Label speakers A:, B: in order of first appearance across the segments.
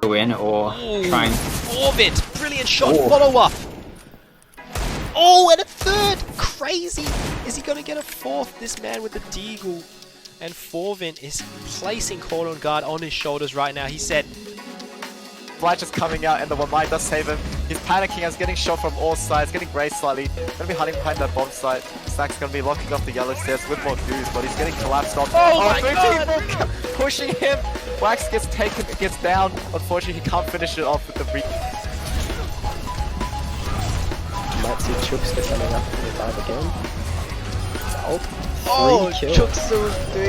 A: eco win or trying.
B: Orbit, brilliant shot, follow up. Oh, and a third! Crazy! Is he going to get a fourth? This man with the deagle. And Forvin is placing Corner on guard on his shoulders right now. He said,
C: Blight just coming out and the one might does save him. He's panicking as getting shot from all sides, getting grazed slightly. Gonna be hiding behind that bomb site. Snack's gonna be locking off the yellow stairs with more dudes, but he's getting collapsed on.
B: Oh my
C: God! People pushing him. Wax gets taken, gets down. Unfortunately, he can't finish it off with the re.
D: Might see Chukster coming up to revive again.
B: oh,
D: Three kills.
B: Chukster with 3.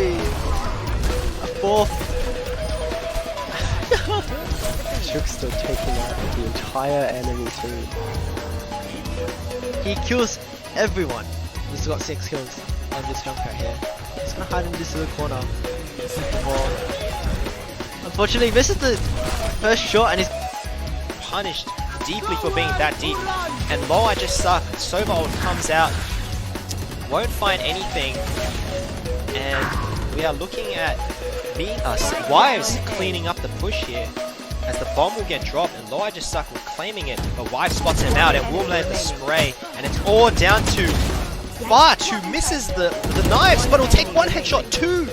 B: A fourth.
D: Chukster taking out the entire enemy team.
E: He kills everyone. He's got 6 kills on this jump right here. He's gonna hide in this little corner. Unfortunately, this is the first shot and he's
B: Punished deeply for being that deep. And Lo, I just suck. Soval comes out. Won't find anything. And we are looking at Wives cleaning up the push here. As the bomb will get dropped and Lo, I just suck with claiming it. But Wives spots him out and will land the spray. And it's all down to Fart, who misses the knives, but will take one headshot, 2.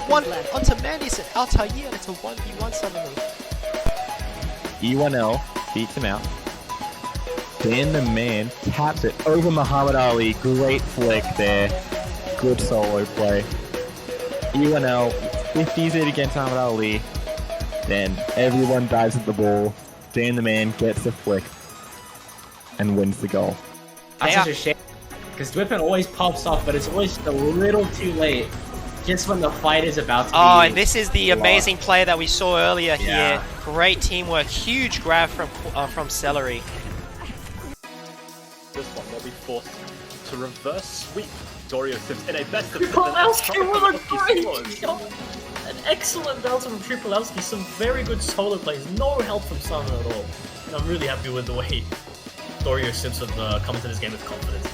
B: One onto Mandis and Altair, and it's a 1v1 suddenly.
F: E1L beats him out. Then the man taps it over Muhammad Ali. Great flick there. Good solo play. E1L 50s it against Muhammad Ali. Then everyone dives at the ball. Dan the man gets the flick and wins the goal.
A: That's such a shame. Because Dwippin always pops off, but it's always just a little too late. Just when the fight is about to be.
B: Oh, and this is the amazing play that we saw earlier here.
A: Yeah.
B: Great teamwork. Huge grab from Celery.
G: This one will be forced to reverse sweep Dorio Sims in a best of
H: Tripolowski with a great shot! An excellent delta from Tripolowski, some very good solo plays, no help from Summer at all. And I'm really happy with the way Dorio Sims have come into this game with confidence.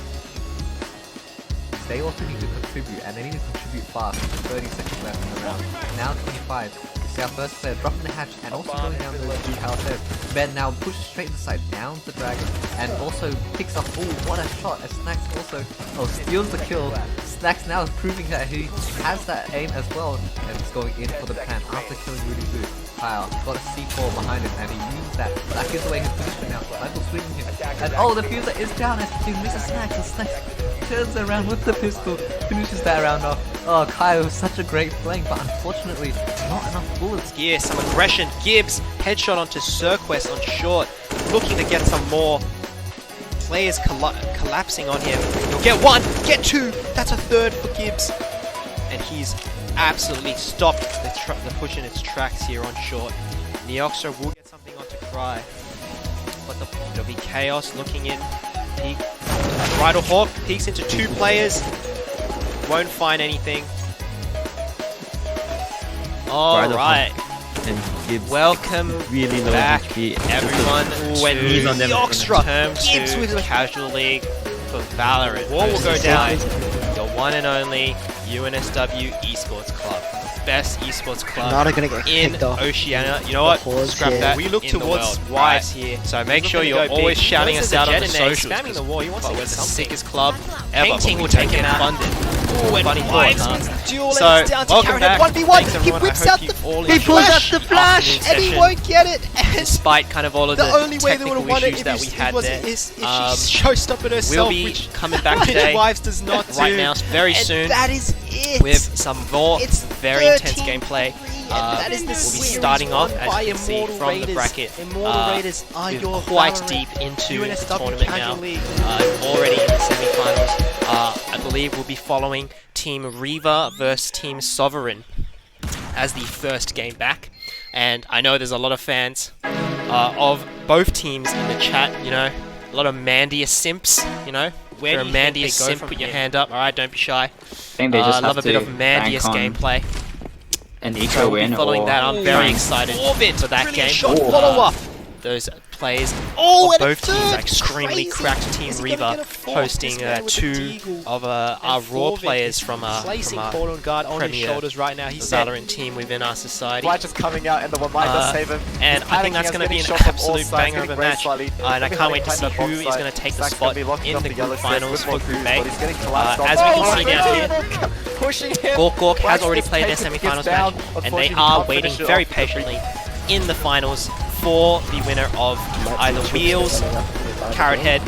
I: They also need to contribute, and they need to contribute fast. 30 seconds left in the round. Now 25. You see our first player dropping the hatch and also going down the tower stairs. Ben now pushes straight to the side, down the dragon, and also picks up. Oh, what a shot! As Snacks also steals the kill. Snacks now is proving that he has that aim as well, and he's going in for the plan after killing Rudy Boo. Kyle got a C4 behind him, and he uses that. That gives away his position now. Michael swinging him, and oh, the fuser is down as he misses Snacks, and Snacks turns around with the pistol, finishes that round off. Oh, Kyle was such a great flank, but unfortunately, not enough bullets.
B: Here, some aggression. Gibbs, headshot onto Cirquest on short, looking to get some more. Players collapsing on him. He'll get 1, get 2, that's a 3rd for Gibbs. And he's absolutely stopped the push in its tracks here on short. Neoxtra will get something onto Cry. But it'll be Chaos looking in. Bridal Hawk peeks into 2 players. Won't find anything. Alright. Welcome
F: Really low
B: back,
F: HP.
B: everyone,
F: When he's on them.
B: Neoxtra. Gibbs with a casual league for Valorant. War will go down. The one and only UNSW Esports Club. Best esports club
E: Not gonna get
B: in
E: kicked off.
B: Oceania. You know what? Scrap that. We look towards Wives here, so make sure you're always shouting us out on the socials. Spamming the wall. He wants to get the sickest club ever. Painting will take him out. Ooh, and Wives wins duel, and it's down to Karen 1v1. He whips out the flash, and he won't get it. Despite kind of all of the only way they would have won it that we had there, is if she showstopped herself. We'll be coming back today. Wives does not right now, very soon. That is it. With some more very intense gameplay. We'll be starting off, as you can see from the bracket, we're quite deep into the tournament now, already in the semi-finals. I believe we'll be following Team Reva versus Team Sovereign as the first game back, and I know there's a lot of fans of both teams in the chat, you know, a lot of Mandia simps, you know. Where you're a Mandius simp, put your hand up, alright, don't be shy.
A: I think they just
B: love
A: have
B: a bit
A: to
B: of Mandius gameplay.
A: An
B: So
A: eco
B: we'll
A: win
B: be following
A: or
B: that. I'm very excited for that game. Shot,
A: Oh.
B: follow up. those plays of both teams, like extremely cracked Team Reba hosting two of our raw players from our premier
E: shoulders right now. He's
B: Valorant team within our society.
C: Light just coming out and the one light does save him.
B: And I think that's going to be an absolute banger of a match. And I can't wait to see who is going to take the spot in the group finals for Group A. As we can see down here, Gork has already played their semi-finals match, and they are waiting very patiently in the finals for the winner of either Wheels, Carrot Head,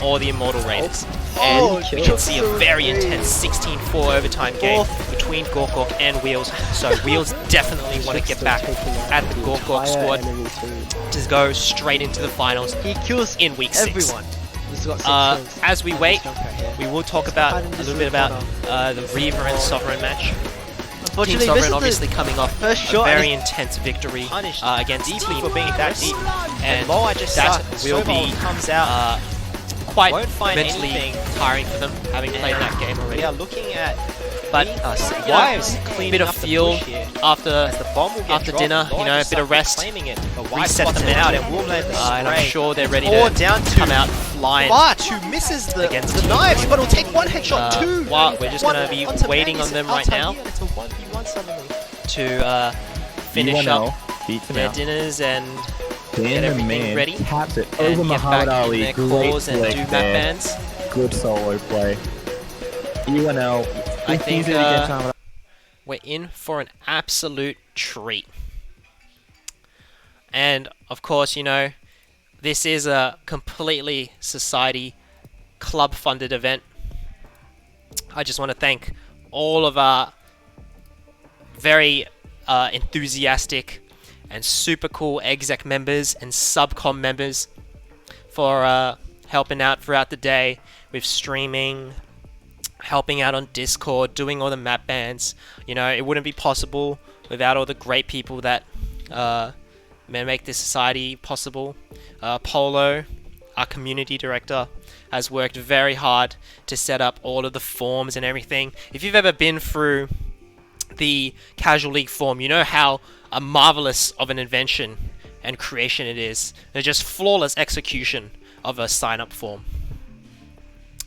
B: or the Immortal Raiders. And we can see a very intense 16-4 overtime game between Gork and Wheels. So Wheels definitely want to get back at the Gork squad to go straight into the finals in week 6. As we wait, we will talk about a little bit about the Reaver and Sovereign match. Team Sovereign obviously coming off a very intense victory against Team Daxi, and that will be quite mentally tiring for them, having played that game already.
E: We are looking at
B: a bit of fuel after dinner, you know, a bit of rest, reset them out, and I'm sure they're ready to come out flying.
E: Who misses the knives, but will take one headshot, two.
B: We're just going to be waiting on them right now to finish up their dinners and get everything ready and get back in their cores and do map bans.
F: Good solo play. UNL.
B: I think we're in for an absolute treat. And of course, you know, this is a completely society club funded event. I just want to thank all of our very enthusiastic and super cool exec members and subcom members for helping out throughout the day with streaming, helping out on Discord, doing all the map bans. You know, it wouldn't be possible without all the great people that make this society possible. Polo, our community director, has worked very hard to set up all of the forms and everything. If you've ever been through the Casual League form, you know how a marvelous of an invention and creation it is. They're just flawless execution of a sign-up form.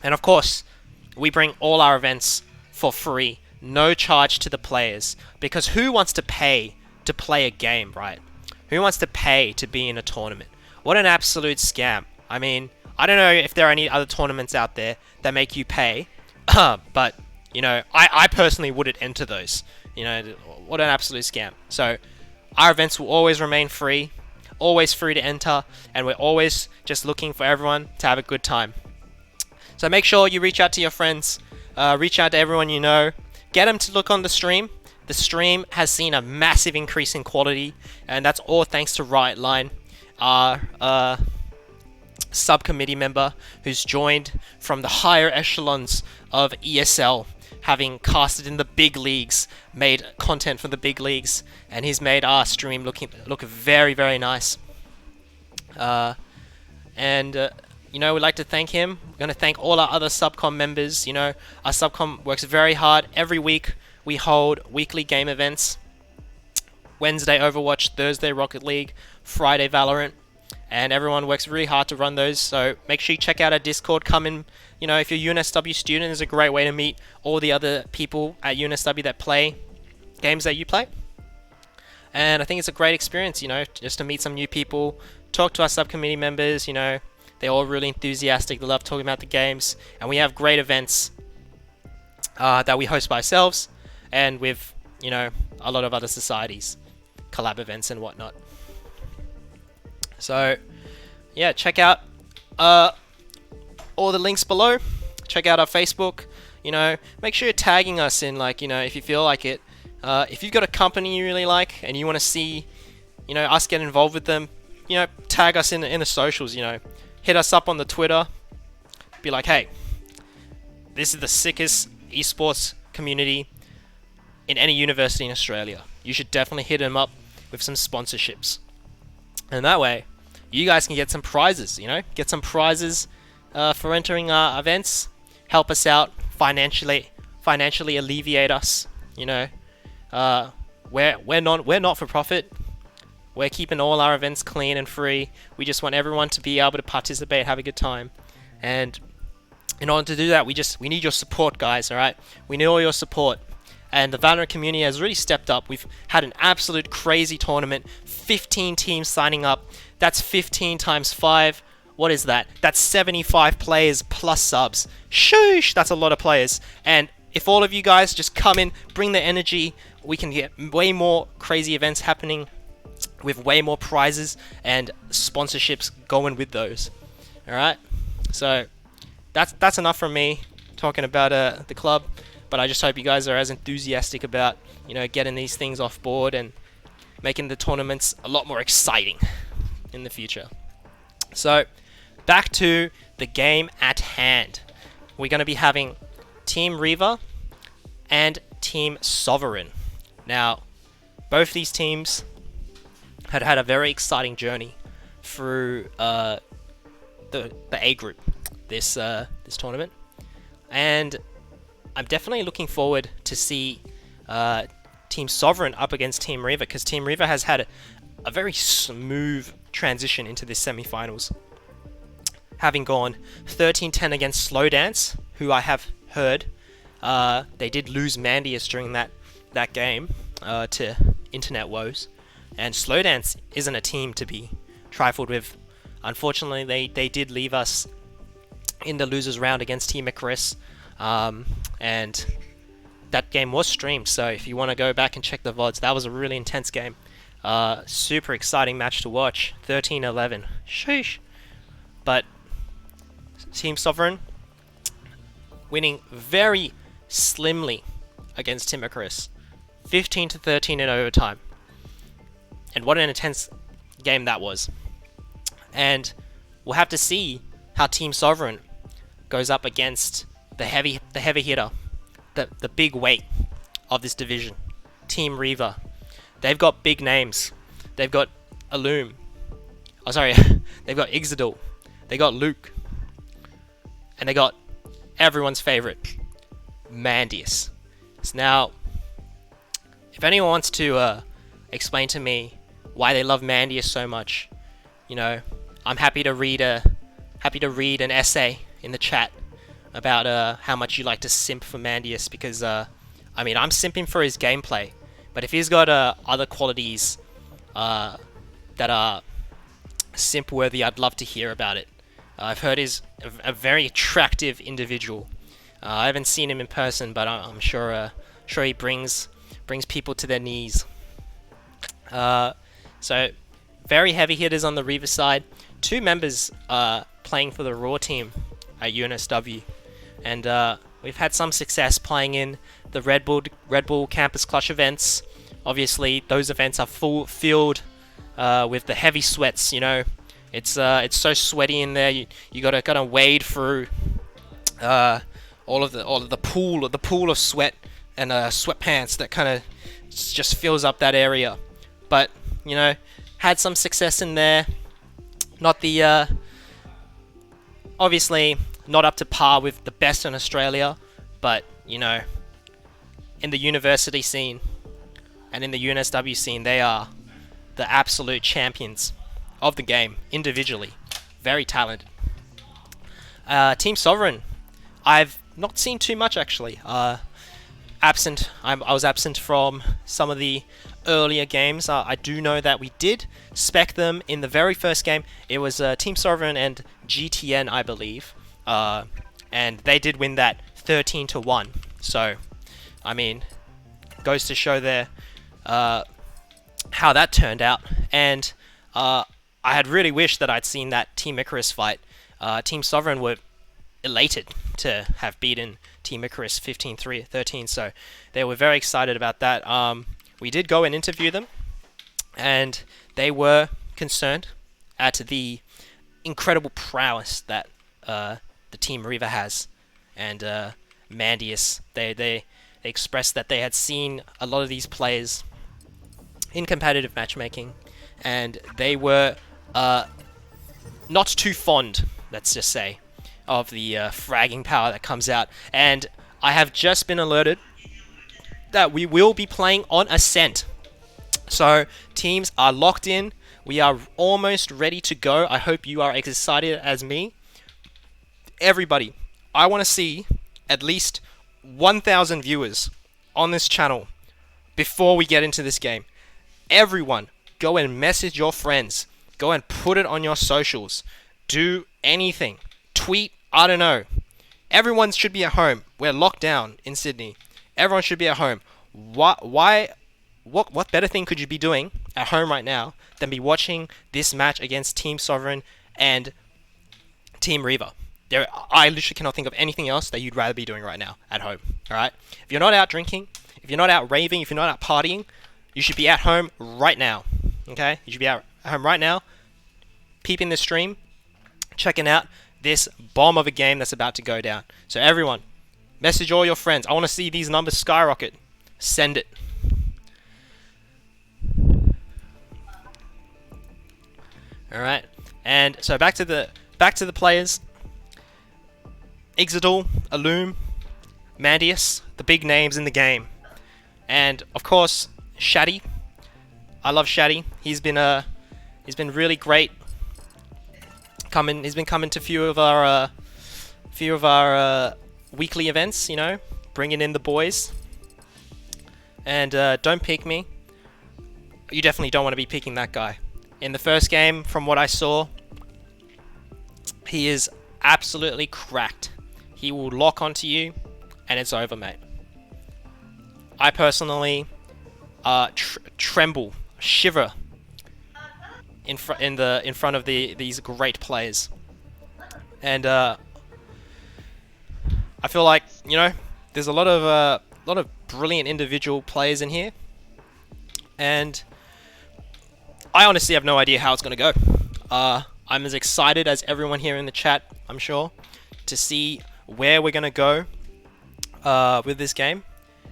B: And of course, we bring all our events for free, no charge to the players, because who wants to pay to play a game, right? Who wants to pay to be in a tournament? What an absolute scam. I mean, I don't know if there are any other tournaments out there that make you pay, but, you know, I personally wouldn't enter those. You know, what an absolute scam. So, our events will always remain free, always free to enter, and we're always just looking for everyone to have a good time. So make sure you reach out to your friends, reach out to everyone you know, get them to look on the stream. The stream has seen a massive increase in quality, and that's all thanks to Riot Line, our subcommittee member who's joined from the higher echelons of ESL, having casted in the big leagues, made content for the big leagues, and he's made our stream look very, very nice. You know, we'd like to thank him. We're going to thank all our other subcom members. You know, our subcom works very hard. Every week, we hold weekly game events. Wednesday, Overwatch. Thursday, Rocket League. Friday, Valorant. And everyone works really hard to run those. So make sure you check out our Discord. Come in. You know, if you're a UNSW student, it's a great way to meet all the other people at UNSW that play games that you play. And I think it's a great experience, you know, just to meet some new people, talk to our subcommittee members, you know. They're all really enthusiastic. They love talking about the games. And we have great events that we host by ourselves and with, you know, a lot of other societies, collab events and whatnot. So, yeah, check out all the links below. Check out our Facebook. You know, make sure you're tagging us in, like, you know, if you feel like it. If you've got a company you really like and you want to see, you know, us get involved with them, you know, tag us in the socials, you know. Hit us up on the Twitter. Be like, hey, this is the sickest esports community in any university in Australia. You should definitely hit them up with some sponsorships. And that way, you guys can get some prizes, you know? Get some prizes for entering our events. Help us out financially alleviate us, you know? We're not for profit. We're keeping all our events clean and free. We just want everyone to be able to participate, have a good time. And in order to do that, we need your support, guys, alright? We need all your support. And the Valorant community has really stepped up. We've had an absolute crazy tournament. 15 teams signing up. That's 15 times 5. What is that? That's 75 players plus subs. Shoosh! That's a lot of players. And if all of you guys just come in, bring the energy, we can get way more crazy events happening with way more prizes and sponsorships going with those. Alright? So, that's enough from me talking about the club. But I just hope you guys are as enthusiastic about, you know, getting these things off board and making the tournaments a lot more exciting in the future. So, back to the game at hand. We're going to be having Team Reva and Team Sovereign. Now, both these teams had a very exciting journey through the A group this tournament, and I'm definitely looking forward to see Team Sovereign up against Team Reva, because Team Reva has had a very smooth transition into this semi-finals, having gone 13-10 against Slow Dance, who I have heard they did lose Mandius during that game to internet woes, and Slow Dance isn't a team to be trifled with. Unfortunately, they did leave us in the losers round against Team Icarus. And that game was streamed, so if you want to go back and check the VODs, that was a really intense game. Super exciting match to watch. 13-11. Sheesh. But Team Sovereign winning very slimly against Team Icarus. 15-13 in overtime. And what an intense game that was. And we'll have to see how Team Sovereign goes up against the heavy hitter, the big weight of this division, Team Reva. They've got big names. They've got Illum. Oh, sorry. They've got Ixodil. They got Luke. And they got everyone's favorite, Mandius. So now, if anyone wants to explain to me why they love Mandius so much, you know, I'm happy to read an essay in the chat about how much you like to simp for Mandius, because I mean, I'm simping for his gameplay, but if he's got other qualities that are simp worthy, I'd love to hear about it. I've heard he's a very attractive individual. I haven't seen him in person, but I'm sure he brings people to their knees. So very heavy hitters on the Reva side. 2 members playing for the Raw team at UNSW. And we've had some success playing in the Red Bull Campus Clutch events. Obviously, those events are full filled with the heavy sweats. You know, it's so sweaty in there. You gotta wade through all of the pool of sweat and sweatpants that kind of just fills up that area. But you know, had some success in there. Not the obviously not up to par with the best in Australia, but you know, in the university scene and in the UNSW scene, they are the absolute champions of the game individually. Very talented. Team Sovereign, I've not seen too much actually. I was absent from some of the earlier games. I do know that we did spec them in the very first game. It was Team Sovereign and GTN, I believe, and they did win that 13-1. So, I mean, goes to show there how that turned out. And I had really wished that I'd seen that Team Icarus fight. Team Sovereign were elated to have beaten Team Icarus 15-13, so they were very excited about that. We did go and interview them, and they were concerned at the incredible prowess that the Team Reva has, and Mandius. They expressed that they had seen a lot of these players in competitive matchmaking, and they were not too fond, let's just say, of the fragging power that comes out. And I have just been alerted that we will be playing on Ascent. So teams are locked in. We are almost ready to go. I hope you are as excited as me. Everybody, I want to see at least 1,000 viewers on this channel before we get into this game. Everyone, go and message your friends. Go and put it on your socials. Do anything. Tweet, I don't know. Everyone should be at home. We're locked down in Sydney. Everyone should be at home. What better thing could you be doing at home right now than be watching this match against Team Sovereign and Team Reaver? I literally cannot think of anything else that you'd rather be doing right now at home. Alright? If you're not out drinking, if you're not out raving, if you're not out partying, you should be at home right now. Okay? You should be at home right now, peeping the stream, checking out this bomb of a game that's about to go down. So everyone, message all your friends. I want to see these numbers skyrocket. Send it. Alright. And so back to the players. Ixodal, Illum, Mandius, the big names in the game. And of course, Shaddy. I love Shaddy. He's been really great. He's been coming to a few of our weekly events, you know, bringing in the boys. And don't pick me. You definitely don't want to be picking that guy. In the first game, from what I saw, he is absolutely cracked. He will lock onto you, and it's over, mate. I personally tremble, shiver in front of these great players, and I feel like, you know, there's a lot of brilliant individual players in here, and I honestly have no idea how it's gonna go. I'm as excited as everyone here in the chat, I'm sure, to see where we're gonna go with this game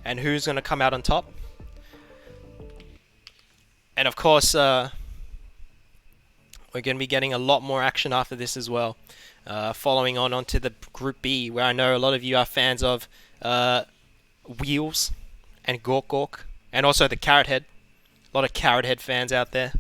B: and who's gonna come out on top. And of course, we're gonna be getting a lot more action after this as well. Following onto the Group B, where I know a lot of you are fans of Wheels and Gork Gork, and also the Carrot Head. A lot of Carrot Head fans out there.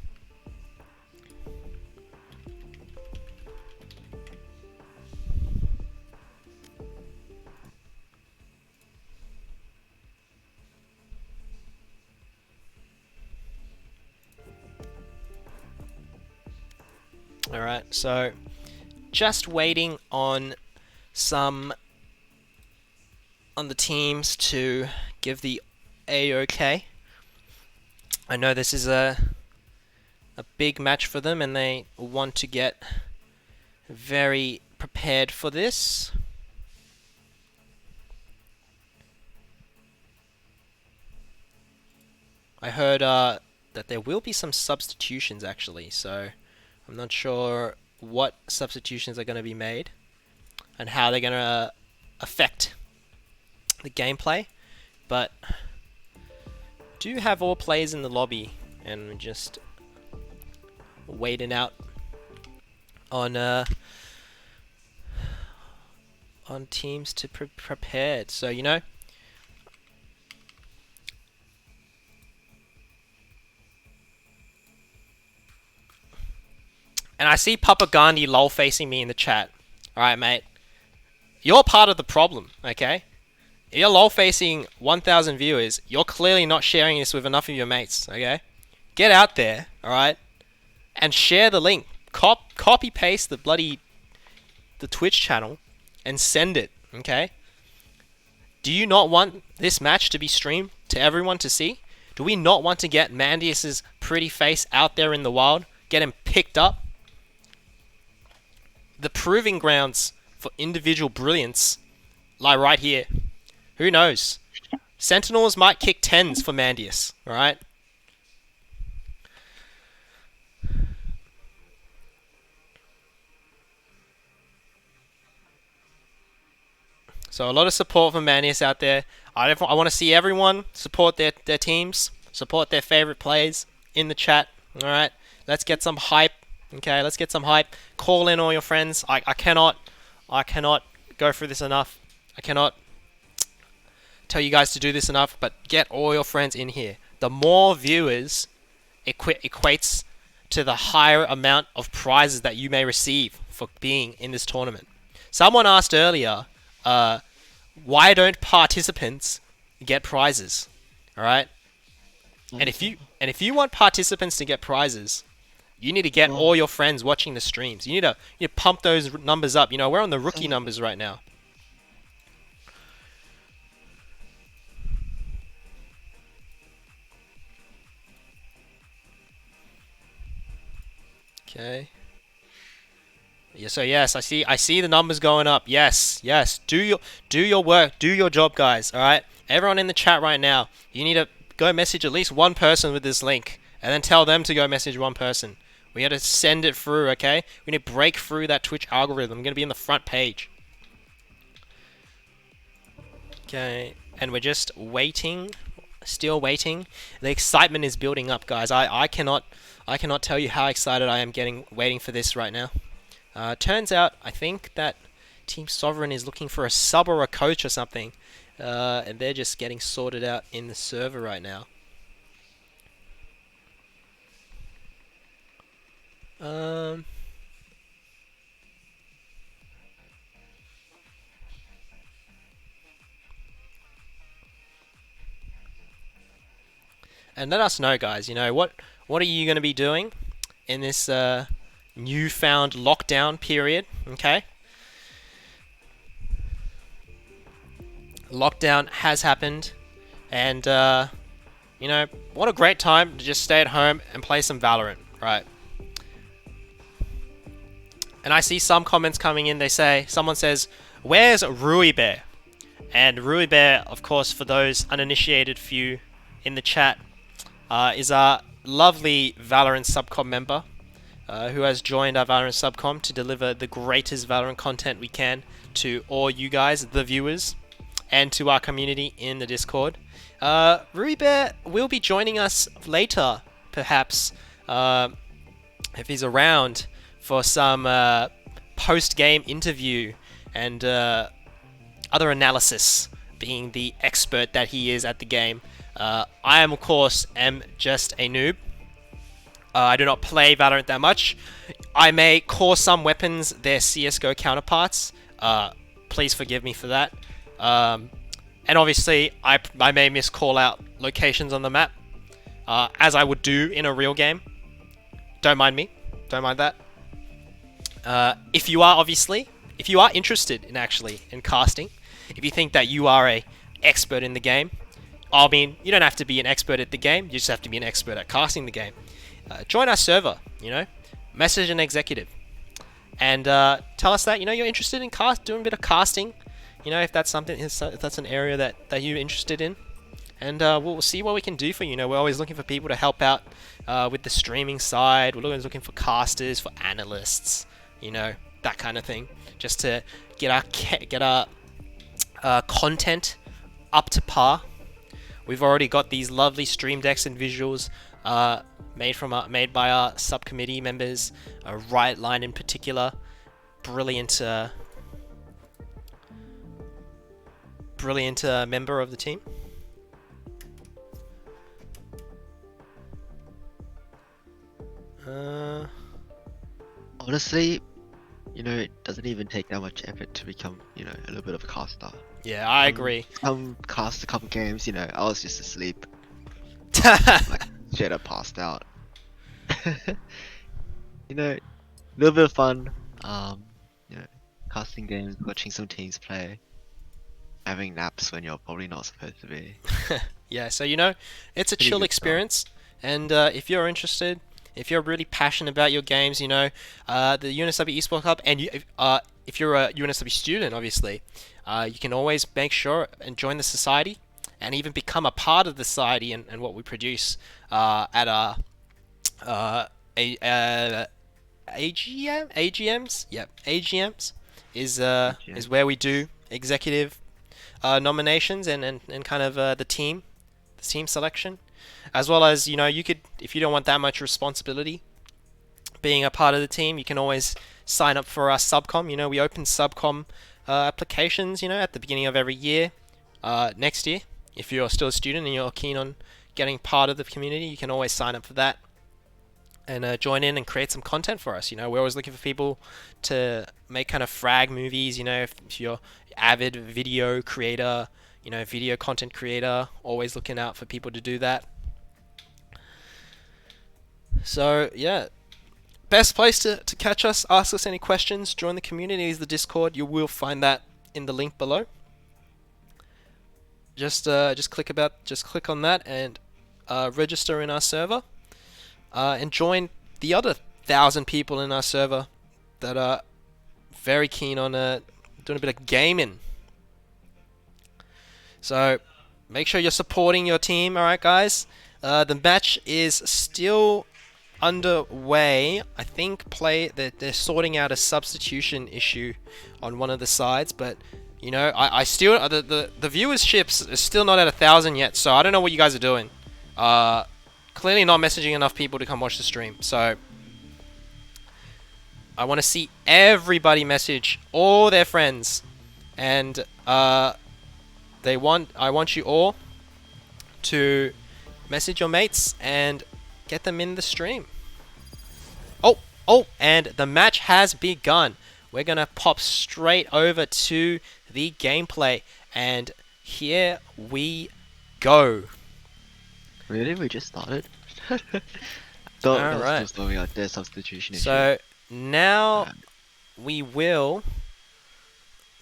B: Alright, so just waiting on the teams to give the A-OK. I know this is a big match for them, and they want to get very prepared for this. I heard that there will be some substitutions actually, so I'm not sure what substitutions are going to be made and how they're going to affect the gameplay, but do have all players in the lobby, and we're just waiting out on teams to prepared. So, you know, and I see Papa Gandhi lol facing me in the chat. Alright, mate. You're part of the problem, okay? If you're lol facing 1,000 viewers, you're clearly not sharing this with enough of your mates, okay? Get out there, alright? And share the link. Copy paste the Twitch channel and send it, okay? Do you not want this match to be streamed to everyone to see? Do we not want to get Mandius's pretty face out there in the wild? Get him picked up? The proving grounds for individual brilliance lie right here. Who knows? Sentinels might kick 10s for Mandius, alright? So a lot of support for Mandius out there. I want to see everyone support their teams, support their favorite players in the chat, alright? Let's get some hype. Okay, let's get some hype. Call in all your friends. I cannot go through this enough. I cannot tell you guys to do this enough, but get all your friends in here. The more viewers equates to the higher amount of prizes that you may receive for being in this tournament. Someone asked earlier, why don't participants get prizes? All right. And if you want participants to get prizes, you need to get all your friends watching the streams. You need to pump those numbers up. You know, we're on the rookie numbers right now. Okay. Yeah, so yes, I see the numbers going up. Yes. Do your work, do your job, guys. All right. Everyone in the chat right now, you need to go message at least one person with this link, and then tell them to go message one person. We got to send it through, okay? We need to break through that Twitch algorithm. We're gonna be in the front page. Okay, and we're just waiting, still waiting. The excitement is building up, guys. I cannot tell you how excited I am waiting for this right now. Turns out, I think that Team Sovereign is looking for a sub or a coach or something, and they're just getting sorted out in the server right now. And let us know, guys. You know, what are you going to be doing in this newfound lockdown period? Okay. Lockdown has happened, and you know, what a great time to just stay at home and play some Valorant, right? And I see some comments coming in. Someone says, "Where's Rui Bear?" And Rui Bear, of course, for those uninitiated few in the chat, is our lovely Valorant subcom member who has joined our Valorant subcom to deliver the greatest Valorant content we can to all you guys, the viewers, and to our community in the Discord. Rui Bear will be joining us later, perhaps, if he's around, for some post-game interview and other analysis, being the expert that he is at the game. I am, of course, just a noob. I do not play Valorant that much. I may call some weapons their CSGO counterparts. Please forgive me for that. And obviously, I may miscall out locations on the map, as I would do in a real game. Don't mind me. Don't mind that. If you are interested in casting, if you think that you are a expert in the game, I mean, you don't have to be an expert at the game, you just have to be an expert at casting the game. Join our server, you know, message an executive, and tell us that, you know, you're interested in doing a bit of casting, you know, if that's an area that you're interested in, and we'll see what we can do for you. You know, we're always looking for people to help out with the streaming side. We're always looking for casters, for analysts, you know, that kind of thing, just to get our content up to par. We've already got these lovely stream decks and visuals made by our subcommittee members, Riot Line in particular. Brilliant member of the team.
D: Honestly, you know, it doesn't even take that much effort to become, you know, a little bit of a caster.
B: Yeah, I agree.
D: Cast a couple games, you know, I was just asleep. Like, straight up passed out. You know, a little bit of fun. You know, casting games, watching some teams play, having naps when you're probably not supposed to be.
B: Yeah, so you know, it's a chill experience, and if you're interested, if you're really passionate about your games, you know, the UNSW Esports Club, and if you're a UNSW student, obviously, you can always make sure and join the society, and even become a part of the society and what we produce at our AGMs. Yep, AGMs is where we do executive nominations and kind of the team selection, as well as, you know, you could, if you don't want that much responsibility being a part of the team, you can always sign up for our subcom. You know, we open subcom applications, you know, at the beginning of every year. Next year, if you're still a student and you're keen on getting part of the community, you can always sign up for that. and join in and create some content for us. You know, we're always looking for people to make kind of frag movies. You know, if you're avid video creator, you know, video content creator, always looking out for people to do that. So yeah, best place to catch us, ask us any questions, join the community is the Discord. You will find that in the link below. Just click on that and register in our server, and join the other 1,000 people in our server that are very keen on doing a bit of gaming. So make sure you're supporting your team. All right, guys. The match is still underway. I think they're sorting out a substitution issue on one of the sides, but you know, I still the viewership is still not at 1,000 yet, so I don't know what you guys are doing. Clearly not messaging enough people to come watch the stream. So I want to see everybody message all their friends, and I want you all to message your mates and get them in the stream. Oh, and the match has begun. We're gonna pop straight over to the gameplay, and here we go.
D: Really? We just started?
B: Alright.
D: Still sorting out their substitution issue.
B: So now we will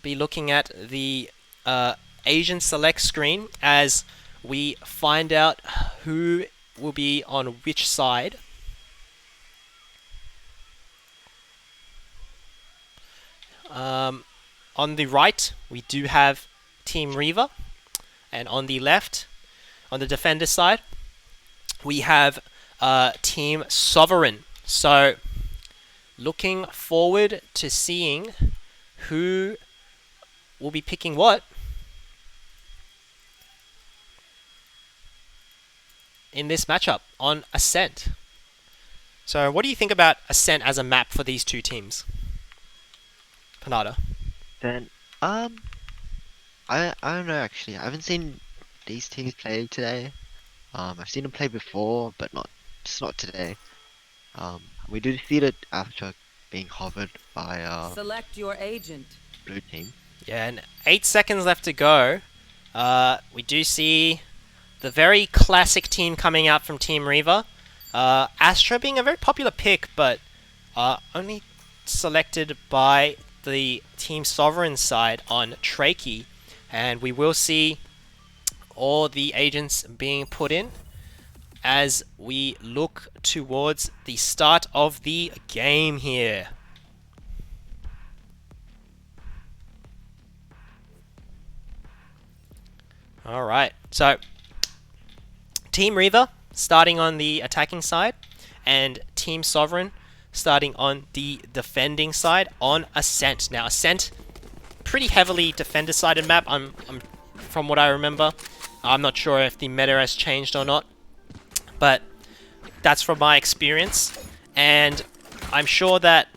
B: be looking at the Asian select screen as we find out who will be on which side. On the right, we do have Team Reaver, and on the left, on the defender side, we have Team Sovereign. So, looking forward to seeing who will be picking what in this matchup on Ascent. So, what do you think about Ascent as a map for these two teams? Panada.
D: Then, I don't know actually. I haven't seen these teams play today. I've seen them play before, but just not today. We did see it after being hovered by
J: select your agent.
D: blue team.
B: Yeah, and 8 seconds left to go. We do see the very classic team coming out from Team Reaver. Astra being a very popular pick, but only selected by the Team Sovereign side on Trakey, and we will see all the agents being put in as we look towards the start of the game here. Alright, so Team Reaver starting on the attacking side, and Team Sovereign starting on the defending side on Ascent. Now Ascent, pretty heavily defender-sided map, from what I remember. I'm not sure if the meta has changed or not, but that's from my experience, and I'm sure that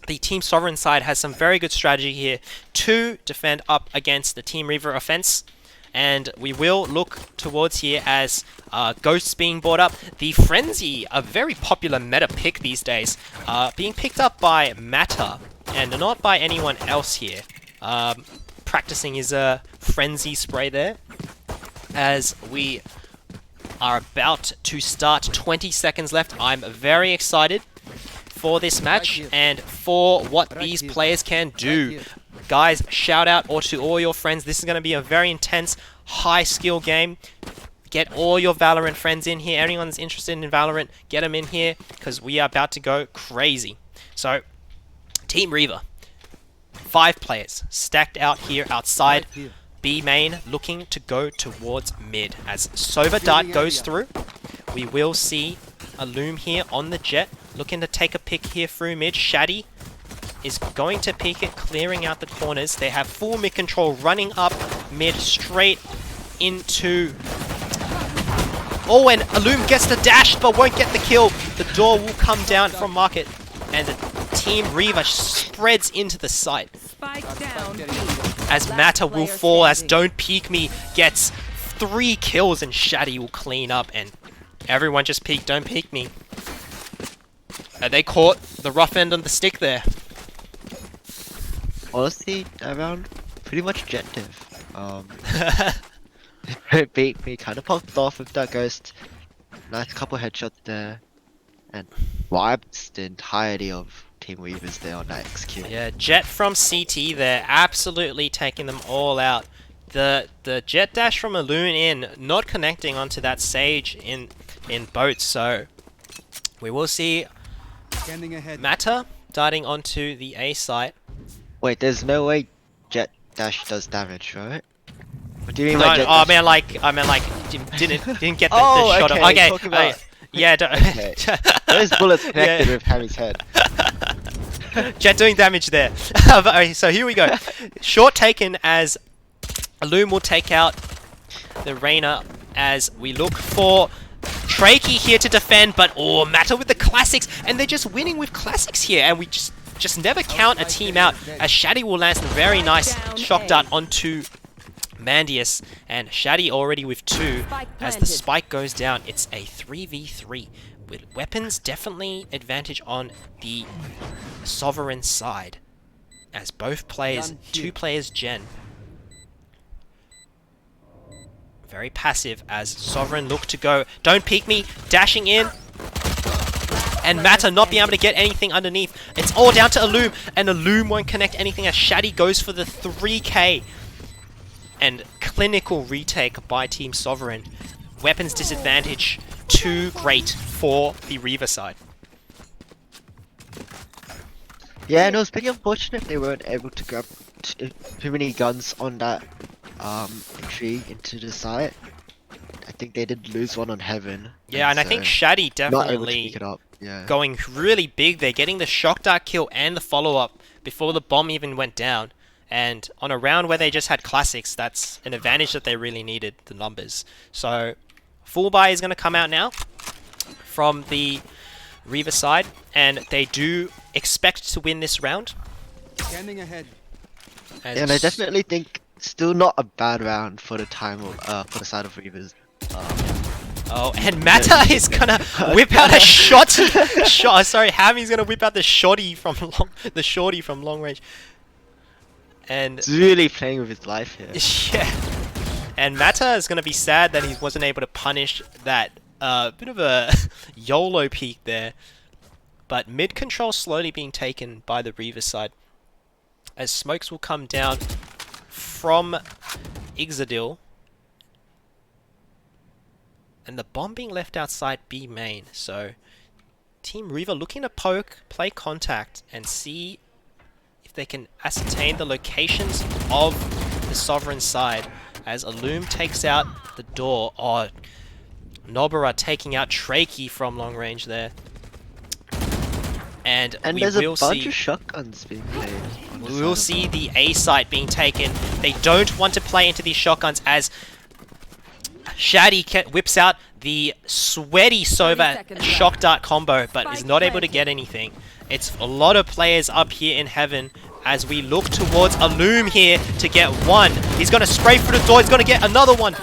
B: the Team Sovereign side has some very good strategy here to defend up against the Team Reaver offense. And we will look towards here as Ghosts being brought up. The Frenzy, a very popular meta pick these days, being picked up by Matter and not by anyone else here. Practicing his Frenzy spray there as we are about to start. 20 seconds left. I'm very excited for this match and for what these players can do. Guys, shout out to all your friends. This is going to be a very intense, high skill game. Get all your Valorant friends in here. Anyone that's interested in Valorant, get them in here because we are about to go crazy. So, Team Reaver, 5 players stacked out here outside B main, looking to go towards mid. As Sova Dart goes through, we will see a Loom here on the Jet, looking to take a pick here through mid. Shaddy is going to peek it, clearing out the corners. They have full mid control, running up mid straight into... Oh, and Alum gets the dash, but won't get the kill. The door will come down from Market, and the Team Reaver spreads into the site. As Matter will fall, as Don't Peek Me gets 3 kills, and Shaddy will clean up, and everyone just peek Don't Peek Me. And they caught the rough end on the stick there.
D: Honestly, that round pretty much objective. It beat me, kind of popped off with that ghost. Nice couple headshots there, and wiped the entirety of Team Weavers there on that execute.
B: Yeah, Jet from CT there, absolutely taking them all out. The jet dash from Alun in, not connecting onto that Sage in boats, so we will see Mata darting onto the A site.
D: Wait, there's no way Jet Dash does damage, right? What do you mean
B: No,
D: by Jet
B: I
D: Dash?
B: mean like didn't get the
D: Oh,
B: shot.
D: okay,
B: Okay,
D: talk about-
B: yeah.
D: Okay. Those bullets connected
B: Yeah.
D: with Hammy's head.
B: Jet doing damage there. Okay, so here we go. Short taken as Alun will take out the Reyna as we look for Trakey here to defend, but oh, Mata with the classics, and they're just winning with classics here, and we just never count a team out as Shaddy will land some very nice shock dart onto Mandius, and Shaddy already with 2 as the spike goes down. It's a 3v3 with weapons definitely advantage on the Sovereign side as both players, 2 players gen. Very passive as Sovereign look to go. Don't peek me, dashing in. And Mata not being able to get anything underneath. It's all down to Alun, and Alun won't connect anything as Shaddy goes for the 3k. And clinical retake by Team Sovereign. Weapons disadvantage too great for the Reaver side.
D: Yeah, and it was pretty unfortunate they weren't able to grab too many guns on that entry into the site. I think they did lose one on Heaven.
B: Yeah, and I think Shaddy
D: not able to
B: definitely
D: pick it up. Yeah.
B: going really big there, getting the shock dart kill and the follow-up before the bomb even went down. And on a round where they just had classics, that's an advantage that they really needed, the numbers. So, full buy is going to come out now from the Reaver side, and they do expect to win this round.
J: Scanning ahead.
D: And I definitely think still not a bad round for the time of, for the side of Reavers.
B: Oh, and Mata is gonna whip out a shot. Sorry, Hammy's gonna whip out the shorty from long range. And
D: he's really playing with his life here.
B: yeah. And Mata is gonna be sad that he wasn't able to punish that bit of a YOLO peek there. But mid control slowly being taken by the Reaver side, as smokes will come down from Ixodil. And the bomb being left outside B main. So Team Reaver looking to poke, play contact, and see if they can ascertain the locations of the Sovereign side. As Alun takes out the door. Oh, Nobara taking out Trakey from long range there. And we
D: there's
B: will
D: a bunch
B: see
D: of shotguns being played.
B: we will see the A site being taken. They don't want to play into these shotguns as Shaddy whips out the sweaty Sova shock dart combo, but is not able to get anything. It's a lot of players up here in Heaven as we look towards Alun here to get one. He's going to spray through the door. He's going to get another one.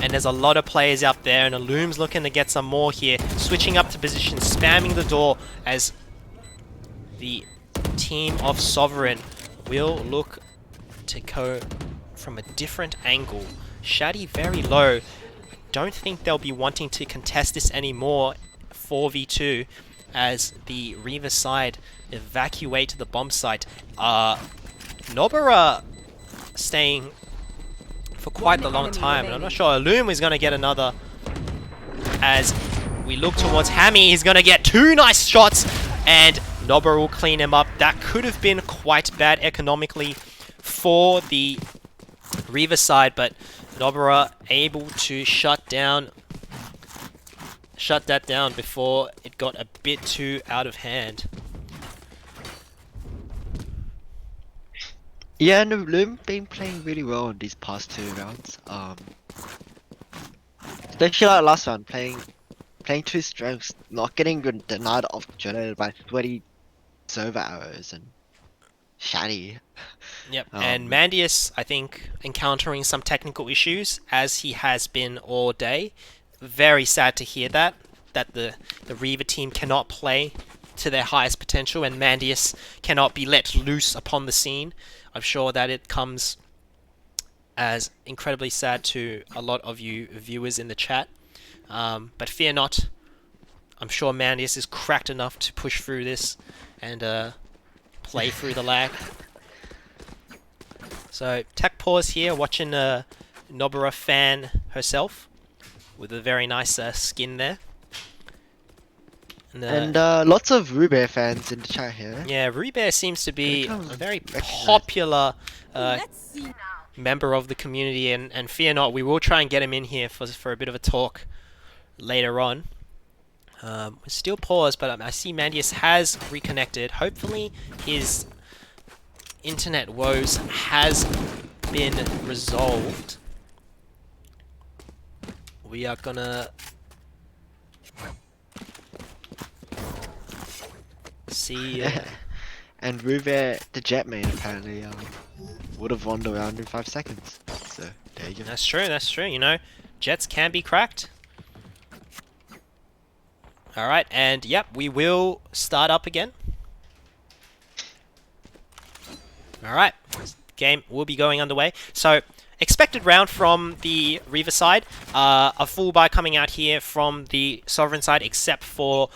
B: And there's a lot of players out there, and Alum's looking to get some more here. Switching up to position, spamming the door as the team of Sovereign will look to go from a different angle. Shaddy very low. Don't think they'll be wanting to contest this anymore. 4v2 as the Reaver side evacuate the bomb site. Nobara staying for quite a long time, and I'm not sure Alun is going to get another. As we look towards Hammy, he's going to get 2 nice shots, and Nobara will clean him up. That could have been quite bad economically for the Reaver side, but Nobara able to shut that down before it got a bit too out of hand.
D: Yeah, and Alun been playing really well in these past 2 rounds. Especially like last round, playing 2 strengths, not getting denied off generated by sweaty Sova arrows and Shaddy.
B: Yep, and Mandius, I think, encountering some technical issues, as he has been all day. Very sad to hear that. that the Reaver team cannot play to their highest potential and Mandius cannot be let loose upon the scene. I'm sure that it comes as incredibly sad to a lot of you viewers in the chat. But fear not. I'm sure Mandius is cracked enough to push through this and play through the lag. So, tech pause here, watching Nobara fan herself with a very nice skin there.
D: And lots of Rubear fans in the chat here.
B: Yeah, Rubear seems to be a very popular member of the community, and fear not, we will try and get him in here for a bit of a talk later on. We're still paused, but I see Mandius has reconnected. Hopefully his internet woes has been resolved. We are gonna see.
D: And Rubear, the Jet main, apparently would have won the round in 5 seconds. So there you go.
B: That's true. That's true. You know, Jets can be cracked. All right, and yep, we will start up again. All right, game will be going underway. So, expected round from the Reaver side. A full buy coming out here from the Sovereign side, except for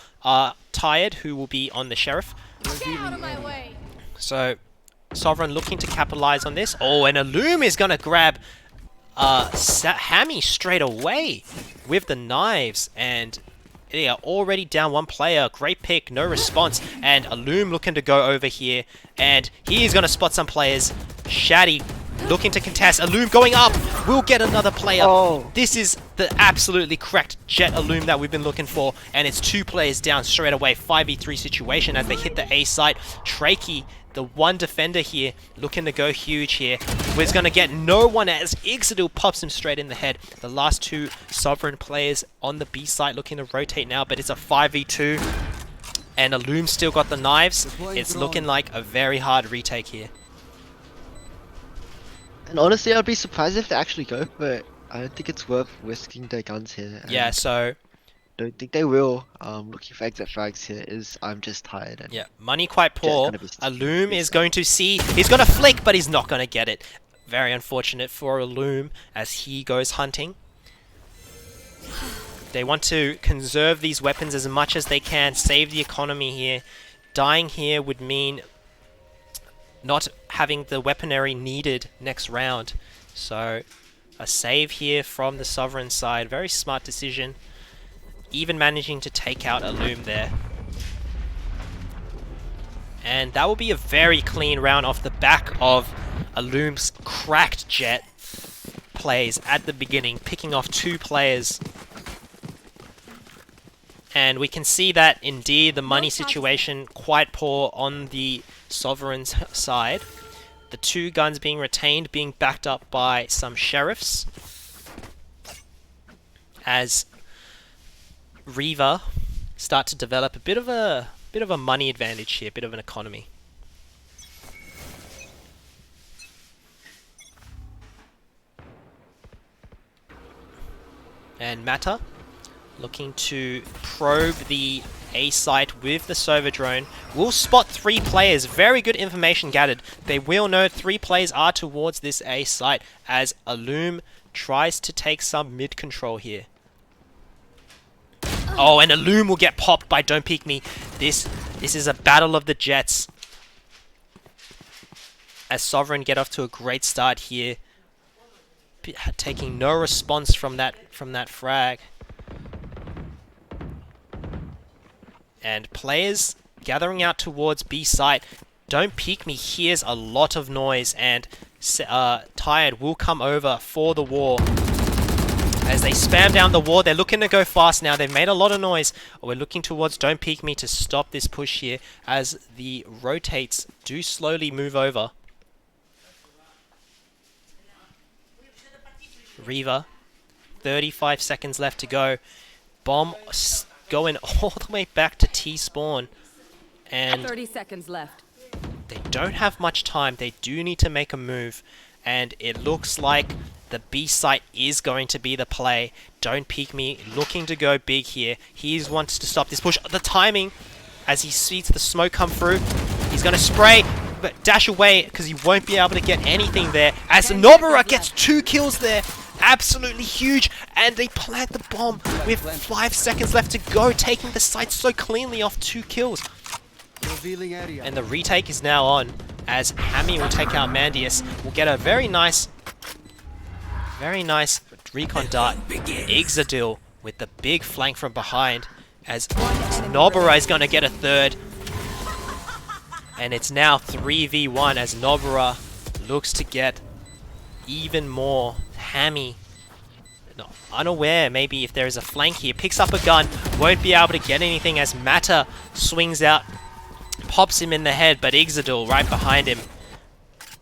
B: Tired, who will be on the Sheriff.
J: Get out of my way.
B: So, Sovereign looking to capitalize on this. Oh, and Illume is going to grab Hammy straight away with the knives, and they are already down one player. Great pick, no response. And Illume looking to go over here. And he is going to spot some players. Shaddy looking to contest. Illume going up. We'll get another player.
D: Oh.
B: This is the absolutely correct Jet Illume that we've been looking for. And it's 2 players down straight away. 5v3 situation as they hit the A site. Trakey, the one defender here, looking to go huge here. We're going to get no one as Ixodil pops him straight in the head. The last 2 Sovereign players on the B site looking to rotate now, but it's a 5v2. And Illume still got the knives. It's looking like a very hard retake here.
D: And honestly, I'd be surprised if they actually go for it. I don't think it's worth risking their guns here.
B: Yeah, so
D: don't think they will. Looking for exit frags here is I'm just tired. And
B: yeah, money quite poor.
D: Jet's
B: Illume is going to see. He's going to flick, but he's not going to get it. Very unfortunate for Illume as he goes hunting. They want to conserve these weapons as much as they can, save the economy here. Dying here would mean not having the weaponry needed next round. So a save here from the Sovereign side. Very smart decision. Even managing to take out Illume there. And that will be a very clean round off the back of Illume's cracked Jet plays at the beginning, picking off 2 players. And we can see that indeed the money situation quite poor on the Sovereign's side. The 2 guns being retained, being backed up by some Sheriffs. As Reaver start to develop a bit of a money advantage here, a bit of an economy. And Mata looking to probe the A site with the Sova drone. Will spot 3 players. Very good information gathered. They will know 3 players are towards this A site as Illume tries to take some mid control here. Oh, and Illume will get popped by Don't Peek Me. This is a battle of the Jets. As Sovereign get off to a great start here. Taking no response from that frag. And players gathering out towards B site. Don't Peek Me hears a lot of noise, and Tired will come over for the war. As they spam down the wall, they're looking to go fast now. They've made a lot of noise. We're looking towards Don't Peek Me to stop this push here as the rotates do slowly move over. Reaver, 35 seconds left to go. Bomb going all the way back to T-spawn. And
J: 30 seconds left.
B: They don't have much time. They do need to make a move. And it looks like the B site is going to be the play. Don't Peek Me looking to go big here. He wants to stop this push. The timing, as he sees the smoke come through, he's going to spray, but dash away because he won't be able to get anything there. As Nobara gets 2 kills there. Absolutely huge, and they plant the bomb with 5 seconds left to go, taking the site so cleanly off 2 kills. And the retake is now on, as Hammy will take out Mandius. We'll get a very nice recon dart. Ixadil with the big flank from behind, as Nobara is going to get a third. And it's now 3v1 as Nobara looks to get even more. Hammy, unaware maybe if there is a flank here, picks up a gun, won't be able to get anything as Mata swings out, pops him in the head, but Ixadil right behind him.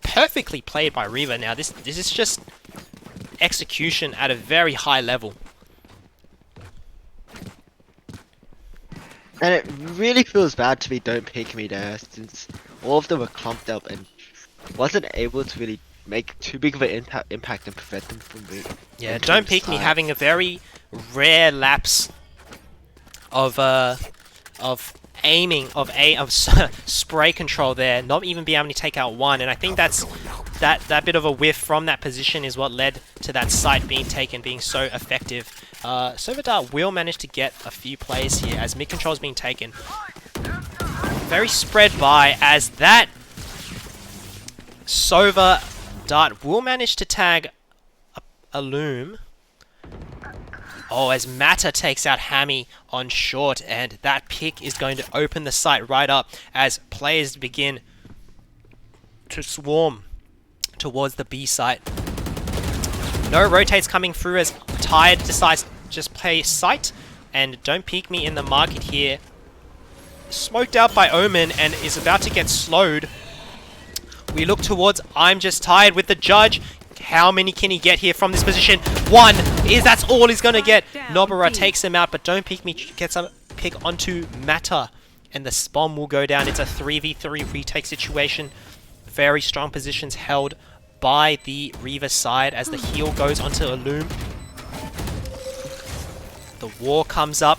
B: Perfectly played by Reaver. Now this is just execution at a very high level.
D: And it really feels bad to be Don't Peek Me there, since all of them were clumped up and wasn't able to really make too big of an impact and prevent them from moving.
B: Yeah, Don't Peek Me having a very rare lapse of aiming, of spray control there, not even being able to take out one, and I think that's that bit of a whiff from that position is what led to that site being taken, being so effective. Sovadart will manage to get a few plays here as mid control is being taken. Very spread by, as that Sova Dart will manage to tag a Loom. Oh, as Mata takes out Hammy on short, and that pick is going to open the site right up as players begin to swarm towards the B site. No rotates coming through as Tide decides to just play site, and Don't Peek Me in the market here. Smoked out by Omen and is about to get slowed. We look towards I'm Just Tired with the judge. How many can he get here from this position? 1 is that's all he's gonna get. Nobara takes him out, but Don't Peek Me gets a pick onto Mata, and the bomb will go down. It's a 3v3 retake situation. Very strong positions held by the Reaver side as the heal goes onto a Loom. The war comes up,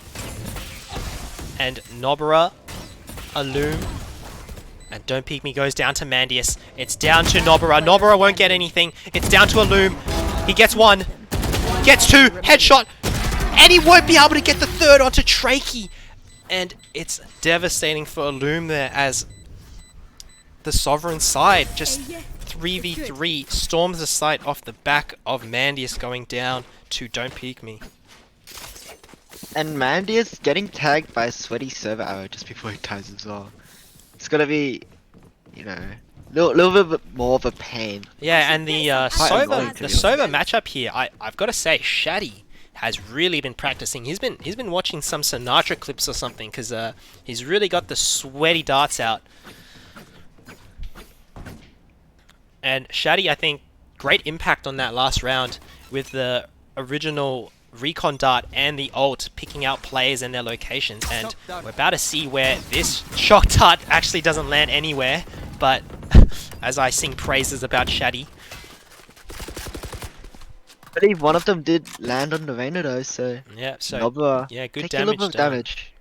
B: and Nobara, a Loom. And Don't Peek Me goes down to Mandius. It's down to Nobara. Nobara won't get anything. It's down to a Loom. He gets 1. Gets 2. Headshot. And he won't be able to get the third onto Trakey. And it's devastating for a Loom there as the Sovereign side just 3v3 storms the site off the back of Mandius going down to Don't Peek Me.
D: And Mandius getting tagged by a sweaty server arrow just before he dies as well. It's gonna be, you know, little bit more of a pain.
B: Yeah, and the Sova matchup here, I've got to say, Shaddy has really been practicing. He's been watching some Sinatra clips or something, because he's really got the sweaty darts out. And Shaddy, I think, great impact on that last round with the original recon dart and the ult picking out players and their locations, and we're about to see where this shock dart actually doesn't land anywhere, but as I sing praises about Shaddy.
D: I believe one of them did land on the Reyna though, so
B: yeah,
D: Nobara,
B: yeah, good
D: take a little bit of damage.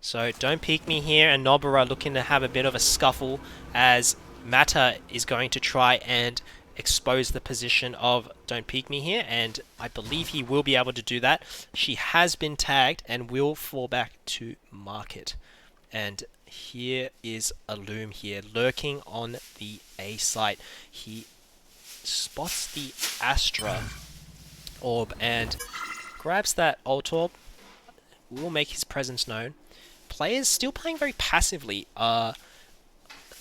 B: So Don't Peek Me here, and Nobara looking to have a bit of a scuffle as Mata is going to try and expose the position of Don't Peek Me here, and I believe he will be able to do that. She has been tagged and will fall back to market. And here is a Loom here lurking on the A site. He spots the Astra orb and grabs that ult orb. Will make his presence known. Players still playing very passively.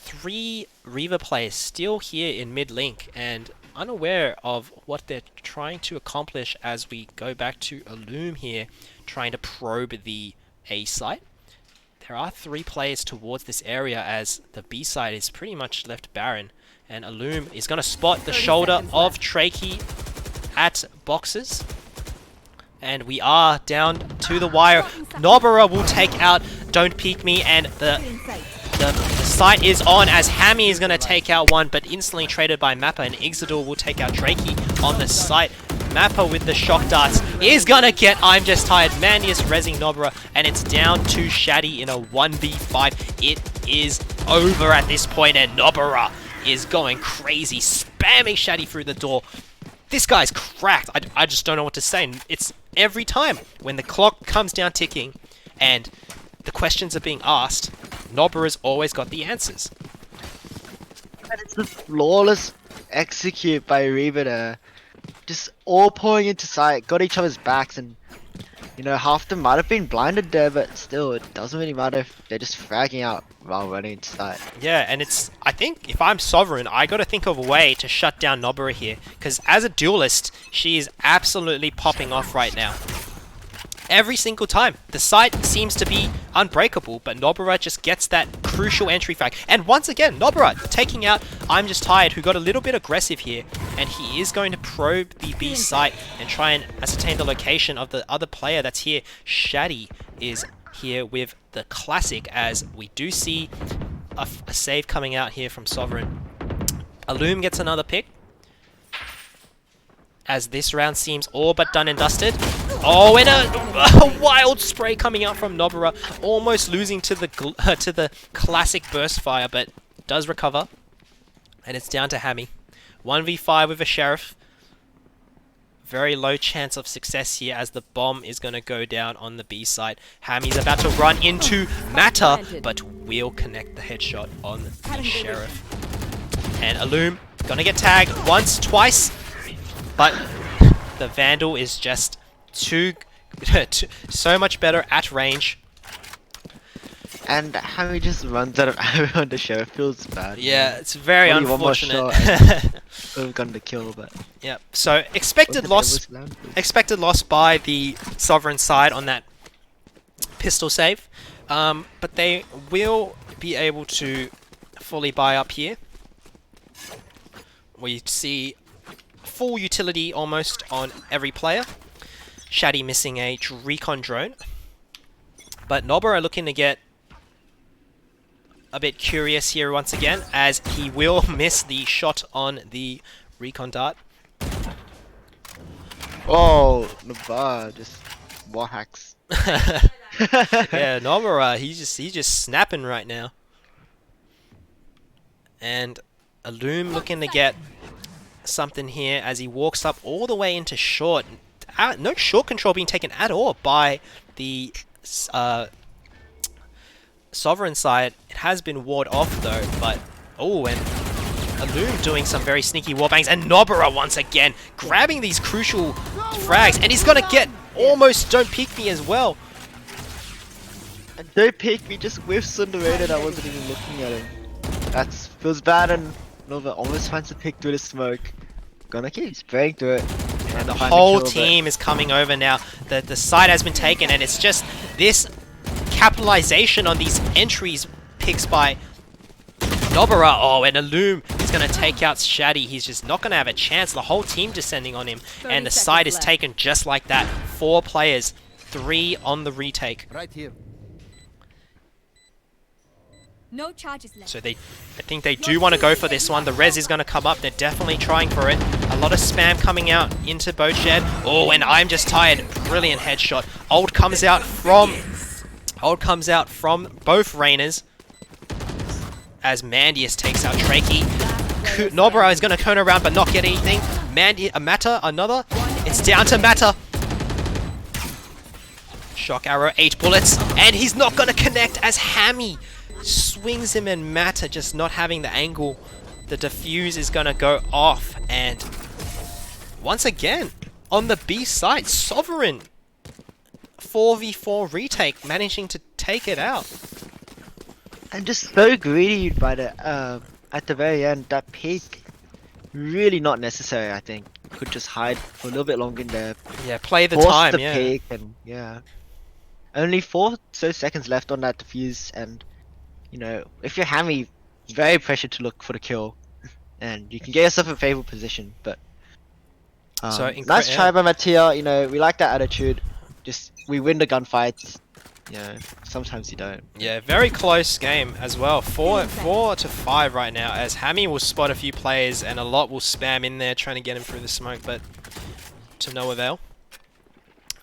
B: 3 Reaver players still here in mid-link and unaware of what they're trying to accomplish as we go back to a Loom here, trying to probe the A site. There are 3 players towards this area as the B side is pretty much left barren, and a Loom is going to spot the shoulder of Trakey at boxes. And we are down to the wire. Nobara will take out Don't Peek Me, and the site is on as Hammy is going to take out one, but instantly traded by Mappa, and Ixadil will take out Trakey. on the site. Mappa with the shock darts is gonna get I'm Just Tired. Mandius rezzing Nobara, and it's down to Shaddy in a 1v5. It is over at this point, and Nobara is going crazy, spamming Shaddy through the door. This guy's cracked. I just don't know what to say. It's every time when the clock comes down ticking and the questions are being asked, Nobara's always got the answers.
D: And it's the flawless execute by Reba there. Just all pouring into sight, got each other's backs, and you know, half them might have been blinded there, but still, it doesn't really matter if they're just fragging out while running into sight.
B: Yeah, and I think if I'm Sovereign, I gotta think of a way to shut down Nobara here, because as a duelist, she is absolutely popping off right now. Every single time. The site seems to be unbreakable, but Nobara just gets that crucial entry frag. And once again, Nobara taking out I'm Just Tired, who got a little bit aggressive here, and he is going to probe the B site and try and ascertain the location of the other player that's here. Shaddy is here with the classic, as we do see a save coming out here from Sovereign. Alum gets another pick, as this round seems all but done and dusted. Oh, and a wild spray coming out from Nobara, almost losing to the classic burst fire, but does recover. And it's down to Hammy. 1v5 with a Sheriff. Very low chance of success here, as the bomb is going to go down on the B side. Hammy's about to run into Matter, but will connect the headshot on the Sheriff. And Alum gonna get tagged once, twice, but the Vandal is just so much better at range.
D: And Hammy just runs out of ammo on the Sheriff, feels bad.
B: Yeah, it's very unfortunate.
D: Would have gotten the kill, but
B: yeah. So expected loss by the Sovereign side on that pistol save, but they will be able to fully buy up here. We see full utility almost on every player. Shaddy missing a recon drone, but Nobara looking to get a bit curious here once again, as he will miss the shot on the recon dart.
D: oh, Nobara just wall hacks.
B: Yeah, Nobara, he's just snapping right now. And Alum looking to get something here as he walks up all the way into short. No short control being taken at all by the Sovereign side. It has been ward off though, but oh, and Alum doing some very sneaky warbangs, and Nobara once again grabbing these crucial frags, and he's gonna get almost Don't Peek Me as well.
D: And Don't Peek Me just whiffs on the radar. I wasn't even looking at him. That feels bad, and Nova almost finds a pick through the smoke. Gonna keep spraying through it.
B: And the whole team is coming over now. The site has been taken, and it's just this capitalization on these entries picks by Nobara. Oh, and Alum is going to take out Shaddy. He's just not going to have a chance. The whole team descending on him, and the site is taken just like that. 4 players, 3 on the retake.
I: Right here.
J: No charges left.
B: So I think they do want to go for this one. The res is going to come up. They're definitely trying for it. A lot of spam coming out into boat shed. Oh, and I'm Just Tired. Brilliant headshot. Ult comes out from both Rainers, as Mandius takes out Trakey. Nobara is going to turn around but not get anything. Matter, another. It's down to Matter. Shock arrow, 8 bullets, and he's not going to connect as Hammy swings him, and Matter just not having the angle. The defuse is going to go off, and once again, on the B side, Sovereign 4v4 retake, managing to take it out.
D: And just so greedy by the at the very end. That peek, really not necessary. I think could just hide for a little bit longer in there.
B: Yeah, play the
D: Force
B: time.
D: The
B: Yeah.
D: peek, and yeah, only 4 seconds left on that defuse, and you know, if you're Hammy, very pressured to look for the kill, and you can get yourself in a favorable position. But nice try by Mattia. You know, we like that attitude. Just we win the gunfights. you know, sometimes you don't.
B: Yeah, very close game as well. 4 to 5 right now, as Hammy will spot a few players and a lot will spam in there trying to get him through the smoke, but to no avail.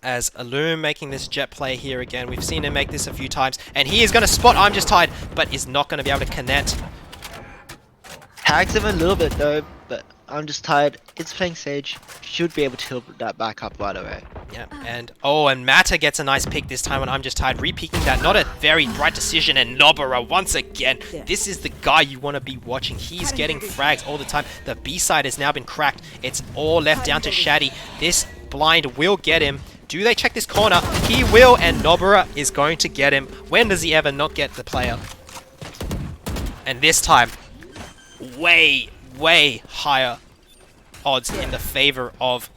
B: As Illume making this jet play here again. We've seen him make this a few times, and he is going to spot I'm Just Tied, but is not going to be able to connect.
D: Tags him a little bit though, but I'm Just Tied. It's playing Sage. Should be able to heal that back up right away.
B: Yeah, and and Mata gets a nice pick this time when I'm Just Tied, re-peeking that. Not a very right decision, and Nobara once again. This is the guy you want to be watching. He's getting frags all the time. The B-side has now been cracked. It's all left down to Shaddy. This blind will get him. Do they check this corner? He will, and Nobara is going to get him. When does he ever not get the player? And this time, way higher odds in the favor of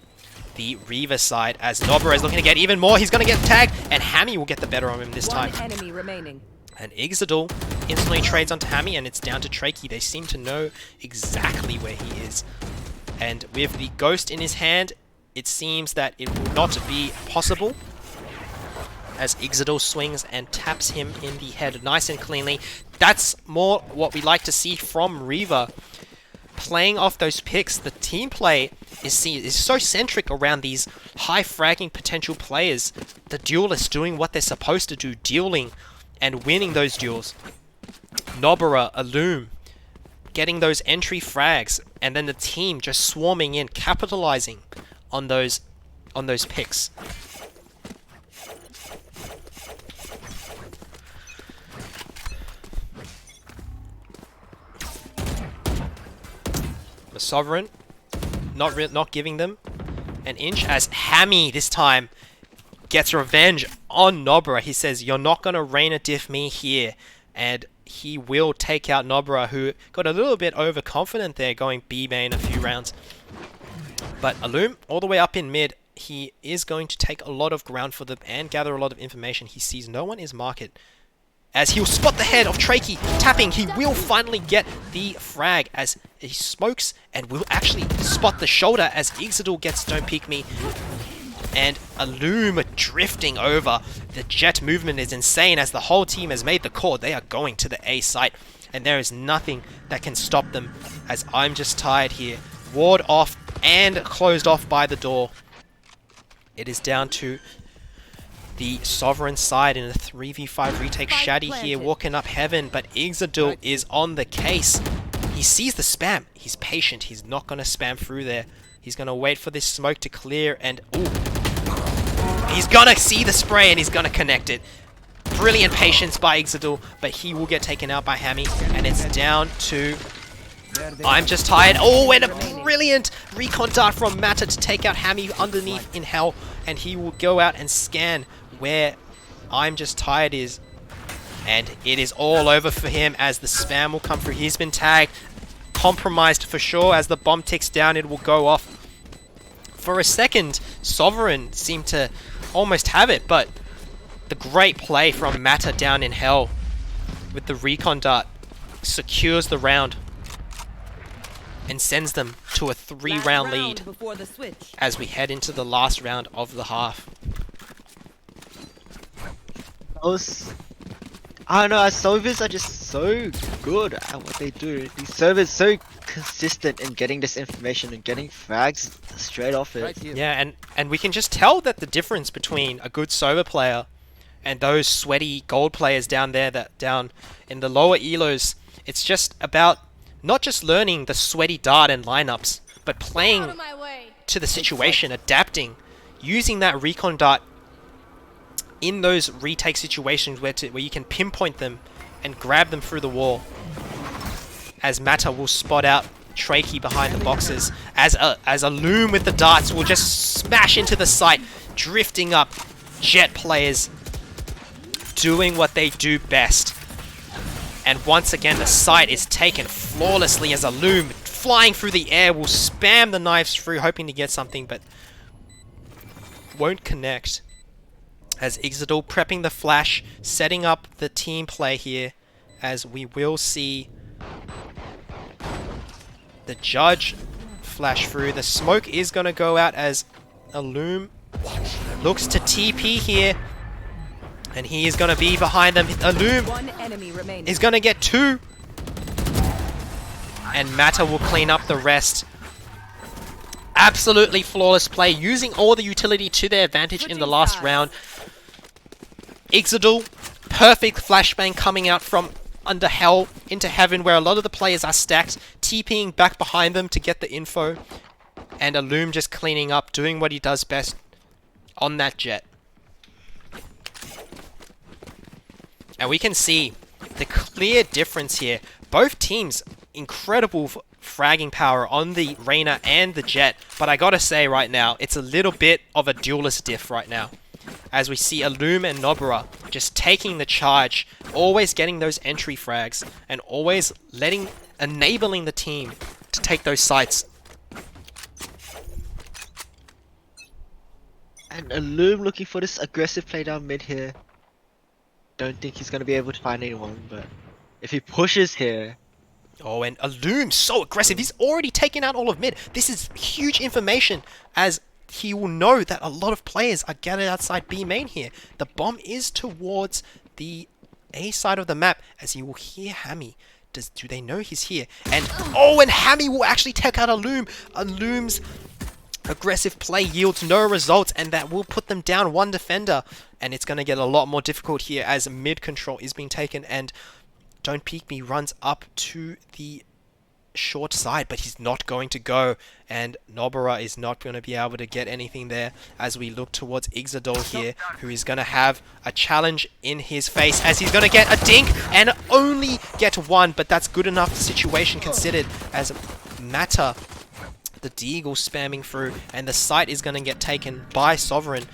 B: the Reaver side, as Nobara is looking to get even more. He's going to get tagged, and Hammy will get the better of him this time.
K: One enemy remaining.
B: And Ixodal instantly trades onto Hammy, and it's down to Trakey. They seem to know exactly where he is. And with the Ghost in his hand, it seems that it will not be possible, as Ixodal swings and taps him in the head nice and cleanly. That's more what we like to see from Reaver. Playing off those picks, the team play is so centric around these high fragging potential players. The duelists doing what they're supposed to do, dealing and winning those duels. Nobara, Illume, getting those entry frags, and then the team just swarming in, capitalizing on those picks. The Sovereign not giving them an inch, as Hammy this time gets revenge on Nobara. He says, "You're not gonna rain a diff me here," and he will take out Nobara, who got a little bit overconfident there going B main a few rounds. But Illume all the way up in mid, he is going to take a lot of ground for them and gather a lot of information. He sees no one is market, as he'll spot the head of Trakey tapping. He will finally get the frag as he smokes, and will actually spot the shoulder as Ixodal gets Don't Peek Me. And Illume drifting over. The jet movement is insane, as the whole team has made the call. They are going to the A site, and there is nothing that can stop them, as I'm Just Tied here. Ward off and closed off by the door. It is down to the Sovereign side in a 3v5 retake. Shaddy here walking up heaven, but Ixodal is on the case. He sees the spam. He's patient. He's not going to spam through there. He's going to wait for this smoke to clear, and ooh, he's going to see the spray and he's going to connect it. Brilliant patience by Ixodal, but he will get taken out by Hammy, and it's down to I'm Just Tired. Oh, and a brilliant recon dart from Mata to take out Hammy underneath in hell, and he will go out and scan where I'm Just Tired is, and it is all over for him as the spam will come through. He's been tagged, compromised for sure. As the bomb ticks down, it will go off. For a second, Sovereign seemed to almost have it, but the great play from Mata down in hell with the recon dart secures the round and sends them to a 3-round lead as we head into the last round of the half.
D: I don't know, our servers are just so good at what they do. These servers so consistent in getting this information and getting frags straight off it.
B: Yeah, and we can just tell that the difference between a good server player and those sweaty gold players down there, that down in the lower elos, it's just about not just learning the sweaty dart and lineups, but playing to the situation, adapting, using that recon dart in those retake situations where you can pinpoint them and grab them through the wall. As Mata will spot out Trakey behind the boxes, as Illume with the darts will just smash into the site, drifting up. Jet players doing what they do best. And once again, the site is taken flawlessly as Illume, flying through the air, will spam the knives through, hoping to get something, but won't connect. As Ixodal prepping the flash, setting up the team play here, as we will see the judge flash through. The smoke is going to go out as Illume looks to TP here. And he is going to be behind them. Illume is going to get 2. And Mata will clean up the rest. Absolutely flawless play, using all the utility to their advantage in the last round. Ixodal, perfect flashbang coming out from under hell into heaven, where a lot of the players are stacked, TPing back behind them to get the info. And Illume just cleaning up, doing what he does best on that jet. And we can see the clear difference here. Both teams, incredible fragging power on the Reyna and the Jet, but I gotta say right now, it's a little bit of a duelist diff right now. As we see Illume and Nobara just taking the charge, always getting those entry frags, and always enabling the team to take those sites.
D: And Illume looking for this aggressive play down mid here. Don't think he's gonna be able to find anyone, but if he pushes here.
B: Oh, and Illume, so aggressive. He's already taken out all of mid. This is huge information, as he will know that a lot of players are gathered outside B main here. The bomb is towards the A side of the map, as he will hear Hammy. Do they know he's here? And oh, and Hammy will actually take out Illume. Illume's aggressive play yields no results, and that will put them down 1 defender. And it's going to get a lot more difficult here as mid control is being taken, and Don't Peek Me runs up to the short side, but he's not going to go, and Nobara is not going to be able to get anything there as we look towards Ixodal here, who is going to have a challenge in his face, as he's going to get a dink and only get 1, but that's good enough situation considered, as Mata, the Deagle, spamming through, and the site is going to get taken by Sovereign.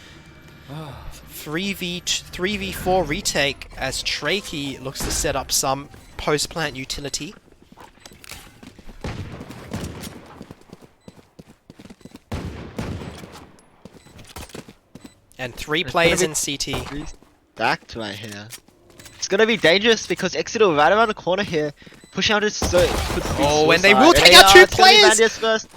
B: 3v4 retake, as Trakey looks to set up some post-plant utility. And 3 players in CT.
D: Stacked right here. It's gonna be dangerous because Exeter right around the corner here. Push out his
B: oh, and they will take out 2 players!
D: Mandius first.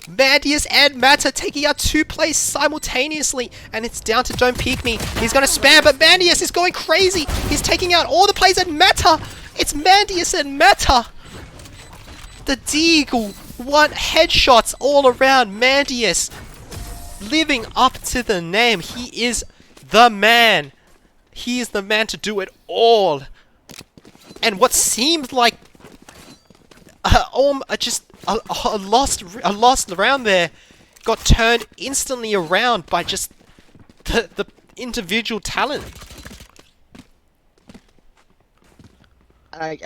B: Mandius and Mata taking out 2 players simultaneously, and it's down to Don't Peek Me. He's gonna spam, but Mandius is going crazy. He's taking out all the players and Mata. It's Mandius and Mata. The Deagle, 1 headshots all around. Mandius living up to the name. He is the man. He is the man to do it all. And what seemed like just a lost round there got turned instantly around by just the individual talent.
D: I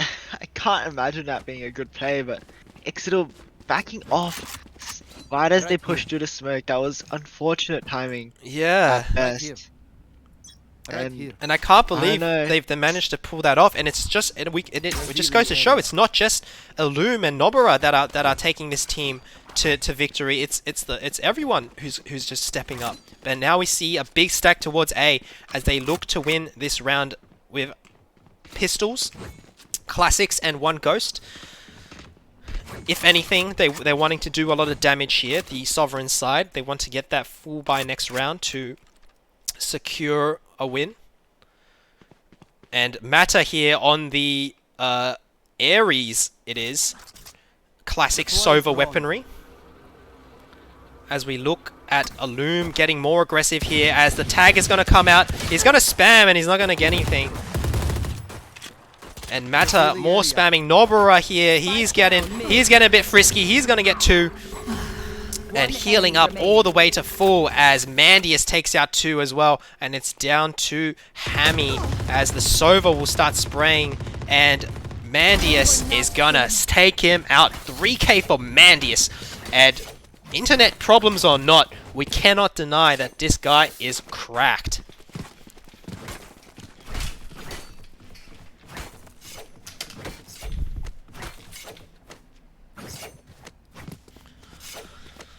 D: can't imagine that being a good play, but Exeter backing off right as they pushed through the smoke. That was unfortunate timing.
B: Yeah.
D: At best.
B: And I can't believe they managed to pull that off. And it's just it just goes to show it's not just Illume and Nobara that are taking this team to victory. It's everyone who's just stepping up. But now we see a big stack towards A as they look to win this round with pistols, classics, and 1 ghost. If anything, they're wanting to do a lot of damage here. The Sovereign side, they want to get that full buy next round to secure a win. And Mata here on the Ares, it is. Classic Sova weaponry. As we look at Illume getting more aggressive here, as the tag is going to come out. He's going to spam and he's not going to get anything. And Mata more spamming. Nobara here, he's getting a bit frisky. He's going to get 2. And healing up all the way to full as Mandius takes out 2 as well. And it's down to Hammy as the Sova will start spraying. And Mandius is gonna take him out. 3k for Mandius. And internet problems or not, we cannot deny that this guy is cracked.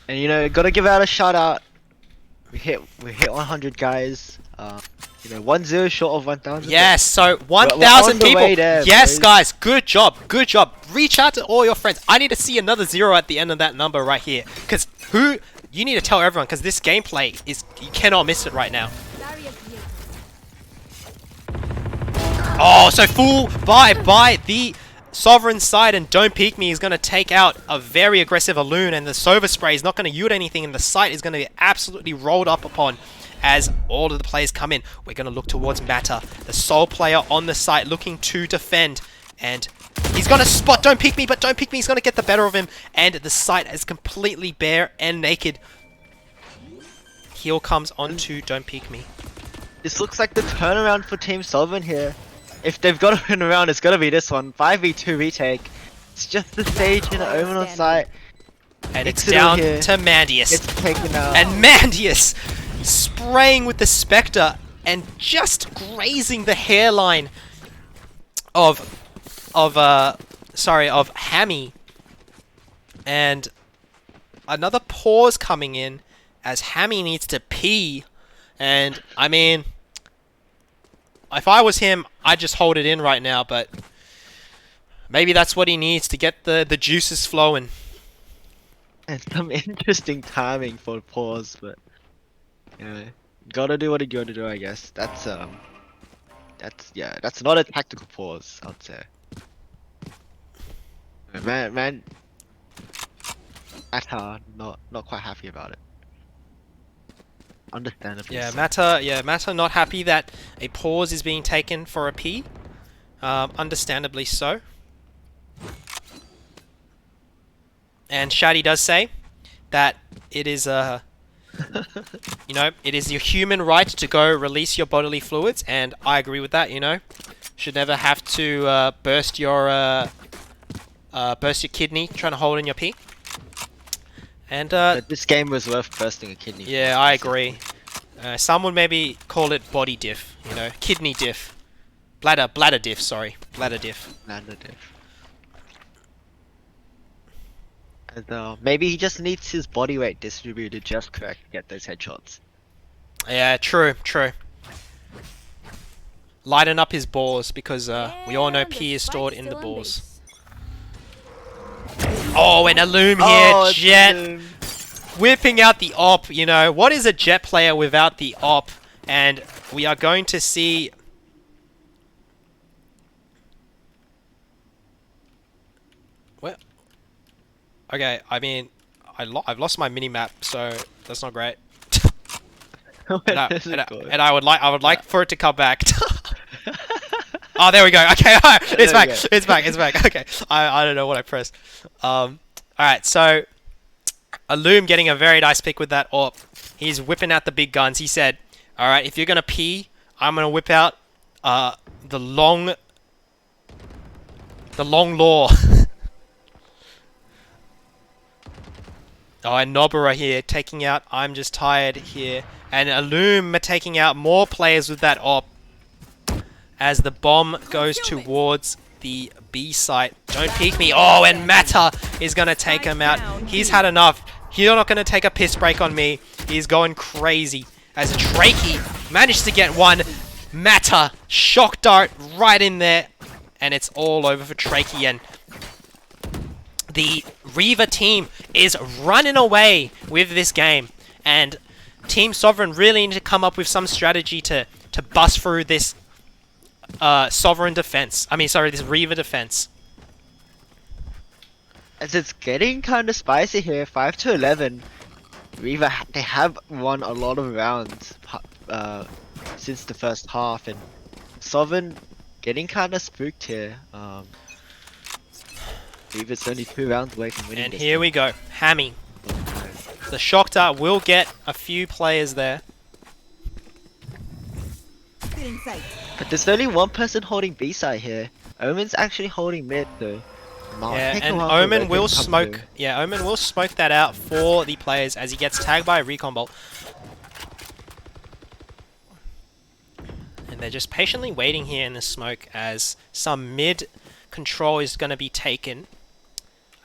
D: And you know, gotta give out a shout out. We hit 100 guys. 1-0 short of 1,000.
B: Yes, so 1,000 people.
D: There,
B: yes,
D: boys.
B: guys, good job, good job. Reach out to all your friends. I need to see another 0 at the end of that number right here, because you need to tell everyone, because this gameplay is, you cannot miss it right now. Oh, so full buy by the Sovereign side, and Don't Peek Me is going to take out a very aggressive Alloon, and the Sova Spray is not going to yield anything, and the site is going to be absolutely rolled up upon as all of the players come in. We're going to look towards Mata, the sole player on the site, looking to defend, and he's going to spot Don't Peek Me, but Don't Peek Me is going to get the better of him, and the site is completely bare and naked. Heal comes onto Don't Peek Me.
D: This looks like the turnaround for Team Sovereign here. If they've got to win around, it's got to be this one. 5v2 retake. It's just the stage in the Omen on site.
B: And it's down to Mandius.
D: It's taken out.
B: And Mandius spraying with the Spectre and just grazing the hairline of Hammy. And another pause coming in as Hammy needs to pee. And I mean, if I was him, I'd just hold it in right now, but maybe that's what he needs to get the juices flowing.
D: And some interesting timing for a pause, but yeah, gotta do what you gotta do, I guess. That's not a tactical pause, I'd say. Man, Mata not quite happy about it. Understandably.
B: Yeah,
D: so.
B: Mata not happy that a pause is being taken for a P. Understandably so. And Shaddy does say that it is you know, it is your human right to go release your bodily fluids, and I agree with that. You know, should never have to burst your kidney trying to hold in your pee. And
D: but this game was worth bursting a kidney.
B: Yeah, I agree. Some would maybe call it body diff, you know, kidney diff, bladder diff. Sorry, bladder diff.
D: Bladder diff. And maybe he just needs his body weight distributed just correct to get those headshots.
B: Yeah, true. Lighten up his balls, because we all know P is stored in the balls. Oh, and a Loom here, Jet whipping out the op. You know, what is a Jet player without the op? And we are going to see... Well, okay, I mean, I've lost my mini-map, so that's not great. and I would like for it to come back. Oh, there we go. Okay, alright. It's back. It's back. Okay. I don't know what I pressed. Alright, so Alloom getting a very nice pick with that AWP. He's whipping out the big guns. He said, alright, if you're gonna pee, I'm gonna whip out the long law. Oh, and Nobara here taking out I'm Just Tired here. And Alloom taking out more players with that AWP. As the bomb goes towards the B site. Don't peek me. Oh, and Mata is going to take him out. He's had enough. You're not going to take a piss break on me. He's going crazy. As Trakey managed to get one. Mata, shock dart right in there. And it's all over for Trakey. And the Reaver team is running away with this game. And Team Sovereign really need to come up with some strategy to bust through this Sovereign defense. This Reaver defense.
D: As it's getting kind of spicy here, 5-11. Reaver, they have won a lot of rounds since the first half, and Sovereign getting kind of spooked here. Reaver's only 2 rounds away from winning.
B: And here we go, Hammy. The shock dart will get a few players there.
D: But there's only one person holding B side here. Omen's actually holding mid though.
B: Yeah, and Omen will smoke. Yeah, Omen will smoke that out for the players as he gets tagged by a recon bolt. And they're just patiently waiting here in the smoke as some mid control is going to be taken.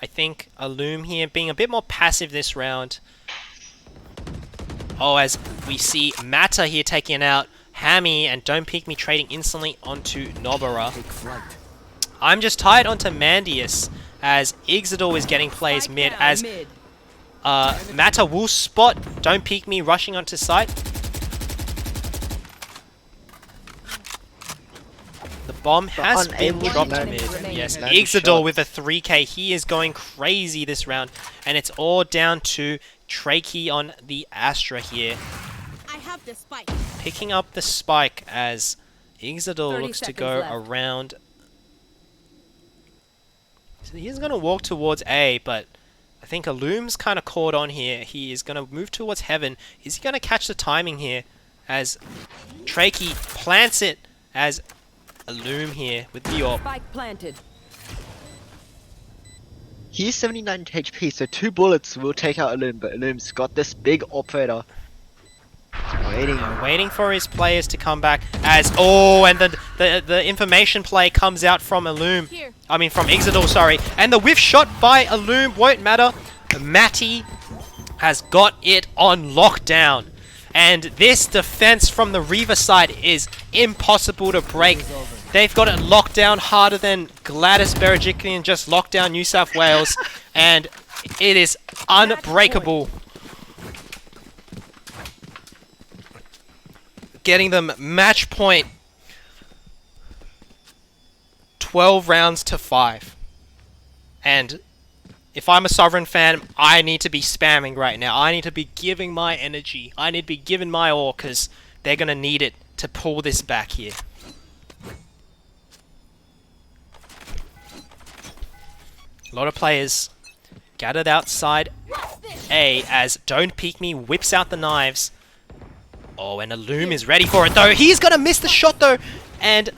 B: I think Alloom here being a bit more passive this round. Oh, as we see Mata here taking out Hammy, and Don't Peek Me trading instantly onto Nobara. I'm Just Tired onto Mandius as Ixidor is getting plays mid as Mata will spot Don't Peek Me rushing onto site. The bomb has been
D: unable to
B: dropped
D: land
B: mid.
D: it.
B: Yes,
D: Land the
B: Ixodor with a
D: shots.
B: 3k. He is going crazy this round, and it's all down to Trakey on the Astra here.
J: I have the spike.
B: Picking up the spike as Ixodor
J: 30
B: looks to
J: seconds
B: go
J: left.
B: around. So he's going to walk towards A, but I think Illum's kind of caught on here. He is going to move towards Heaven. Is he going to catch the timing here as Trakey plants it as Illum here with the AWP.
J: Spike planted.
D: He's 79 HP, so 2 bullets will take out Illum, but Illum's got this big operator.
B: Waiting for his players to come back as and the information play comes out from Illum. I mean from Ixodor, sorry. And the whiff shot by Illum won't matter. Matty has got it on lockdown. And this defense from the Reaver side is impossible to break. They've got it locked down harder than Gladys Berejiklian just locked down New South Wales. And it is unbreakable. Getting them match point 12 rounds to 5. And if I'm a Sovereign fan, I need to be spamming right now. I need to be giving my energy. I need to be giving my all because they're going to need it to pull this back here. A lot of players gathered outside A as Don't Peek Me whips out the knives. Oh, and Illum is ready for it though. He's gonna miss the shot though, and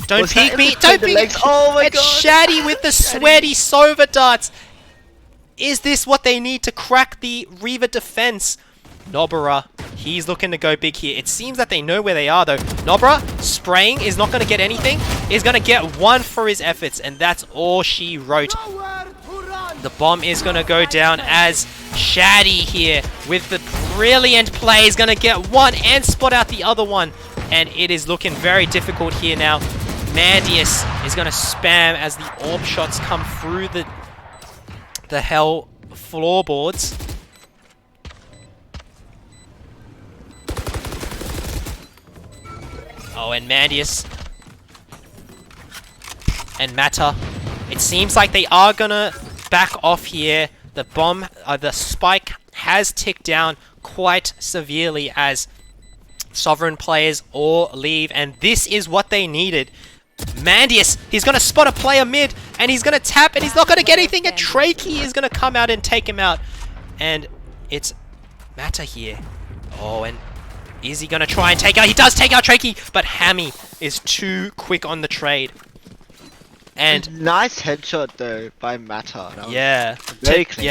B: Don't Peek Me. Don't Peek Me.
D: Oh my
B: It's
D: god.
B: Shaddy with the sweaty Sova darts. Is this what they need to crack the Reaver defense? Nobara, he's looking to go big here. It seems that they know where they are though. Nobara spraying is not gonna get anything. Is gonna get 1 for his efforts, and that's all she wrote. The bomb is going to go down as Shaddy here with the brilliant play is going to get 1 and spot out the other one. And it is looking very difficult here now. Mandius is going to spam as the AWP shots come through the hell floorboards. Oh, and Mandius and Mata. It seems like they are going to back off here. The bomb, the spike has ticked down quite severely as Sovereign players all leave, and this is what they needed. Mandius, he's going to spot a player mid, and he's going to tap, and he's not going to get anything, and Trakey is going to come out and take him out. And it's Mata here. Oh, and is he going to try and take out? He does take out Trakey, but Hammy is too quick on the trade. And
D: nice headshot though by Mata.
B: Yeah,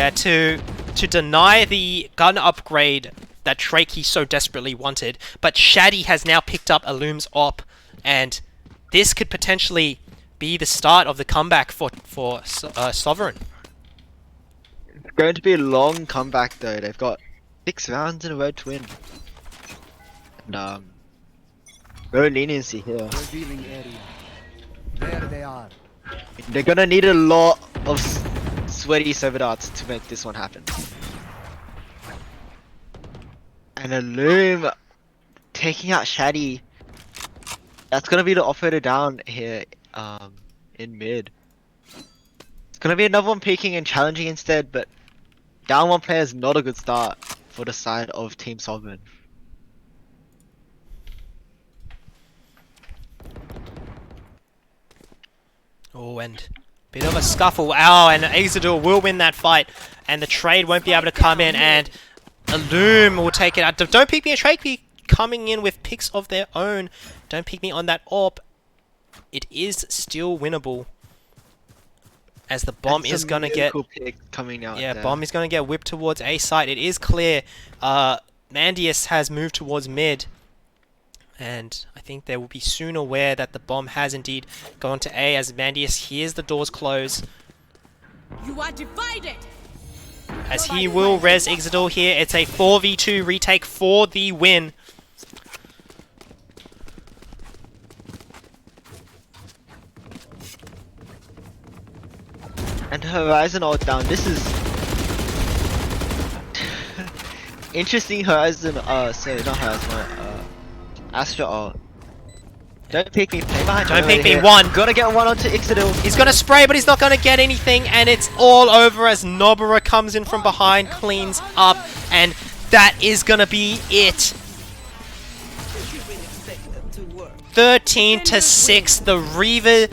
B: to deny the gun upgrade that Trakey so desperately wanted, but Shaddy has now picked up Illum's AWP, and this could potentially be the start of the comeback for Sovereign.
D: It's going to be a long comeback though. They've got 6 rounds in a row to win, and no leniency here.
K: Revealing area. There they are.
D: They're gonna need a lot of sweaty Sova darts to make this one happen. And Illum taking out Shaddy. That's gonna be the operator down here in mid. It's gonna be another one peeking and challenging instead, but down 1 player is not a good start for the side of Team Sovereign.
B: Oh, and bit of a scuffle. Oh, and Ixodor will win that fight, and the trade won't be able to come in, and Illum will take it out. Don't Peek Me and Trakey coming in with picks of their own. Don't Peek Me on that AWP. It is still winnable, as the bomb is going to get
D: coming out.
B: Yeah, bomb is going to get whipped towards A site. It is clear. Mandius has moved towards mid. And I think they will be soon aware that the bomb has indeed gone to A as Mandius hears the doors close.
J: You are divided.
B: As he will res Ixodor here. It's a 4v2 retake for the win.
D: And Horizon ult down. This is interesting. Horizon, sorry, not Horizon, Astra ult. Don't pick me. Play behind.
B: Don't pick me.
D: Here.
B: One.
D: Gotta get one onto Ixodil.
B: He's gonna spray, but he's not gonna get anything, and it's all over as Nobara comes in from behind, cleans up, and that is gonna be it. 13-6. The Reaver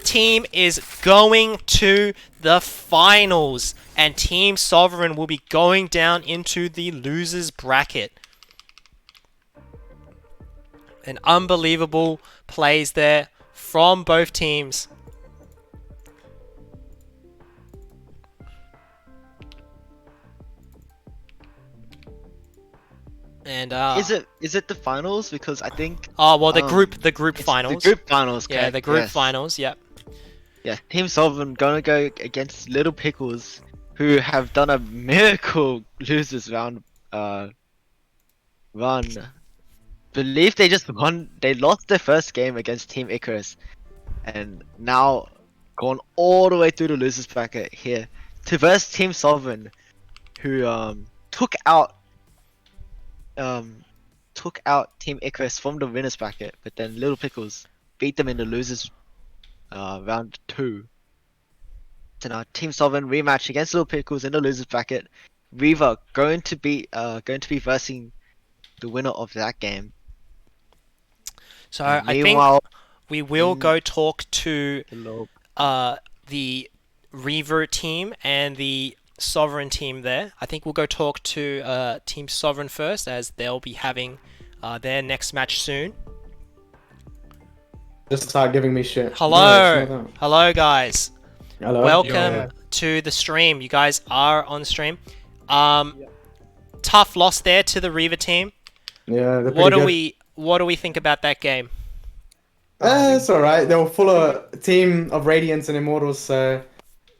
B: team is going to the finals, and Team Sovereign will be going down into the losers bracket. An unbelievable plays there from both teams. And
D: is it the finals? Because I think
B: the group finals.
D: The group finals.
B: Yeah, the group finals. Yep.
D: Yeah, Team Sovereign gonna go against Little Pickles, who have done a miracle losers round run. Believe they just won. They lost their first game against Team Icarus, and now gone all the way through the losers bracket here to verse Team Sovereign, who took out Team Icarus from the winners bracket, but then Little Pickles beat them in the losers round 2. So now Team Sovereign rematch against Little Pickles in the losers bracket. Reaver going to be versing the winner of that game.
B: So I think we will go talk to the Reaver team and the Sovereign team there. I think we'll go talk to Team Sovereign first, as they'll be having their next match soon.
L: Just start giving me shit.
B: Hello,
L: no,
B: hello guys.
L: Hello.
B: Welcome to the stream. You guys are on stream. Tough loss there to the Reaver team.
L: Yeah, they're pretty good.
B: What do we think about that game?
L: It's alright. They were full of team of Radiants and Immortals, so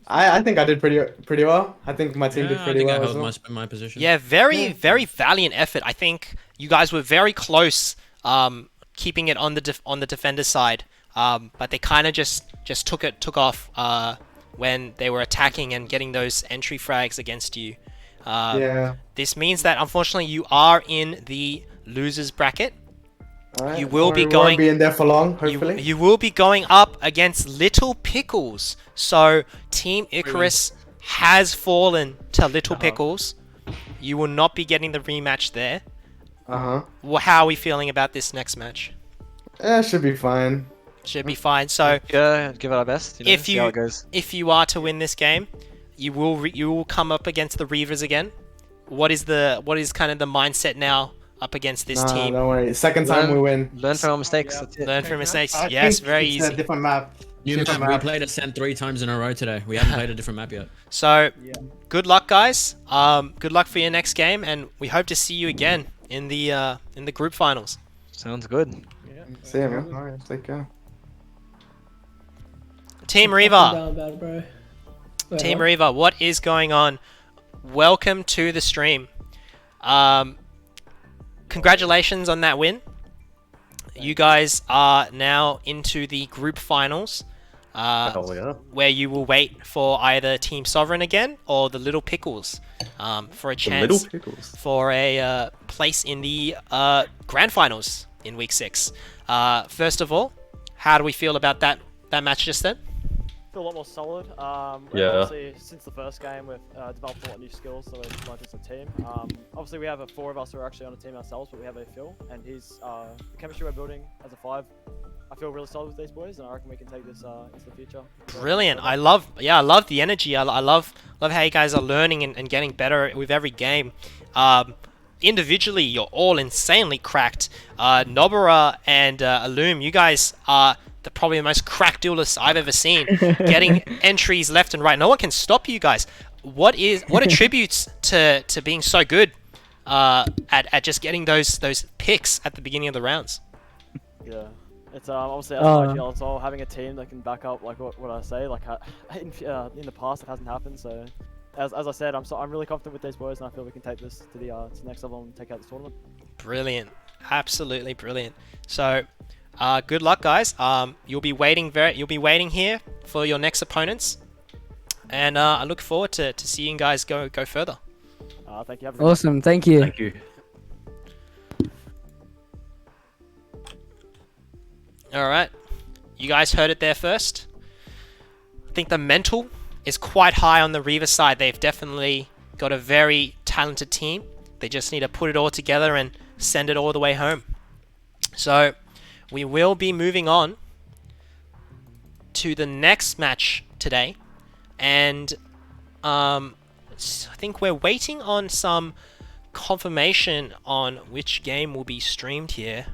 L: I think I did pretty well. I think my team did pretty well.
M: I held my position.
B: Yeah, very valiant effort. I think you guys were very close, keeping it on the defender side. But they kind of just took off when they were attacking and getting those entry frags against you. This means that unfortunately you are in the losers bracket.
L: Right.
B: You will be
L: won't be in there for long, hopefully.
B: You will be going up against Little Pickles. So Team Icarus has fallen to Little Pickles. You will not be getting the rematch there. How are we feeling about this next match?
L: Should be fine.
B: Should be fine. So
C: yeah, give it our best. See how it goes.
B: If you are to win this game, you will come up against the Reavers again. What is kind of the mindset now up against this team?
L: Don't worry. Second time we win.
C: Learn from our mistakes. That's it.
B: Learn from mistakes. Yes, very easy.
L: A different map.
M: New map. We played Ascent 3 times in a row today. We haven't played a different map yet.
B: So, good luck, guys. Good luck for your next game, and we hope to see you again in the group finals.
C: Sounds good.
L: Yeah. See you, man. Alright, take care.
B: Team Reaver. Team Reaver, what is going on? Welcome to the stream. Congratulations on that win. You guys are now into the group finals, where you will wait for either Team Sovereign again or the Little Pickles for a chance for a place in the grand finals in week 6. First of all, how do we feel about that match just then?
N: A lot more solid. Obviously, since the first game, we've developed a lot of new skills, so we've learned as a team. Obviously, we have 4 of us who are actually on a team ourselves, but we have a Phil, and he's the chemistry we're building as a 5. I feel really solid with these boys, and I reckon we can take this into the future.
B: Brilliant. I love the energy. I love how you guys are learning and getting better with every game. Individually, you're all insanely cracked. Nobara and Illum, you guys are probably the most cracked duelists I've ever seen. Getting entries left and right. No one can stop you guys. What attributes to being so good at just getting those picks at the beginning of the rounds?
N: Yeah, it's obviously as IGL as well, having a team that can back up like what I say. Like in the past, it hasn't happened. So as I said, I'm really confident with these boys, and I feel we can take this to the next level and take out this tournament.
B: Brilliant, absolutely brilliant. So. Good luck, guys. You'll be waiting here for your next opponents, and I look forward to seeing you guys go further.
N: Thank you.
O: Awesome. Thank you.
M: Thank you.
B: Alright, you guys heard it there first. I think the mental is quite high on the Reaver side. They've definitely got a very talented team. They just need to put it all together and send it all the way home. So, we will be moving on to the next match today. And I think we're waiting on some confirmation on which game will be streamed here.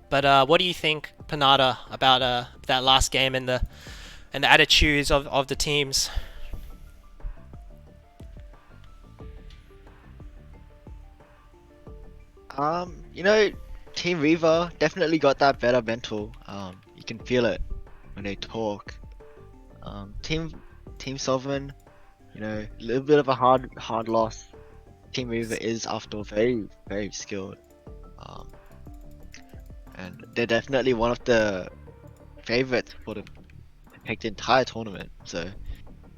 B: But what do you think, Panada, about that last game and the attitudes of the teams?
D: You know, Team Reaver definitely got that better mental. You can feel it when they talk. Team Sovereign, you know, a little bit of a hard loss. Team Reaver is after all very skilled. And they're definitely one of the favorites for to take the entire tournament. So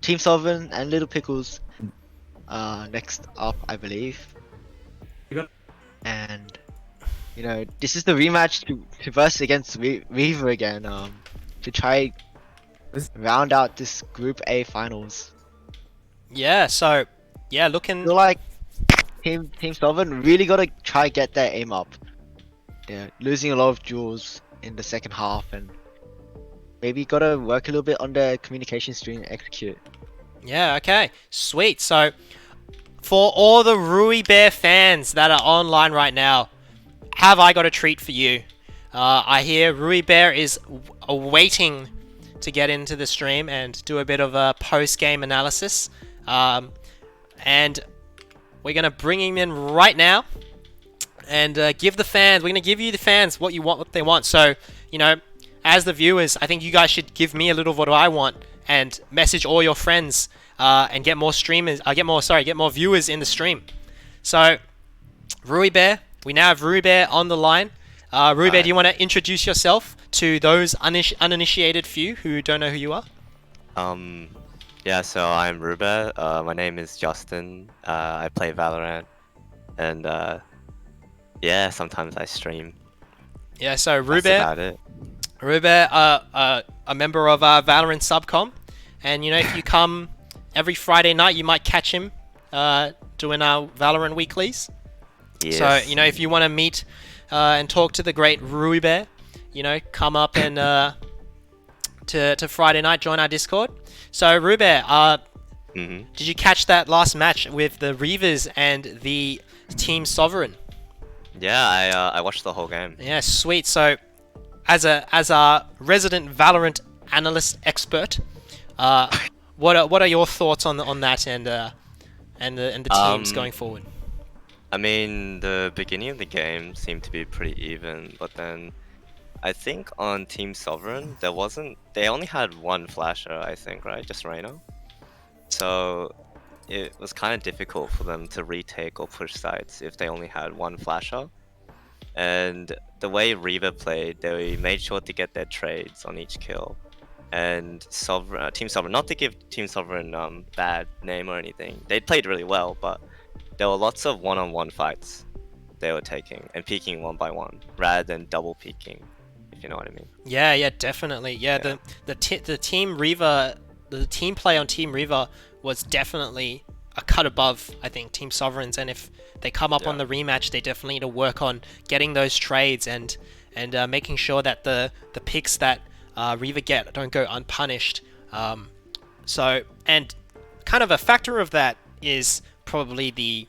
D: Team Sovereign and Little Pickles next up, I believe. And you know, this is the rematch to verse against Reaver again, to try round out this Group A finals.
B: Yeah, so yeah, looking.
D: I feel like Team Sovereign really gotta try get their aim up. They're losing a lot of duels in the second half, and maybe gotta work a little bit on their communication string and execute.
B: Yeah, okay, sweet. So for all the Rui Bear fans that are online right now, have I got a treat for you? I hear Rui Bear is waiting to get into the stream and do a bit of a post-game analysis. And we're going to bring him in right now and give the fans, we're going to give you the fans what they want. So, you know, as the viewers, I think you guys should give me a little of what I want and message all your friends and get more streamers, get more viewers in the stream. So, Rui Bear, we now have Rui Bear on the line. Rui Bear, do you want to introduce yourself to those uninitiated few who don't know who you are?
O: Yeah, so I'm Rui Bear. My name is Justin. I play Valorant, and yeah, sometimes I stream.
B: Yeah, so Rui
O: That's
B: Bear,
O: about it.
B: Rui Bear, a member of Valorant Subcom, and you know, if you come every Friday night, you might catch him doing our Valorant weeklies.
O: Yes.
B: So, you know, if you want to meet and talk to the great Rui Bear, you know, come up and to Friday night, join our Discord. So, Rui Bear, did you catch that last match with the Reavers and the Team Sovereign?
O: Yeah, I watched the whole game.
B: Yeah, sweet. So, as a resident Valorant analyst expert, what are your thoughts on that and the teams going forward?
O: I mean, the beginning of the game seemed to be pretty even, but then I think on Team Sovereign they only had one flasher, I think, right? Just Reyna. So it was kind of difficult for them to retake or push sites if they only had one flasher. And the way Reaver played, they made sure to get their trades on each kill. And Team Sovereign, not to give Team Sovereign bad name or anything, they played really well, but there were lots of one-on-one fights they were taking and peeking one by one rather than double peeking, if you know what I mean.
B: Yeah, definitely. Yeah. The Team Reaver, the team play on Team Reaver was definitely a cut above, I think, Team Sovereign's, and if they come up on the rematch, they definitely need to work on getting those trades and making sure that the picks that Reaver get don't go unpunished. So, and kind of a factor of that is probably the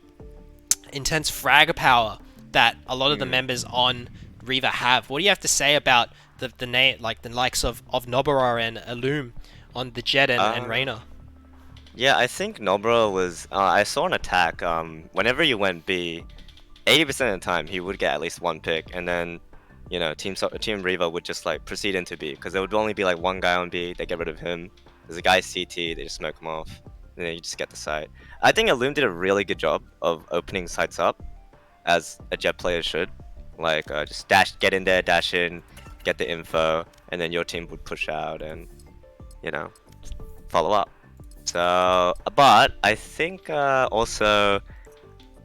B: intense frag power that a lot of the members on Reaver have. What do you have to say about the name, like the likes of Nobara and Illum on the Jet and Reyna?
O: Yeah, I think Nobara was. I saw an attack. Whenever you went B, 80% of the time he would get at least one pick, and then, you know, Team Reaver would just like proceed into B because there would only be like one guy on B. They get rid of him. There's a guy CT. They just smoke him off. And then you just get the site. I think Illum did a really good job of opening sites up, as a Jet player should. Like, just get in there, dash in, get the info, and then your team would push out and, you know, follow up. So, but I think also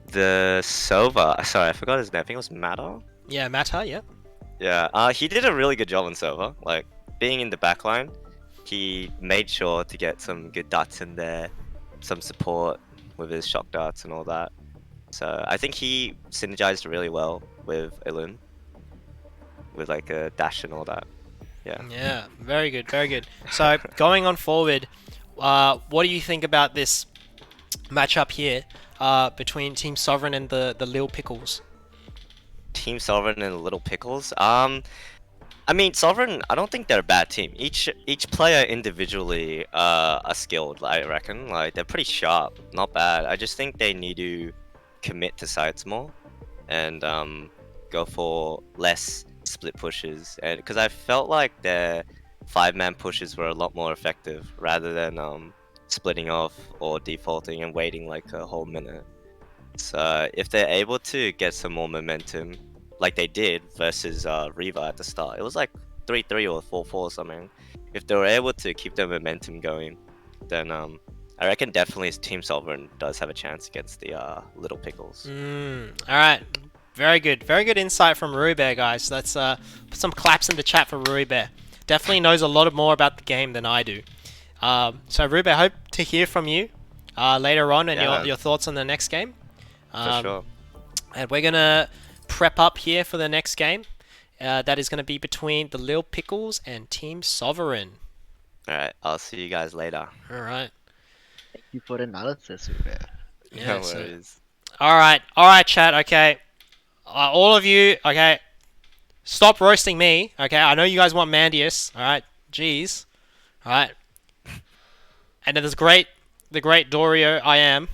O: the Sova. Sorry, I forgot his name. I think it was Matter.
B: Yeah, Mata, yeah.
O: Yeah, he did a really good job on Sova. Like, being in the backline, he made sure to get some good darts in there, some support with his shock darts and all that. So I think he synergized really well with Ilun, with like a dash and all that. Yeah.
B: Yeah, very good, very good. So going on forward, what do you think about this matchup here between Team Sovereign and the Lil Pickles?
O: Team Sovereign and Little Pickles. I mean, Sovereign, I don't think they're a bad team. Each player individually are skilled, I reckon. Like, they're pretty sharp, not bad. I just think they need to commit to sites more and go for less split pushes. And because I felt like their 5-man pushes were a lot more effective rather than splitting off or defaulting and waiting like a whole minute. So if they're able to get some more momentum, like they did versus Riva at the start, it was like 3-3 or 4-4 or something. If they were able to keep their momentum going, then I reckon definitely Team Sovereign does have a chance against the Little Pickles.
B: Alright, very good insight from Rubear, guys. Let's put some claps in the chat for Rubear. Definitely knows a lot more about the game than I do. So Rubear, hope to hear from you later on and your thoughts on the next game.
O: For sure.
B: And we're gonna prep up here for the next game. That is gonna be between the Lil Pickles and Team Sovereign.
O: Alright, I'll see you guys later.
B: Alright.
D: Thank you for the analysis, Rubear.
B: Yeah,
O: no worries.
B: Alright, chat, okay. All of you, okay, stop roasting me, okay? I know you guys want Mandius, alright? Jeez. Alright. And then there's the great Dorio I am.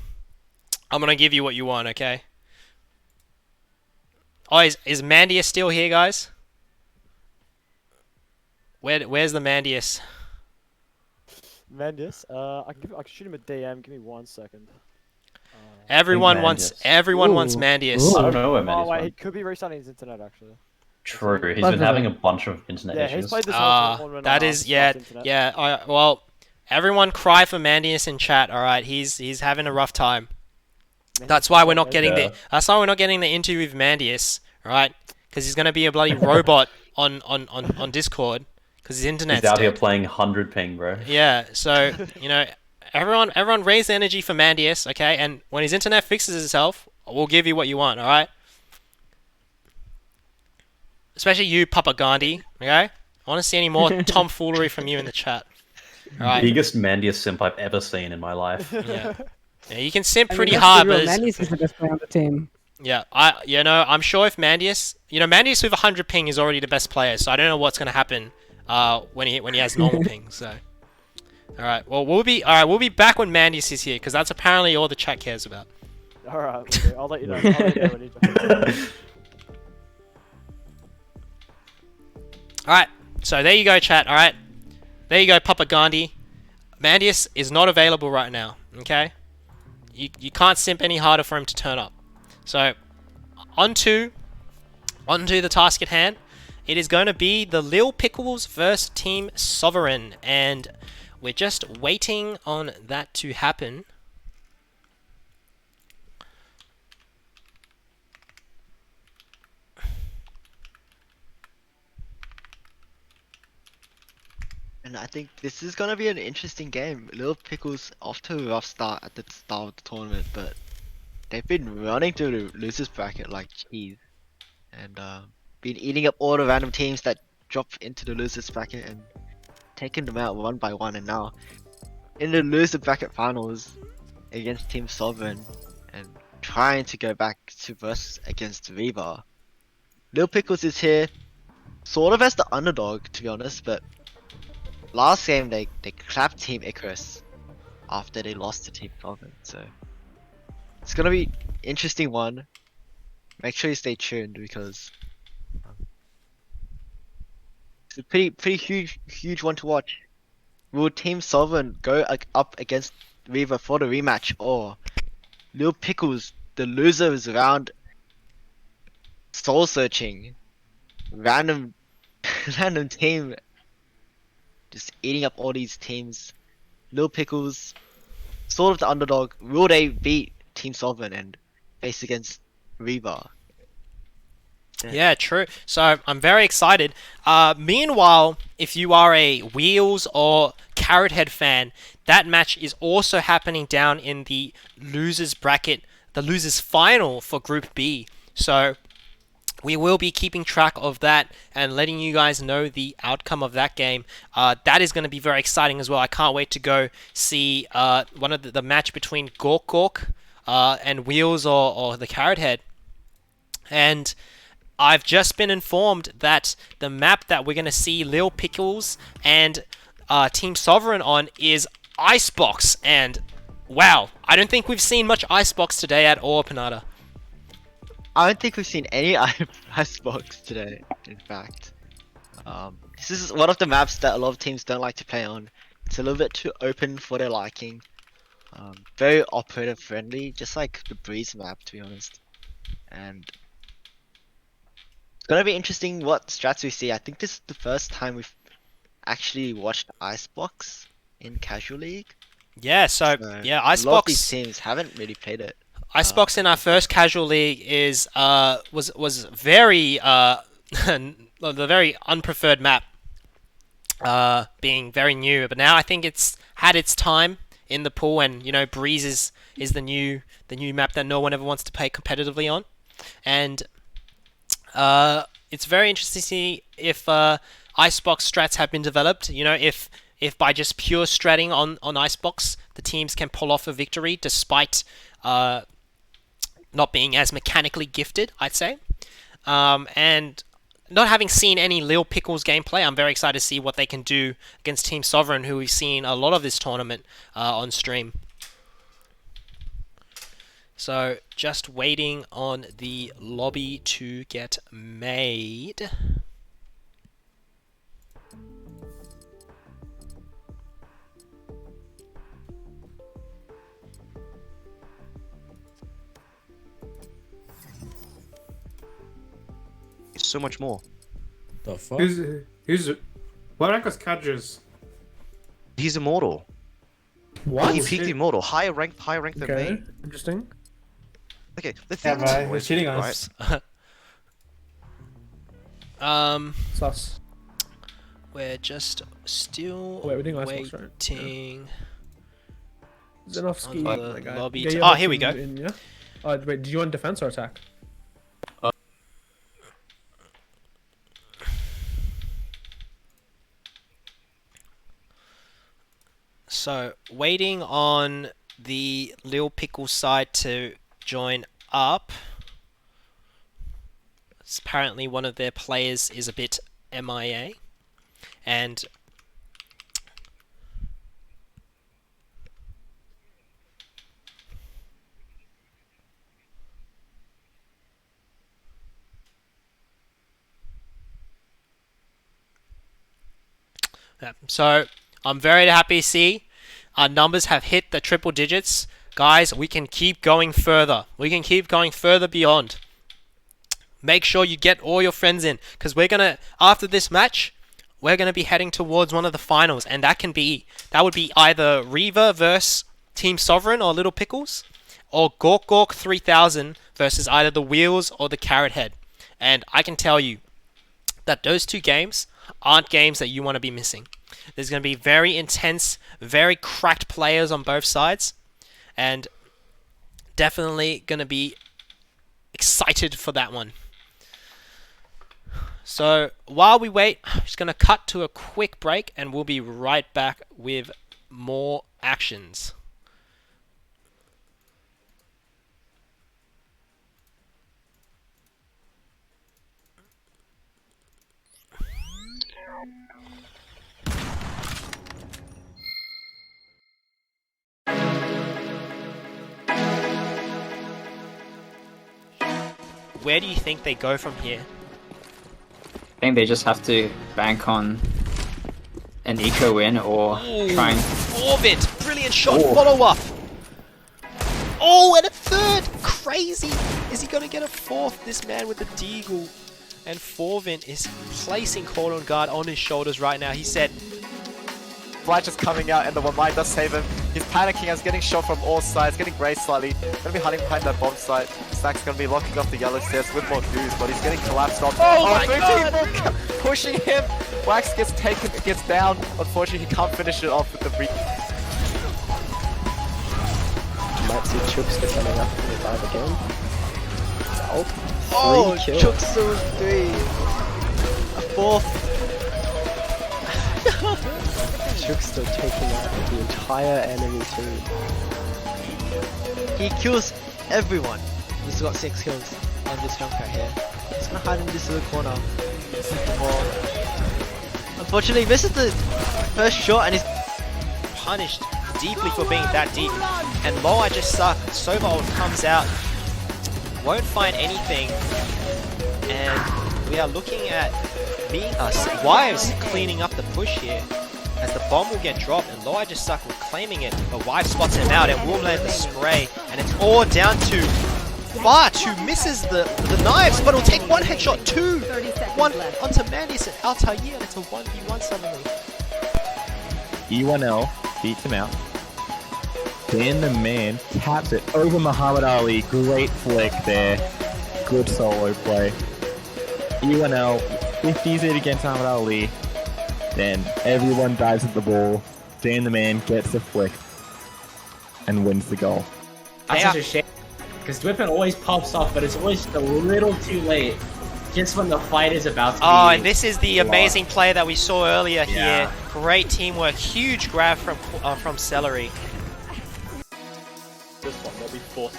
B: I'm gonna give you what you want, okay? Oh, is Mandius still here, guys? Where's the Mandius?
N: Mandius? I can shoot him a DM. Give me 1 second.
B: Everyone wants Mandius.
G: I don't know where Mandius
N: Oh wait, he
G: went.
N: could be restarting his internet actually.
G: True, he's been having a bunch of internet
N: Yeah,
G: issues.
N: he's played this whole tournament.
B: That is, well, everyone cry for Mandius in chat. All right, he's having a rough time. That's why we're not getting the interview with Mandius, right? Because he's gonna be a bloody robot on Discord because his internet's
G: He's out
B: dead.
G: here playing 100 ping, bro.
B: Yeah, so you know, everyone raise the energy for Mandius, okay? And when his internet fixes itself, we'll give you what you want, all right? Especially you, Papa Gandhi, okay? I want to see any more tomfoolery from you in the chat. All right.
G: Biggest Mandius simp I've ever seen in my life.
B: Yeah, you can simp pretty hard, but
P: Mandius is the best player on the team.
B: Yeah, I'm sure if Mandius, Mandius with 100 ping is already the best player, so I don't know what's gonna happen when he has normal ping. So, all right, well we'll be back when Mandius is here because that's apparently all the chat cares about.
N: All right, okay, I'll let you know. When he joins.
B: All right, so there you go, chat. All right, there you go, Papa Gandhi. Mandius is not available right now. Okay, you can't simp any harder for him to turn up. So, onto the task at hand. It is going to be the Lil Pickles versus Team Sovereign, and we're just waiting on that to happen.
D: And I think this is gonna be an interesting game. Little Pickles off to a rough start at the start of the tournament, but they've been running through the losers bracket like cheese, and been eating up all the random teams that drop into the losers bracket and taking them out one by one. And now in the loser bracket finals against Team Sovereign and trying to go back to versus against Reba. Lil Pickles is here, sort of as the underdog to be honest, but last game they clapped Team Icarus after they lost to Team Sovereign, so it's gonna be interesting one. Make sure you stay tuned because it's a pretty huge one to watch. Will Team Sovereign go up against Reva for the rematch, or Lil Pickles, the losers round, soul searching, random team, just eating up all these teams? Lil Pickles, sort of the underdog. Will they beat Team Sovereign and face against Reba.
B: Yeah, true. So I'm very excited. Meanwhile, if you are a Wheels or Carrot Head fan, that match is also happening down in the losers bracket, the losers final for Group B. So we will be keeping track of that and letting you guys know the outcome of that game. That is going to be very exciting as well. I can't wait to go see one of the match between Gork and Wheels or the Carrot Head. And I've just been informed that the map that we're going to see Lil Pickles and Team Sovereign on is Icebox. And wow, I don't think we've seen much Icebox today at all, Panada.
D: I don't think we've seen any Icebox today, in fact. This is one of the maps that a lot of teams don't like to play on. It's a little bit too open for their liking. Very operator friendly, just like the Breeze map, to be honest. And it's gonna be interesting what strats we see. I think this is the first time we've actually watched Icebox in Casual League.
B: Yeah, so yeah, Icebox.
D: A lot of these teams haven't really played it.
B: Icebox in our first Casual League is was very the very unpreferred map, being very new. But now I think it's had its time in the pool, and you know, Breeze is the new map that no one ever wants to play competitively on, and it's very interesting to see if Icebox strats have been developed. You know, if by just pure stratting on Icebox, the teams can pull off a victory despite not being as mechanically gifted, I'd say. And not having seen any Lil Pickles gameplay, I'm very excited to see what they can do against Team Sovereign, who we've seen a lot of this tournament on stream. So, just waiting on the lobby to get made.
P: So much more.
M: The fuck?
Q: Who's what rank was Cadger's?
P: He's immortal.
Q: What?
P: He peaked immortal. Higher rank than me.
Q: Interesting.
P: Okay, the thing
Q: Yeah, we're cheating on us.
B: Sus. We're just still waiting.
Q: Zenovsky
B: on the lobby.
Q: Yeah,
B: Oh, here we go.
Q: Yeah? Wait, do you want defense or attack?
B: So, waiting on the Lil Pickle side to join up. Apparently one of their players is a bit MIA. And so I'm very happy to see our numbers have hit the triple digits. Guys, we can keep going further. We can keep going further beyond. Make sure you get all your friends in, because we're gonna, after this match, we're gonna be heading towards one of the finals, and that would be either Reva versus Team Sovereign or Little Pickles, or Gork 3000 versus either the Wheels or the Carrot Head. And I can tell you that those two games aren't games that you want to be missing. There's going to be very intense, very cracked players on both sides, and definitely going to be excited for that one. So while we wait, I'm just going to cut to a quick break, and we'll be right back with more actions. Where do you think they go from here?
R: I think they just have to bank on an eco win or try and...
B: Orbit! Brilliant shot! Follow up! Oh, and a third! Crazy! Is he going to get a fourth? This man with the deagle. And Forvin is placing Call on Guard on his shoulders right now. He said,
C: Blight just coming out, and the one light does save him. He's panicking as getting shot from all sides, getting grazed slightly. Gonna be hiding behind that bomb site. Snack's gonna be locking off the yellow stairs with more dudes, but he's getting collapsed on.
B: Oh my
C: three
B: God!
C: people pushing him. Wax gets down. Unfortunately, he can't finish it off with the re.
S: Might see Chooks coming up to revive again.
E: Oh,
S: kills.
E: Chooks with 3. A 4th.
S: Chooks taking out the entire enemy team.
E: He kills everyone. He's got 6 kills on this jump right here. He's gonna hide in this little corner. Unfortunately, this is the first shot and he's
B: punished deeply for being that deep. And Mo, I just suck. Sobol comes out, won't find anything, and we are looking at Wives cleaning up the push here. As the bomb will get dropped, and Loa just suck claiming it, but Wife spots him out and will land the spray, and it's all down to Fart, who misses the knives, but will take one headshot, 2, 1 onto Mandis and Altair, and it's a 1v1 suddenly.
F: E1L beats him out. Dan the Man taps it over Muhammad Ali. Great flick there. Good solo play. E1L 50s it against Muhammad Ali. Then everyone dives at the ball. Dan the Man gets the flick and wins the goal.
A: That's such a shame. Because Dwippin always pops off, but it's always just a little too late. Just when the fight is about to be...
B: Oh, and this is the amazing play that we saw earlier here. Great teamwork. Huge grab from Celery.
G: This one will be forced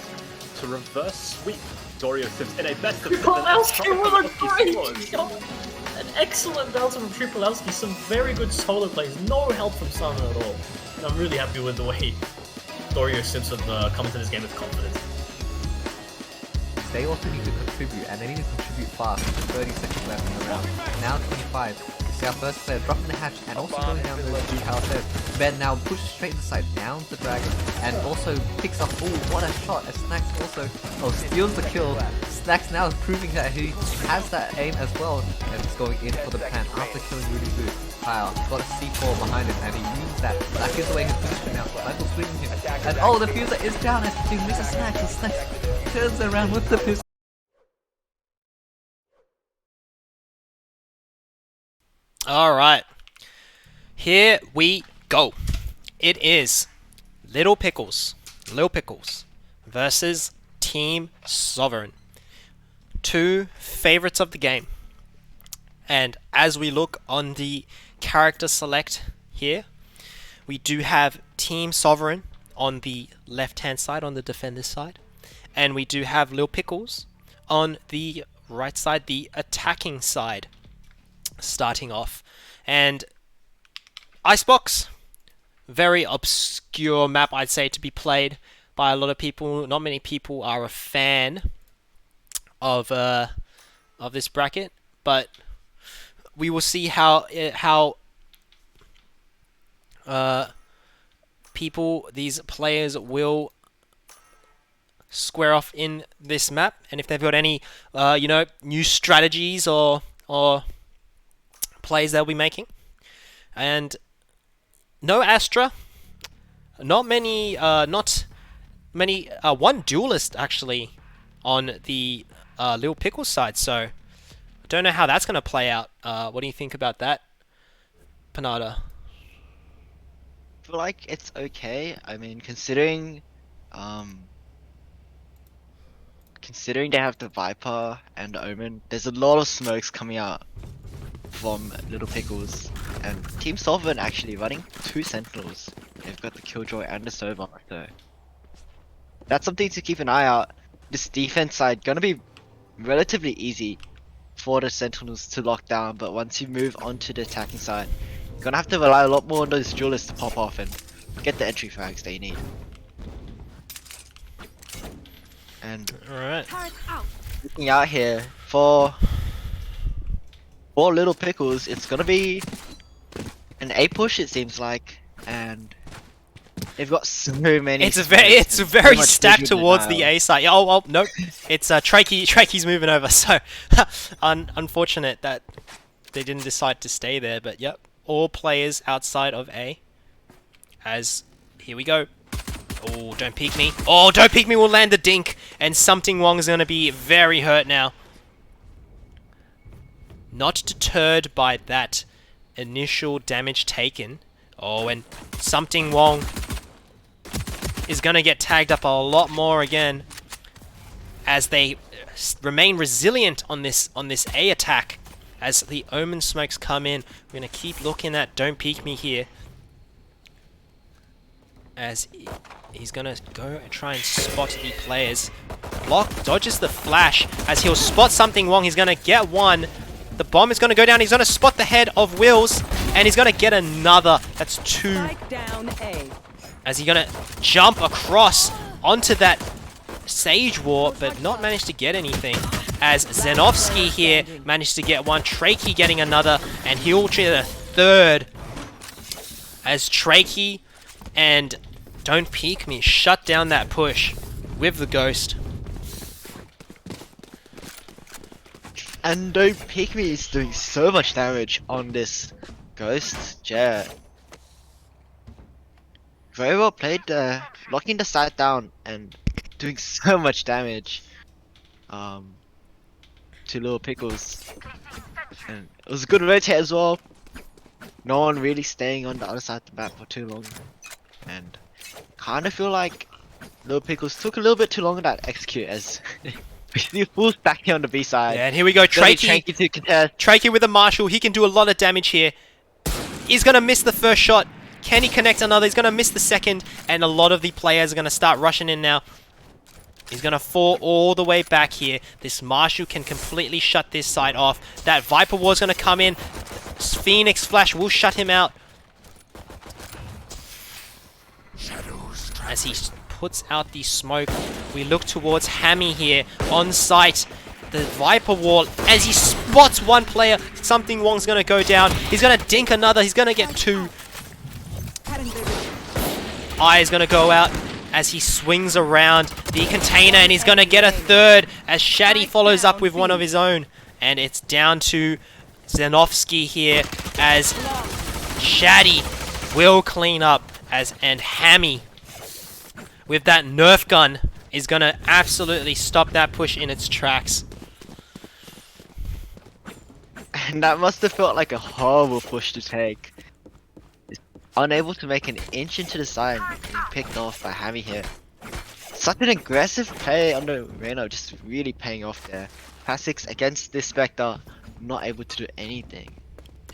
G: to reverse sweep Dorio Sims in a best of
H: Tripolowski with a great shot! An excellent battle from Tripolowski. Some very good solo plays. No help from Sana at all. And I'm really happy with the way Dorio Sims have come into this game with confidence.
I: They also need to contribute, and they need to contribute fast. 30 seconds left in the round. Now 25. You see our first player dropping the hatch and also going down the G palisade. Ben now pushes straight inside down the dragon and also picks up. Oh, what a shot! As Snacks also steals the kill. Snacks now is proving that he has that aim as well, and he's going in for the pan after killing Rudy Boo. Kyle got a C4 behind him, and he used that. That gives away his position now. Michael swinging him, and oh, the fuser is down as he misses Snacks. And Snacks turns around with the pistol.
B: Alright, here we go. It is Little Pickles versus Team Sovereign. 2 favorites of the game. And as we look on the character select here, we do have Team Sovereign on the left hand side, on the defender's side. And we do have Lil Pickles on the right side, the attacking side. Starting off, and Icebox, very obscure map, I'd say, to be played by a lot of people. Not many people are a fan of this bracket, but we will see how these players will square off in this map, and if they've got any new strategies or plays they'll be making. And no Astra, not many, one duelist actually on the Lil Pickle side, so I don't know how that's going to play out. What do you think about that, Panada?
D: I feel like it's okay. I mean, considering they have the Viper and the Omen, there's a lot of smokes coming out from Little Pickles, and Team Sovereign actually running 2 Sentinels. They've got the Killjoy and the Sova, so that's something to keep an eye out. This defense side gonna be relatively easy for the Sentinels to lock down, but once you move onto the attacking side, you're gonna have to rely a lot more on those duelists to pop off and get the entry frags that you need. And looking out here for Little Pickles, it's gonna be an A push, it seems like, and they've got so many.
B: It's very stacked towards the A side. Oh no, it's Trakey's moving over. So unfortunate that they didn't decide to stay there. But yep, all players outside of A as here we go. Oh, don't peek me. Oh, don't peek me will land the dink. And Something Wong is going to be very hurt now. Not deterred by that initial damage taken. Oh, and Something Wong is going to get tagged up a lot more again. As they remain resilient on this A attack. As the Omen smokes come in. We're going to keep looking at Don't Peek Me here. As he's going to go and try and spot the players. Block dodges the flash. As he'll spot Something Wong, he's going to get one. The bomb is going to go down. He's going to spot the head of Wills. And he's going to get another. That's 2.
J: Down A.
B: As he's going to jump across onto that Sage War, but not manage to get anything. As Zenovsky here managed to get one. Trakey getting another. And he'll get a third. As Trakey and Don't Peek Me shut down that push with the Ghost.
D: And Don't Peek Me is doing so much damage on this Ghost Jet. Very well played there, locking the side down and doing so much damage to Little Pickles. And it was a good rotate as well. No one really staying on the other side of the map for too long. And kind of feel like Little Pickles took a little bit too long to execute as we full stack here on the B side.
B: Yeah, and here we go, Trakey.
D: To contest.
B: Trakey with a Marshall, he can do a lot of damage here. He's going to miss the first shot. Can he connect another? He's going to miss the second, and a lot of the players are going to start rushing in now. He's going to fall all the way back here. This Marshall can completely shut this side off. That Viper War is going to come in. Phoenix Flash will shut him out. As he puts out the smoke, we look towards Hammy here on site. The Viper Wall, as he spots one player, Something Wong's going to go down. He's going to dink another. He's going to get 2. Eye is going to go out as he swings around the container, and he's going to get a third as Shaddy follows up with one of his own. And it's down to Zenovsky here as Shaddy will clean up and Hammy with that Nerf gun is going to absolutely stop that push in its tracks.
D: And that must have felt like a horrible push to take. Unable to make an inch into the side, being picked off by Hammy here. Such an aggressive play under Reno, just really paying off there. Classics against this Spectre, not able to do anything.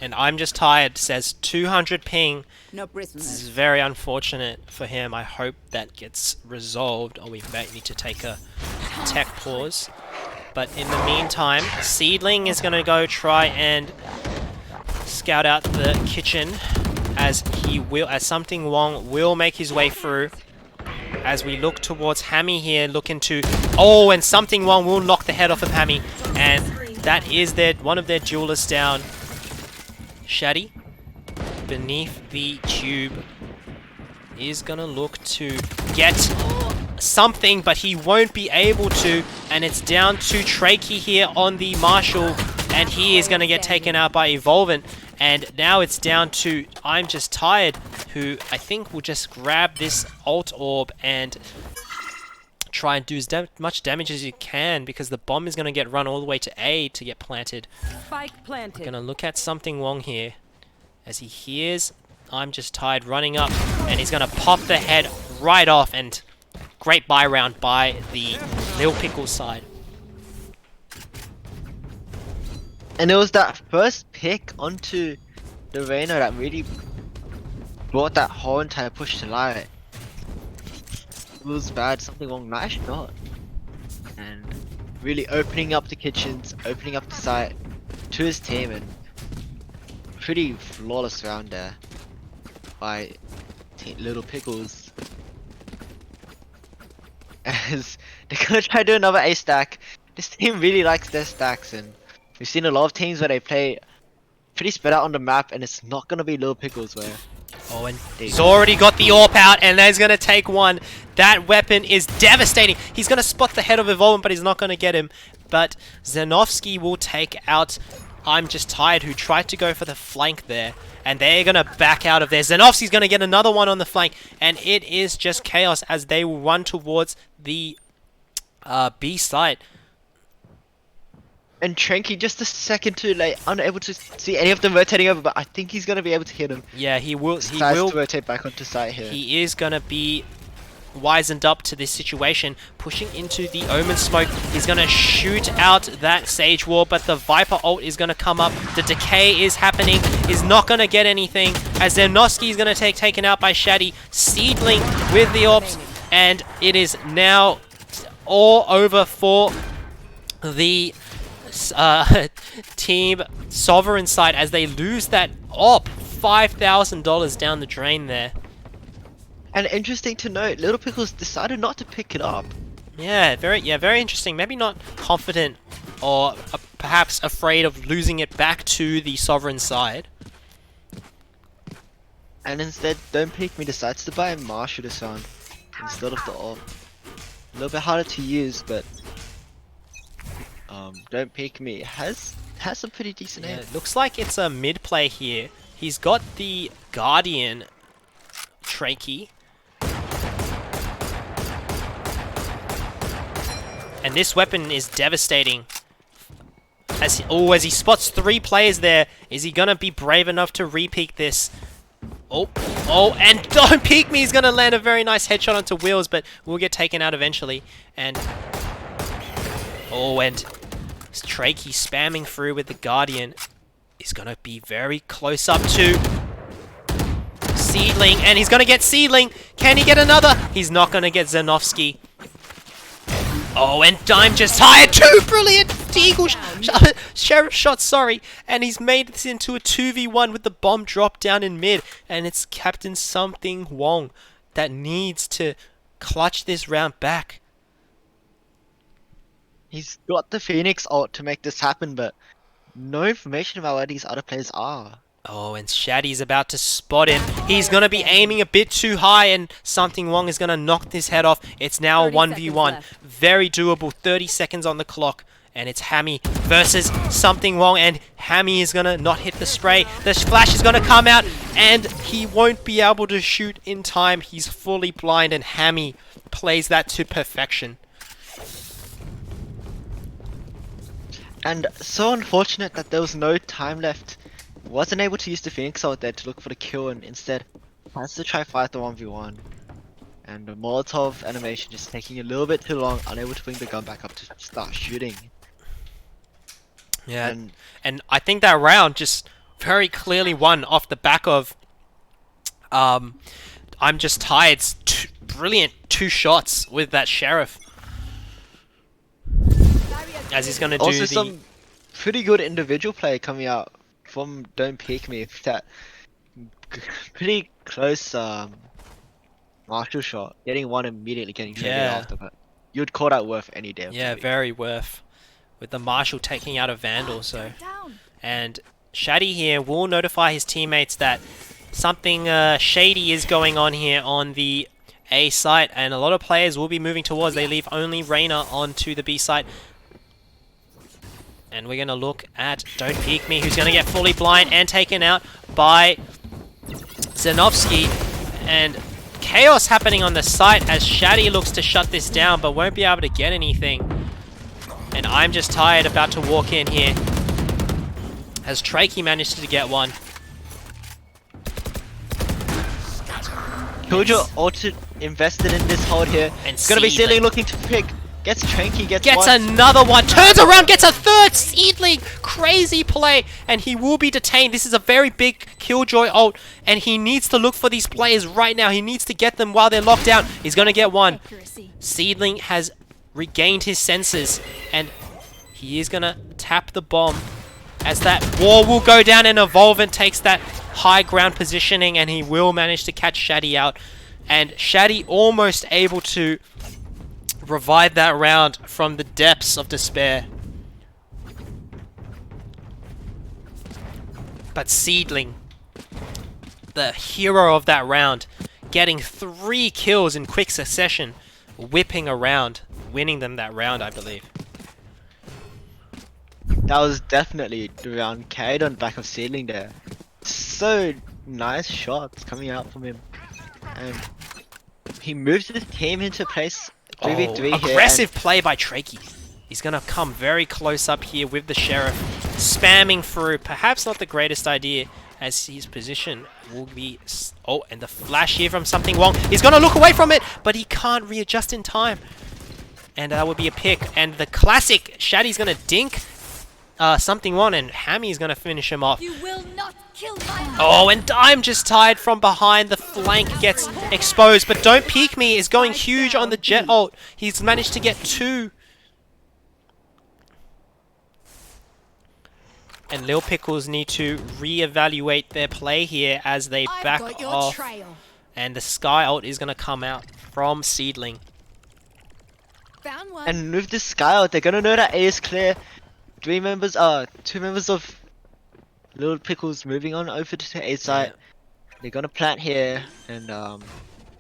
B: And I'm just tired, says 200 ping.
J: No
B: This is very unfortunate for him. I hope that gets resolved, or we may need to take a tech pause. But in the meantime, Seedling is going to go try and scout out the kitchen. As Something Wong will make his way through. As we look towards Hammy here, looking to... Oh, and Something Wong will knock the head off of Hammy. And that is one of their duelists down. Shaddy, beneath the tube, is gonna look to get something, but he won't be able to. And it's down to Trakey here on the Marshall. And he is gonna get taken out by Evolvent. And now it's down to I'm Just Tired, who I think will just grab this Alt Orb and try and do as much damage as you can, because the bomb is going to get run all the way to A to get planted.
J: Spike planted.
B: We're going to look at Something Wong here as he hears I'm Just Tired running up, and he's going to pop the head right off, and great buy round by the Lil Pickle side.
D: And it was that first pick onto the Reno that really brought that whole entire push to light. It was bad, Something Wrong, nice shot. And really opening up the kitchens, opening up the site to his team, and pretty flawless round there by Little Pickles. As they're gonna try to do another A stack. This team really likes their stacks, and we've seen a lot of teams where they play pretty spread out on the map, and it's not gonna be Little Pickles where...
B: Oh, and he's already got the AWP out, and there's gonna take one. That weapon is devastating. He's gonna spot the head of Evolvent, but he's not gonna get him. But Zenovsky will take out I'm Just Tired, who tried to go for the flank there. And they're going to back out of there. Xenovsky's going to get another one on the flank. And it is just chaos as they will run towards the B site.
D: And Tranky just a second too late, unable to see any of them rotating over, but I think he's going to be able to hit him.
B: Yeah, he will.
D: He will to rotate back onto site here.
B: He is going to be wizened up to this situation, pushing into the Omen smoke. He's going to shoot out that Sage Wall, but the Viper ult is going to come up. The decay is happening. He's not going to get anything, as Zenovsky is going to take taken out by Shaddy. Seedling with the ops, and it is now all over for the Team Sovereign side as they lose that op. $5,000 down the drain there.
D: And interesting to note, Little Pickles decided not to pick it up.
B: Yeah, very interesting. Maybe not confident or perhaps afraid of losing it back to the Sovereign side.
D: And instead, Don't Peek Me decides to buy a Marshall sound instead of the op. A little bit harder to use, but Don't Peek Me has some pretty decent aim.
B: It looks like it's a mid play here. He's got the Guardian Trachea. And this weapon is devastating. As he spots 3 players there. Is he gonna be brave enough to re-peek this? Oh, and Don't Peek Me! He's gonna land a very nice headshot onto Wheels, but will get taken out eventually. And and Trachea spamming through with the Guardian is gonna be very close up to Seedling, and he's gonna get Seedling. Can he get another? He's not gonna get Zenovsky. Oh, and I'm Just Tired. 2 brilliant Eagle Sheriff shots, sorry. And he's made this into a 2v1 with the bomb drop down in mid. And it's Captain Something Wong that needs to clutch this round back.
D: He's got the Phoenix ult to make this happen, but no information about where these other players are.
B: Oh, and Shaddy's about to spot him. He's going to be aiming a bit too high, and Something Wong is going to knock his head off. It's now a 1v1. Very doable. 30 seconds on the clock. And it's Hammy versus Something Wong, and Hammy is going to not hit the spray. The flash is going to come out, and he won't be able to shoot in time. He's fully blind, and Hammy plays that to perfection.
D: And so unfortunate that there was no time left. Wasn't able to use the Phoenix out there to look for the kill, and instead has to try fight the 1v1. And the Molotov animation just taking a little bit too long, unable to bring the gun back up to start shooting.
B: Yeah, and I think that round just very clearly won off the back of I'm Just Tired's brilliant 2 shots with that Sheriff. As he's going to do
D: also some pretty good individual play coming out from Don't Peek Me with that pretty close Marshall shot. Getting one immediately, getting traded after, but you'd call that worth any damn.
B: Yeah, very worth. With the Marshall taking out a Vandal, so. And Shaddy here will notify his teammates that something shady is going on here on the A site, and a lot of players will be moving towards. They leave only Reyna onto the B site. And we're going to look at Don't Peek Me, who's going to get fully blind and taken out by Zenovsky. And chaos happening on the site as Shaddy looks to shut this down, but won't be able to get anything. And I'm Just Tired about to walk in here. As Trachea managed to get one.
D: Killjoy also invested in this hold here.
B: And
D: it's going to be Seedling looking to pick. Gets Tranky, gets one.
B: Another one, turns around, gets a 3rd Seedling, crazy play, and he will be detained. This is a very big Killjoy ult, and he needs to look for these players right now. He needs to get them while they're locked down. He's going to get one. Seedling has regained his senses, and he is going to tap the bomb as that wall will go down, and Evolvent takes that high ground positioning, and he will manage to catch Shaddy out. And Shaddy almost able to revive that round from the depths of despair. But Seedling, the hero of that round, getting 3 kills in quick succession, whipping around, winning them that round, I believe.
D: That was definitely the round carried on back of ceiling there. So nice shots coming out from him. And he moves his team into place 3v3 here.
B: Aggressive play by Trakey. He's going to come very close up here with the Sheriff, spamming through. Perhaps not the greatest idea, as his position will be... Oh, and the flash here from Something Wong. He's going to look away from it, but he can't readjust in time. And that would be a pick. And the classic, Shaddy's going to dink Something Wong, and Hammy's going to finish him off.
T: You will not kill my...
B: Oh, and I'm just tied from behind. The flank gets exposed, but Don't Peek Me is going huge on the Jet ult. He's managed to get 2. And Lil Pickles need to re-evaluate their play here as they back off. And the Sky ult is going to come out from Seedling.
T: Found one.
D: And with the Sky ult, they're going to know that A is clear. 2 members of Lil Pickles moving on over to A site. Yeah. They're going to plant here. And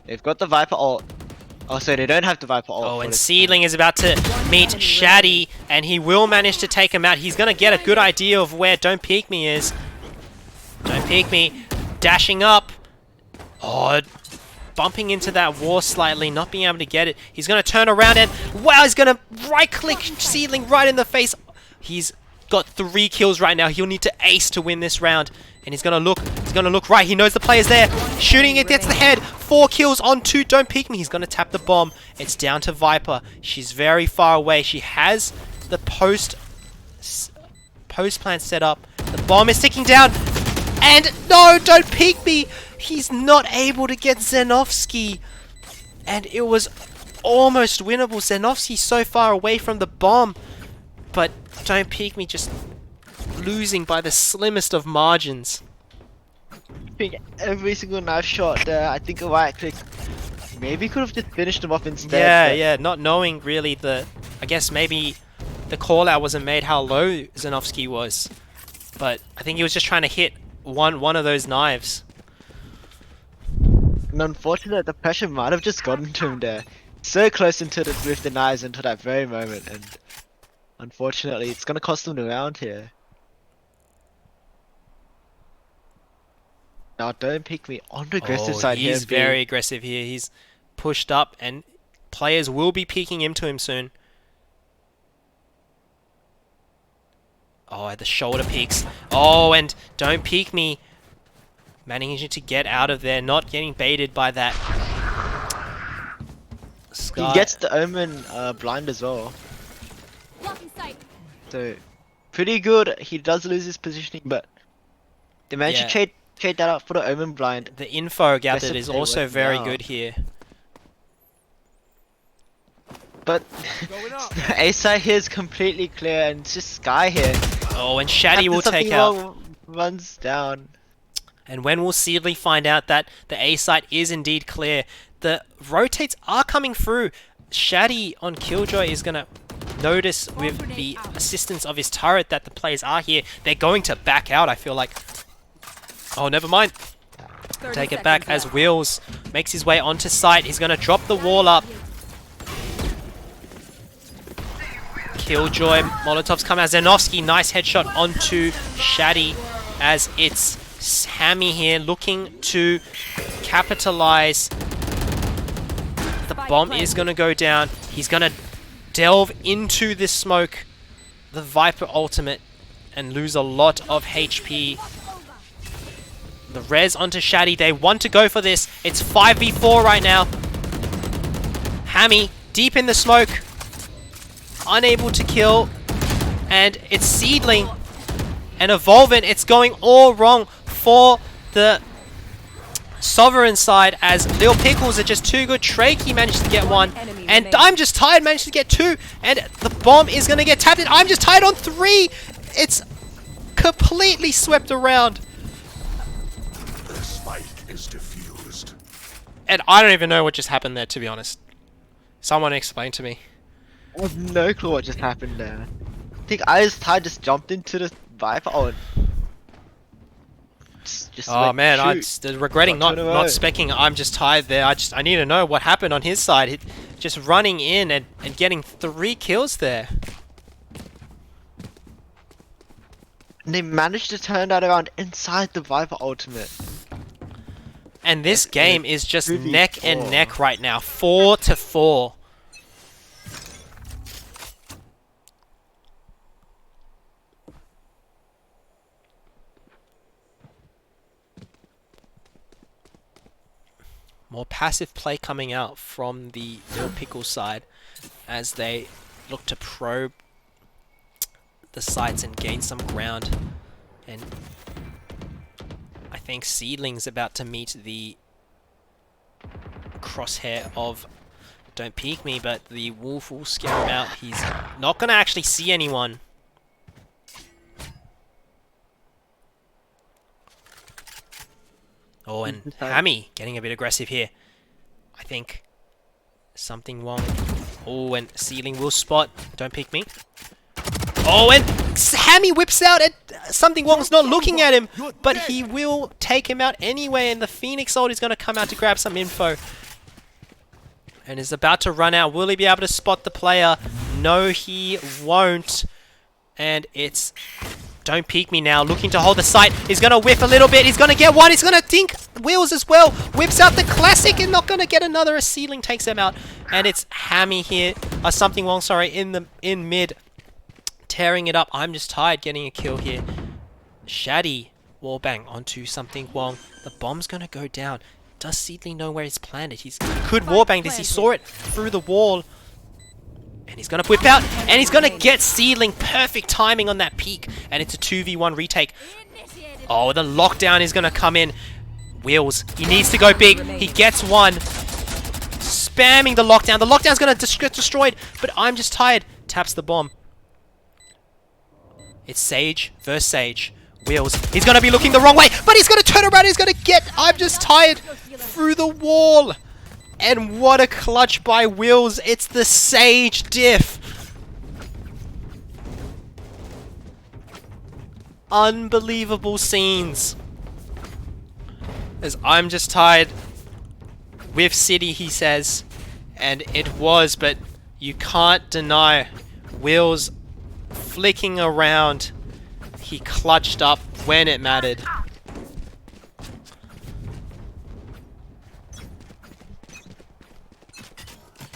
D: they've got the Viper ult. Oh, so they don't have the Viper ult.
B: Oh, and Seedling is about to meet Shaddy, and he will manage to take him out. He's going to get a good idea of where Don't Peek Me is. Don't Peek Me, dashing up. Oh, bumping into that wall slightly, not being able to get it. He's going to turn around and, wow, he's going to right-click Seedling right in the face. He's got 3 kills right now. He'll need to ace to win this round. And he's gonna look right. He knows the player's there. Shooting it, gets the head. 4 kills on 2. Don't Peek Me. He's gonna tap the bomb. It's down to Viper. She's very far away. She has the post plant set up. The bomb is ticking down. And no, Don't Peek Me. He's not able to get Xenovsky. And it was almost winnable. Xenovsky's so far away from the bomb. But Don't Peek Me just losing by the slimmest of margins.
D: Every single knife shot there, I think a right click maybe could have just finished him off instead.
B: Yeah, not knowing really I guess maybe the call out wasn't made how low Xenovsky was. But I think he was just trying to hit one of those knives.
D: And unfortunately, the pressure might have just gotten to him there. So close with the knives until that very moment, and unfortunately, it's going to cost him the round here. Now, Don't Peek Me on the aggressive side here.
B: He's very aggressive here. He's pushed up, and players will be peeking into him soon. Oh, at the shoulder peeks. Oh, and Don't Peek Me managing to get out of there, not getting baited by that. Sky.
D: He gets the Omen blind as well. So, pretty good. He does lose his positioning, but they managed to trade that out for the Omen blind.
B: The info gathered is also very good here.
D: But the A side here is completely clear, and it's just Sky here.
B: Oh, and Shaddy will take out.
D: Runs down.
B: And when will Seedling find out that the A site is indeed clear? The rotates are coming through. Shaddy on Killjoy is going to notice with the assistance of his turret that the players are here. They're going to back out, I feel like. Oh, never mind. Take it back as Wheels makes his way onto site. He's going to drop the wall up. Killjoy, Molotovs come out. Xenovsky, nice headshot onto Shaddy as it's Hammy here looking to capitalize. The bomb is going to go down. He's going to delve into this smoke, the Viper ultimate, and lose a lot of HP. The res onto Shaddy. They want to go for this. It's 5v4 right now. Hammy deep in the smoke. Unable to kill. And it's Seedling and Evolvent. It's going all wrong for the Sovereign side as Lil Pickles are just too good. Trakey managed to get 1. And I'm Just Tired managed to get 2. And the bomb is going to get tapped in. I'm Just Tired on 3. It's completely swept around.
U: The spike is diffused.
B: And I don't even know what just happened there, to be honest. Someone explain to me.
D: I have no clue what just happened there. I think Just just jumped into the Viper. Oh,
B: oh man, I'm regretting not speccing. I'm Just Tired there. I need to know what happened on his side. Just running in and getting 3 kills there.
D: And they managed to turn that around inside the Viper ultimate.
B: And this game is just neck and neck right now. 4-4. More passive play coming out from the Lil Pickle side as they look to probe the sites and gain some ground. And I think Seedling's about to meet the crosshair of Don't Peek Me, but the wolf will scare him out. He's not going to actually see anyone. Oh, and Hammy getting a bit aggressive here. I think something wrong. Oh, and Seedling will spot Don't Peek Me. Oh, and Hammy whips out and something wrong's not looking at him, but he will take him out anyway, and the Phoenix ult is going to come out to grab some info. And is about to run out. Will he be able to spot the player? No, he won't. And it's Don't Peek Me now, looking to hold the site. He's going to whiff a little bit. He's going to get one. He's going to dink wheels as well. Whips out the classic and not going to get another. A Seedling takes him out. And it's Hammy here. Something wrong, sorry, in mid. Tearing it up. I'm just tired getting a kill here. Shaddy wallbang onto something wrong. The bomb's going to go down. Does Seedling know where he's planted? He could wallbang this. He saw it through the wall. And he's going to whip out. And he's going to get Seedling. Perfect timing on that peek. And it's a 2v1 retake. Oh, the lockdown is going to come in. Wheels. He needs to go big. He gets one. Spamming the lockdown. The lockdown's going to get destroyed. But I'm just tired. Taps the bomb. It's Sage versus Sage. Wheels. He's going to be looking the wrong way, but he's going to turn around. He's going to get I'm just tired through the wall. And what a clutch by Wheels. It's the Sage diff. Unbelievable scenes. As I'm just tired with City, he says. And it was, but you can't deny Wheels flicking around. He clutched up when it mattered.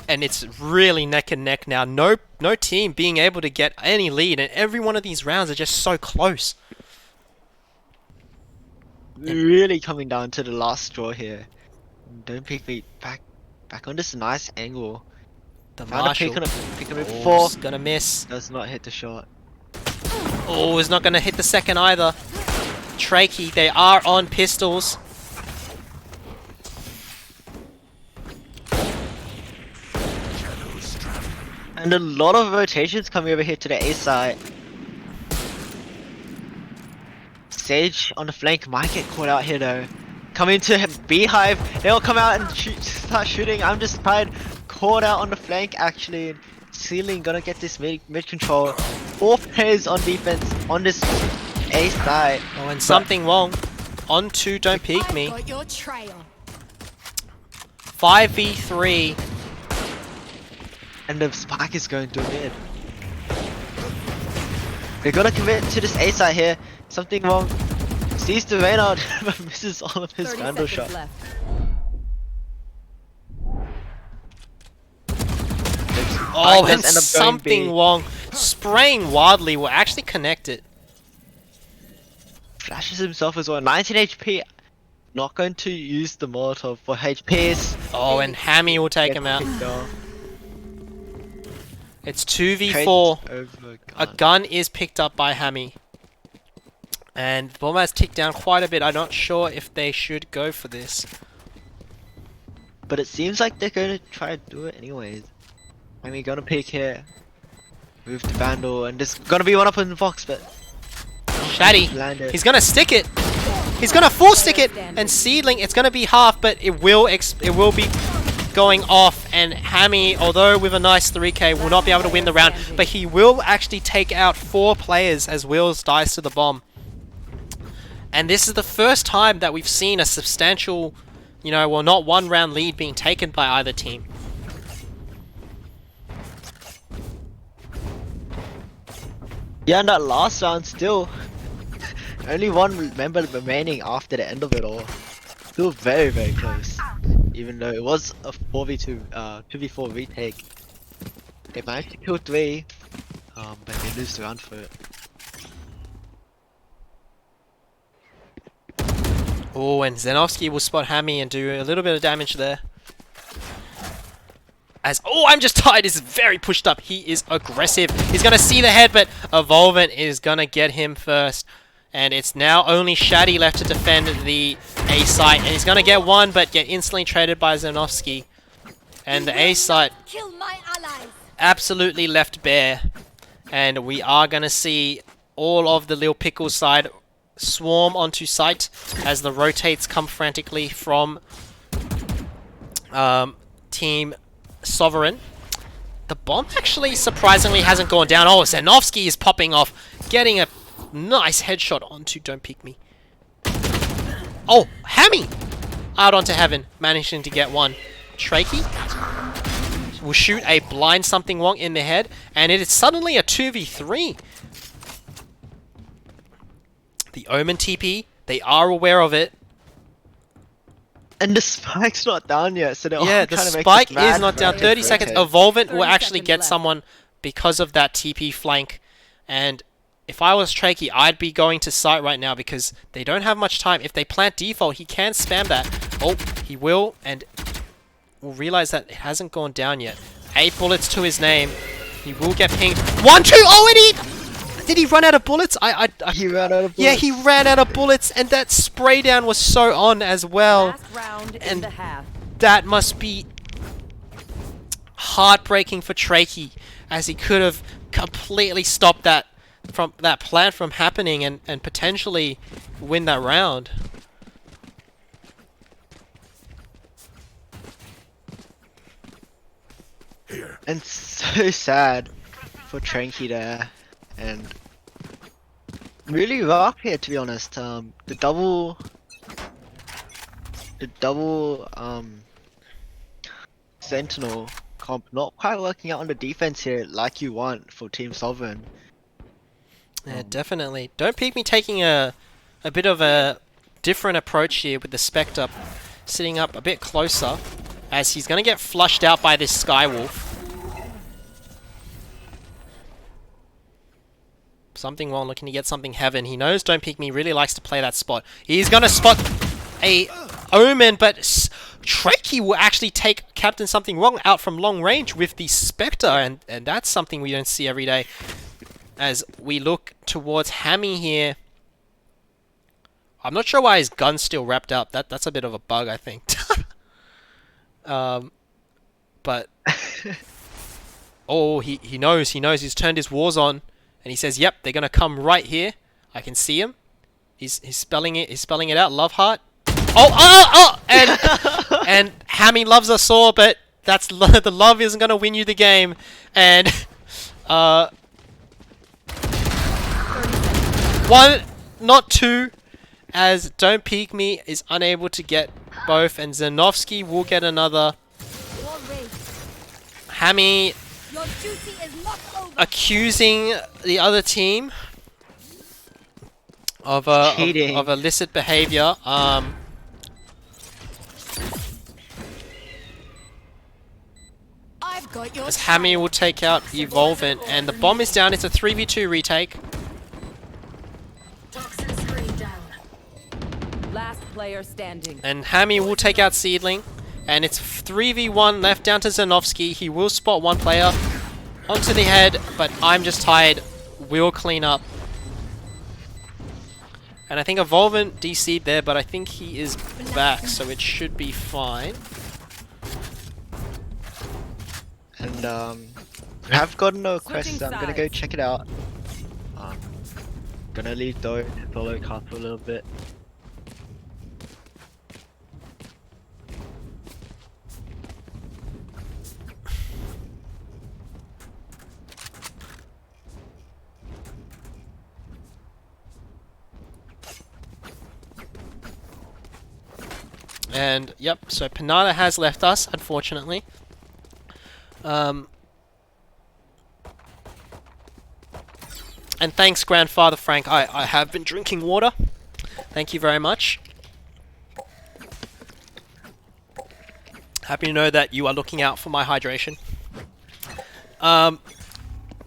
B: And it's really neck and neck now. No team being able to get any lead, and every one of these rounds are just so close.
D: Really coming down to the last straw here. Don't Peek Me back on this nice angle.
B: The
D: Found
B: Marshall.
D: pick on it before.
B: Gonna miss.
D: Does not hit the shot.
B: Oh, is not gonna hit the second either. Trakey, they are on pistols.
D: And a lot of rotations coming over here to the A side. Sage on the flank might get caught out here though. Coming to Beehive, they'll come out and start shooting. I'm just tired. Caught out on the flank actually. Seedling gonna get this mid control. 4 players on defense on this A side.
B: Oh, and something wrong. Onto Don't Peek Me. 5v3.
D: And the spike is going to mid. They're gonna commit to this A side here. Something wrong. Sees the Reynard but misses all of his Vandal shots.
B: Oh, and something wrong. Spraying wildly will actually connect it.
D: Flashes himself as well. 19 HP. Not going to use the Molotov for HPs.
B: Oh, and Hammy will take him out. It's 2v4. A gun is picked up by Hammy. And the bomb has ticked down quite a bit. I'm not sure if they should go for this.
D: But it seems like they're going to try to do it anyways. I mean, gonna pick here. Move to Vandal, and there's gonna be one up in the box, but
B: Shaddy, he's gonna stick it. He's gonna full stick it, and Seedling, it's gonna be half, but it will be going off. And Hammy, although with a nice 3k, will not be able to win the round, but he will actually take out 4 players as Wills dies to the bomb. And this is the first time that we've seen a substantial, you know, well, not 1 round lead being taken by either team.
D: Yeah, and that last round still,
E: Only one member remaining after the end of it all. Still very, very close. Even though it was a 4v2, 2v4 retake. They managed to kill 3, but they lose the round for it.
B: Oh, and Zenovsky will spot Hammy and do a little bit of damage there. As I'm just tired. Is very pushed up. He is aggressive. He's gonna see the head, but Evolvent is gonna get him first. And it's now only Shaddy left to defend the A site, and he's gonna get one, but get instantly traded by Zenovsky. And the A site absolutely left bare. And we are gonna see all of the Lil Pickle side swarm onto site as the rotates come frantically from Team Sovereign. The bomb actually surprisingly hasn't gone down. Oh, Zenovsky is popping off, getting a nice headshot onto Don't Peek Me. Oh, Hammy! Out onto Heaven, managing to get one. Trakey will shoot a blind something wrong in the head, and it is suddenly a 2v3. The Omen TP, they are aware of it.
E: And the spike's not down yet, so they're all
B: yeah, the
E: trying to make
B: spike
E: this mad
B: is not down.
E: rotate.
B: 30 seconds. Evolvent will actually get someone because of that TP flank. And if I was Trakey, I'd be going to site right now because they don't have much time. If they plant default, he can spam that. Oh, he will, and will realize that it hasn't gone down yet. 8 bullets to his name. He will get pinged. 1, 2, oh, and he... Did he run out of bullets?
E: He ran out of bullets.
B: Yeah, he ran out of bullets, and that spray down was so on as well.
J: Last round
B: and
J: in the half.
B: that must be heartbreaking for Trakey, as he could have completely stopped that plant from happening and potentially win that round.
E: And so sad for Trakey there. And really rough here, to be honest. The double Sentinel comp not quite working out on the defense here like you want for Team Sovereign.
B: Yeah, definitely. Don't Peek Me taking a bit of a different approach here with the Spectre sitting up a bit closer, as he's going to get flushed out by this Skywolf. Something wrong, looking to get something Heaven. He knows Don't Peek Me really likes to play that spot. He's going to spot a Omen, but Trakey will actually take Captain Something Wrong out from long range with the Spectre, and that's something we don't see every day. As we look towards Hammy here. I'm not sure why his gun's still wrapped up. That's a bit of a bug, I think. But... oh, he knows. He's turned his wars on. And he says, yep, they're going to come right here. I can see him. He's spelling it. He's spelling it out. Love heart. Oh! And Hammy loves us all, but that's the love isn't going to win you the game. And one, not two, as Don't Peek Me is unable to get both, and Zenovsky will get another. Hammy accusing the other team of illicit behavior. As Hammy will take out Evolvent, and the bomb is down. It's a 3v2 retake.
J: Last player standing.
B: And Hammy will take out Seedling, and it's 3v1 left down to Zenovsky. He will spot one player onto the head, but I'm just tired. We'll clean up. And I think Evolvent DC'd there, but I think he is back, so it should be fine.
E: And we have gotten no quests, so I'm gonna go check it out. Gonna leave though, follow cast for a little bit.
B: And yep, so Panada has left us, unfortunately. And thanks, Grandfather Frank. I have been drinking water. Thank you very much. Happy to know that you are looking out for my hydration.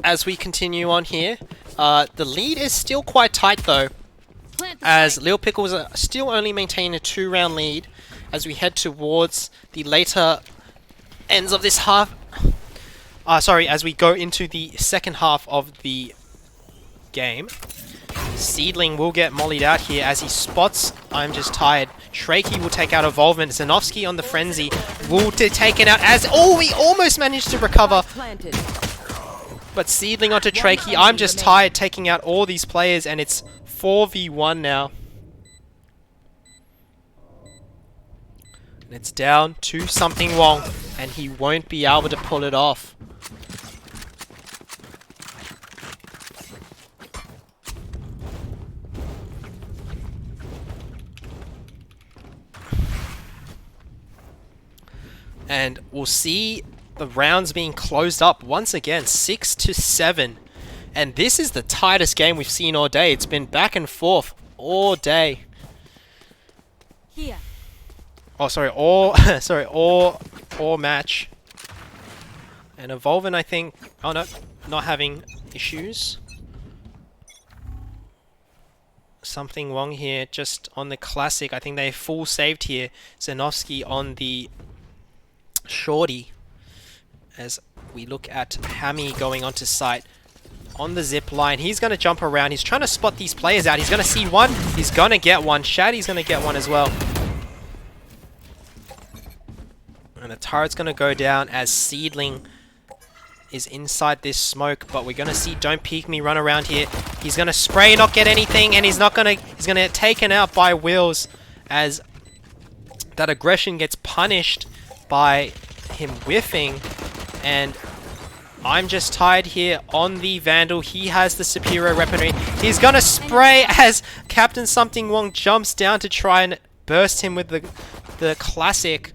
B: As we continue on here, the lead is still quite tight though, as Lil Pickles are still only maintaining a 2-round lead as we head towards the later ends of this half. As we go into the second half of the game. Seedling will get mollied out here as he spots I'm Just Tired. Trakey will take out Evolvement. Zanovsky on the Frenzy will take it out as... Oh, we almost managed to recover. But Seedling onto Trakey. I'm Just Tired taking out all these players, and it's 4v1 now. And it's down to Something Wong, and he won't be able to pull it off. And we'll see the rounds being closed up once again, 6-7. And this is the tightest game we've seen all day. It's been back and forth all day.
T: Here.
B: Oh, sorry, all match. And Evolvin, I think... Oh, no, not having issues. Something wrong here, just on the Classic. I think they full saved here. Zanovsky on the Shorty, as we look at Hammy going onto site on the zip line. He's going to jump around. He's trying to spot these players out. He's going to see one. He's going to get one. Shaddy's going to get one as well. And the turret's going to go down as Seedling is inside this smoke, but we're going to see Don't Peek Me run around here. He's going to spray, not get anything, and he's going to get taken out by Wills as that aggression gets punished by him whiffing. And I'm Just Tired here on the Vandal. He has the superior weaponry. He's gonna spray as Captain Something Wong jumps down to try and burst him with the Classic.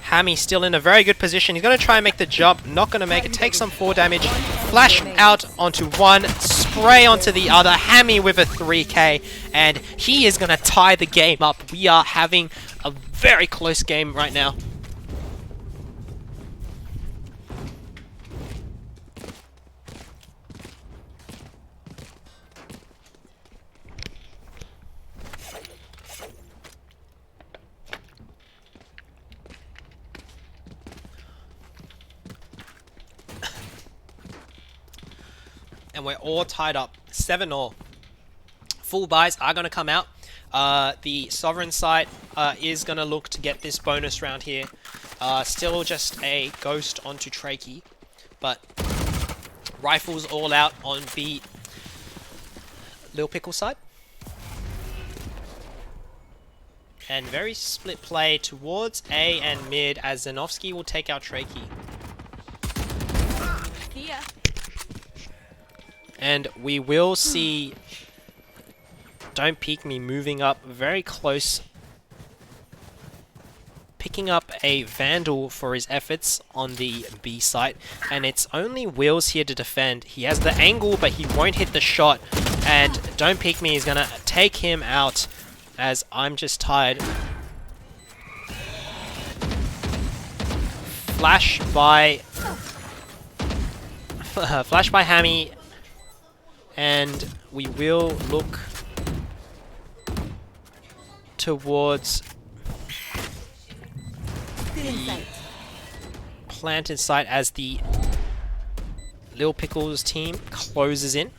B: Hammy still in a very good position. He's gonna try and make the jump, not gonna make it, take some 4 damage, flash out onto one, spray onto the other, Hammy with a 3k, and he is gonna tie the game up. We are having a very close game right now. And we're all tied up, 7-all. Full buys are going to come out. The Sovereign side is going to look to get this bonus round here. Still just a Ghost onto Trakey, but Rifles all out on the Lil Pickle side. And very split play towards A and mid as Zanovsky will take out Trakey.
T: Here.
B: And we will see Don't Peek Me moving up very close, picking up a Vandal for his efforts on the B site, and it's only Wills here to defend. He has the angle, but he won't hit the shot, and Don't Peek Me is gonna take him out as I'm Just Tired. Flash by Hammy. And we will look towards planted site as the Lil Pickles team closes in.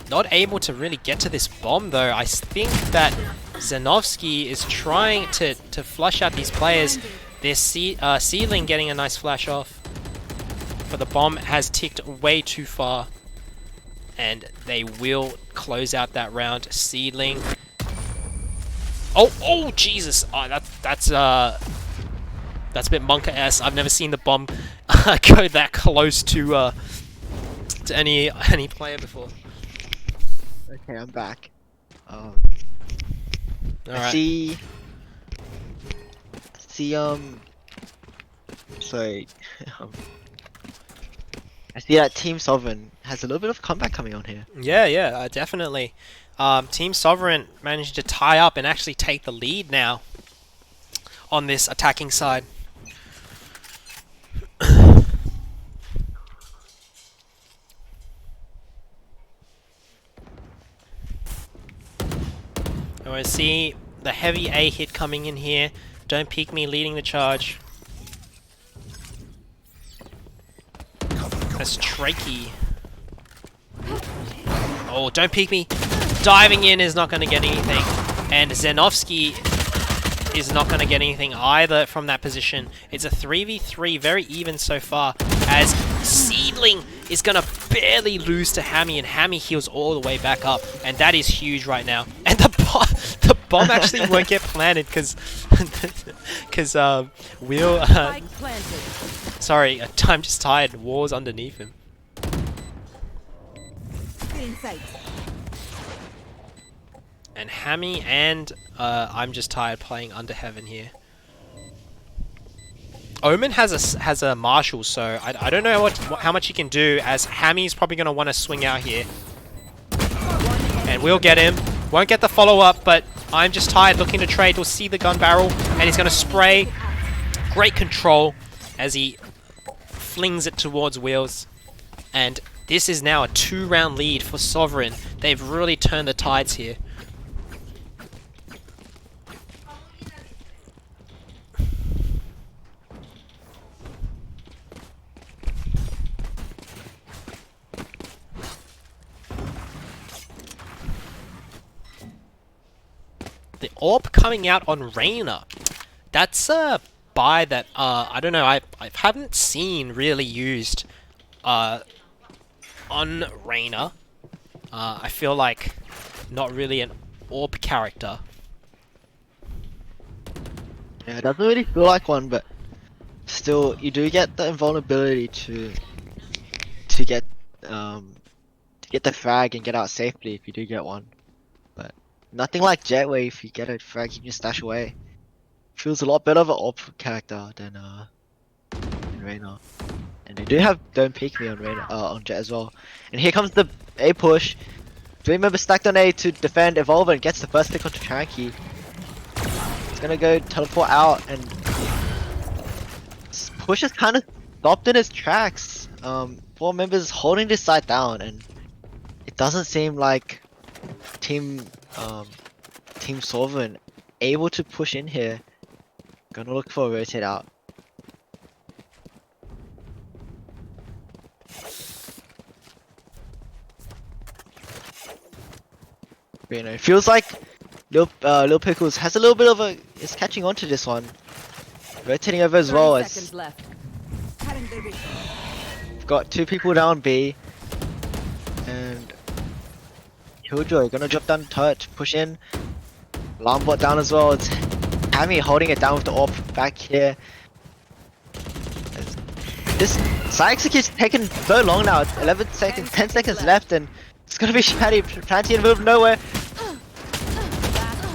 B: Not able to really get to this bomb though. I think that Zanovsky is trying to flush out these players. There's Seedling getting a nice flash off. But the bomb has ticked way too far, and they will close out that round. Seedling. Oh Jesus! Oh, that's a bit Monka-esque. I've never seen the bomb go that close to any player before.
E: Okay, I'm back. I
B: Alright.
E: see. Sorry. I see that Team Sovereign has a little bit of comeback coming on here.
B: Yeah, definitely. Team Sovereign managed to tie up and actually take the lead now on this attacking side. And we see the heavy A hit coming in here. Don't Peek Me leading the charge. That's Trakey. Oh, Don't Peek Me. Diving in is not going to get anything. And Zenovsky is not going to get anything either from that position. It's a 3v3, very even so far, as Seedling is going to barely lose to Hammy, and Hammy heals all the way back up, and that is huge right now. And the bomb actually won't get planted because Will... sorry, I'm just tired. War's underneath him. And Hammy and I'm just tired playing Under Heaven here. Omen has a Marshal, so I don't know how much he can do, as Hammy's probably going to want to swing out here. And we'll get him. Won't get the follow-up, but I'm just tired looking to trade. We'll see the gun barrel, and he's going to spray. Great control as he flings it towards Wheels. And this is now a 2-round lead for Sovereign. They've really turned the tides here. The AWP coming out on Reyna. That's a buy that I don't know, I haven't seen really used on Reyna. I feel like not really an AWP character.
E: Yeah, it doesn't really feel like one, but still, you do get the invulnerability to get the frag and get out safely if you do get one. But nothing like Jet, where if you get a frag, you can just stash away. Feels a lot better of an AWP character than Reyna. And they do have Don't Peek Me on Reyna, on Jet as well. And here comes the A push. 3 members stacked on A to defend Evolver, and gets the first pick onto Tranky. He's gonna go teleport out, and push is kind of stopped in his tracks. 4 members holding this side down, and it doesn't seem like Team Sovereign able to push in here. Gonna look for a rotate out. You know, it feels like Lil Pickles has a little bit of a is catching on to this one. Rotating over as well as we've got 2 people down B, and Killjoy gonna drop down the turret to push in. Lambot down as well. It's Hammy holding it down with the AWP back here. This side execute's taken so long now. It's 11 seconds, 10 seconds left, and it's gonna be Shaddy planting in the middle of nowhere.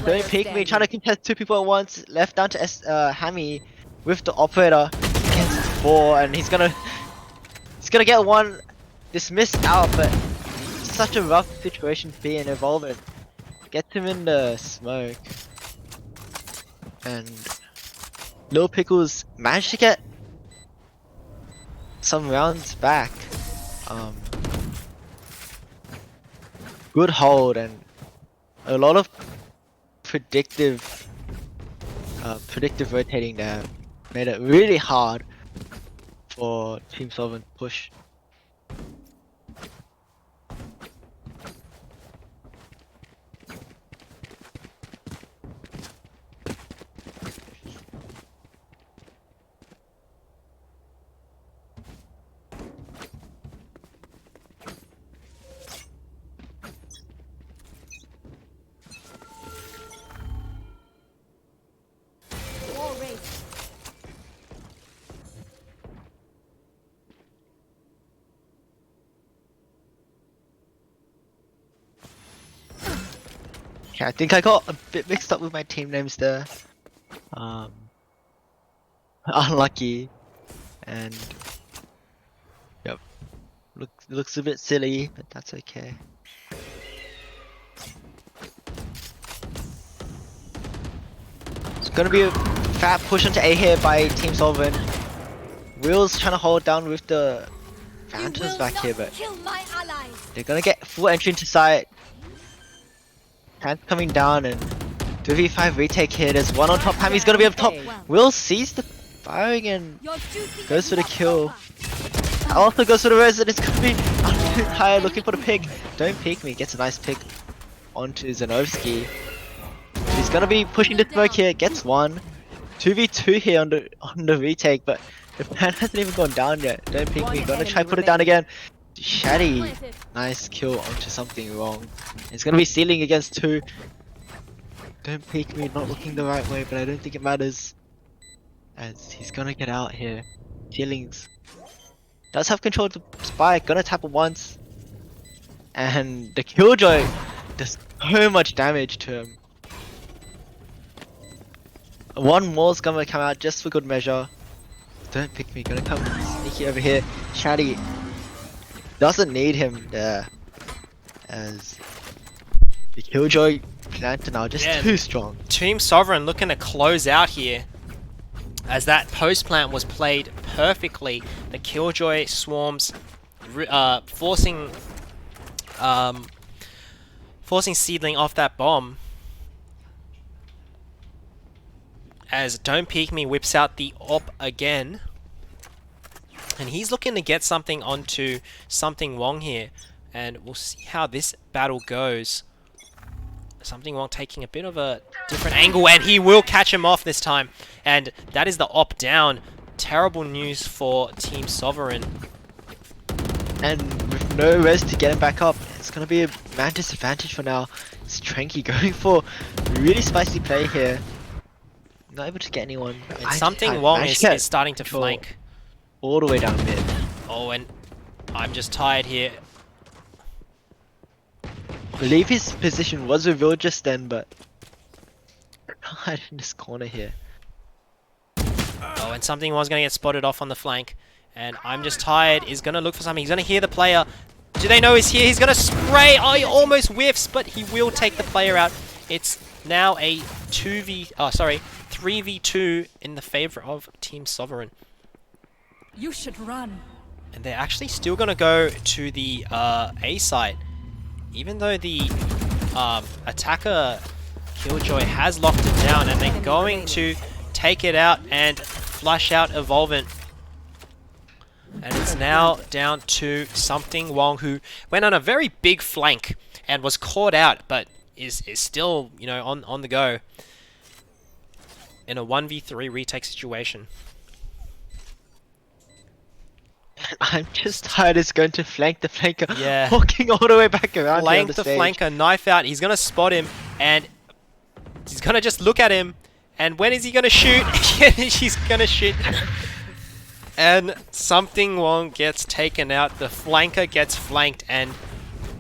E: Don't Peek Me, trying to contest 2 people at once. Left down to Hammy with the operator against 4, and he's gonna get one dismissed out, but it's such a rough situation to be in. Evolving gets him in the smoke, and Lil Pickles managed to get some rounds back. Good hold and a lot of predictive rotating there. Made it really hard for Team Sovereign to push. Okay, I think I got a bit mixed up with my team names there. Unlucky. And yep. Looks a bit silly, but that's okay. It's gonna be a fat push into A here by Team Solvent. Will's trying to hold down with the Phantoms back here, but they're gonna get full entry into site. Pants coming down and 2v5 retake here. There's one on top. Hammy's gonna be up top. Will sees the firing and goes for the kill. Also goes for the res, and it's gonna be high looking for the pick. Don't peek me. Gets a nice pick onto Zanovsky. He's gonna be pushing the smoke here. Gets one. 2v2 here on the retake, but the plan hasn't even gone down yet. Don't peek me. Gonna try put it down again. Shaddy. Nice kill onto something wrong. It's gonna be ceiling against 2. Don't peek me. Not looking the right way, but I don't think it matters. As he's gonna get out here. Ceilings. Does have control of the spike. Gonna tap it once. And the Killjoy does so much damage to him. One more's gonna come out just for good measure. Don't pick me. Gonna come sneaky over here. Shaddy doesn't need him there. As the Killjoy planter now just too strong.
B: Team Sovereign looking to close out here. As that post plant was played perfectly. The Killjoy swarms forcing Seedling off that bomb. As Don't Peek Me whips out the op again. And he's looking to get something onto Something Wong here. And we'll see how this battle goes. Something Wong taking a bit of a different angle, and he will catch him off this time. And that is the op down. Terrible news for Team Sovereign.
E: And with no res to get him back up, it's going to be a man disadvantage for now. It's Tranky going for really spicy play here. Not able to get anyone.
B: Something Wong is starting to flank.
E: All the way down mid.
B: Oh, and I'm just tired here.
E: I believe his position was revealed just then, but hide in this corner here.
B: Oh, and Something was going to get spotted off on the flank. And I'm just tired. Is going to look for something. He's going to hear the player. Do they know he's here? He's going to spray. Oh, he almost whiffs, but he will take the player out. It's now a 3v2 in the favor of Team Sovereign.
T: You should run.
B: And they're actually still going to go to the A site. Even though the attacker Killjoy has locked it down, and they're going to take it out and flush out Evolvent. And it's now down to Something Wong, who went on a very big flank and was caught out, but is still, you know, on the go in a 1v3 retake situation.
E: I'm just tired. It's going to flank the flanker.
B: Yeah.
E: Walking all the way back around.
B: Flank the flanker, knife out. He's going to spot him, and he's going to just look at him. And when is he going to shoot? He's going to shoot. And Something Wong gets taken out. The flanker gets flanked, and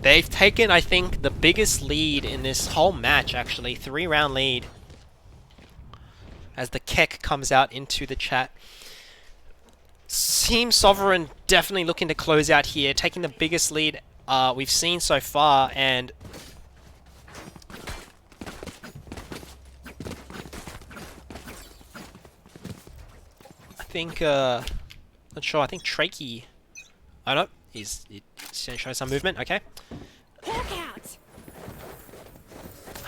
B: they've taken, I think, the biggest lead in this whole match, actually. 3-round lead. As the Keck comes out into the chat. Team Sovereign definitely looking to close out here, taking the biggest lead we've seen so far, and I think, not sure, I think Trakey, oh no, he's showing some movement, okay.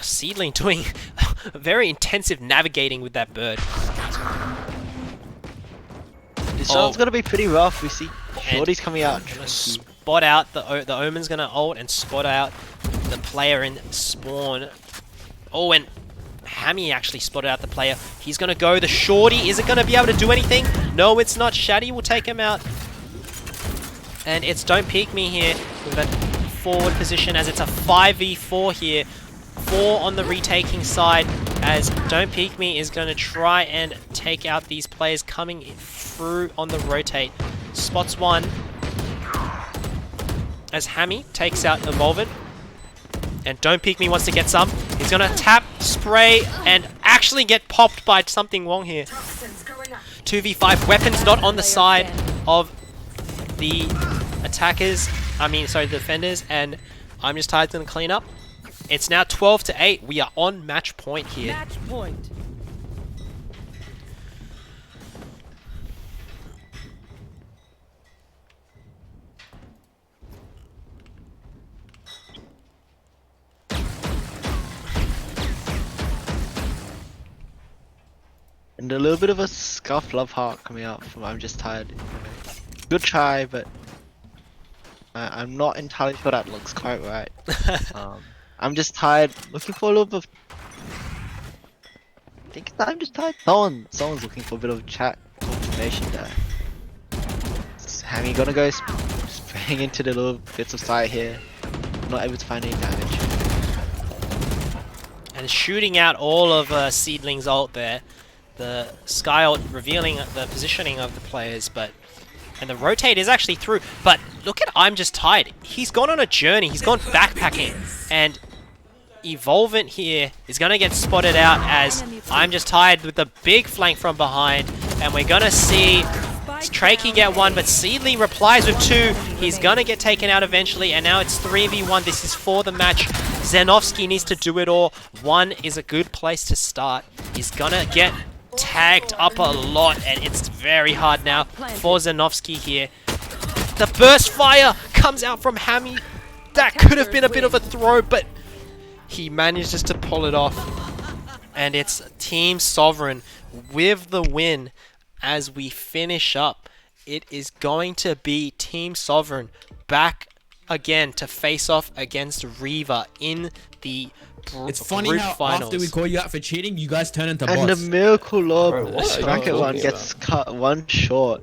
B: Seedling doing very intensive navigating with that bird.
E: This round's gonna be pretty rough. We see Shorty's coming out.
B: Spot out the Omen's gonna ult and spot out the player in spawn. Oh, and Hammy actually spotted out the player. He's gonna go the Shorty. Is it gonna be able to do anything? No, it's not. Shaddy will take him out. And it's Don't Peek Me here with a forward position, as it's a 5v4 here. 4 on the retaking side, as Don't Peek Me is going to try and take out these players coming through on the rotate. Spots one as Hammy takes out Evolvent. And Don't Peek Me wants to get some. He's going to tap, spray, and actually get popped by Something Wong here. 2v5, weapons not on the side of the attackers, the defenders, and I'm Just Tired's going to clean up. It's now 12-8. We are on match point here.
J: Match point.
E: And a little bit of a scuff love heart coming out from I'm Just Tired. Good try, but I'm not entirely sure that looks quite right. I'm Just Tired, looking for a little bit of... I think I'm Just Tired. Someone's looking for a bit of chat confirmation there. Hammy gonna go spraying into the little bits of sight here. Not able to find any damage.
B: And shooting out all of Seedling's ult there. The Sky ult revealing the positioning of the players, and the rotate is actually through. But look at I'm Just Tired. He's gone on a journey. He's gone backpacking, and Evolvent here is going to get spotted out as I'm Just Tired with the big flank from behind, and we're going to see Trakey get one, but Seedling replies with two. He's going to get taken out eventually, and now it's 3v1. This is for the match. Zenovsky needs to do it all. One is a good place to start. He's going to get tagged up a lot, and it's very hard now for Zenovsky here. The burst fire comes out from Hammy. That could have been a bit of a throw, but he manages to pull it off. And it's Team Sovereign with the win. As we finish up, it is going to be Team Sovereign back again to face off against Reaver in the
M: It's funny
B: group
M: how
B: finals.
M: after we call you out for cheating, you guys turn into bots.
E: And the Miracle Lob,
M: Bro,
E: bracket one gets cut one short.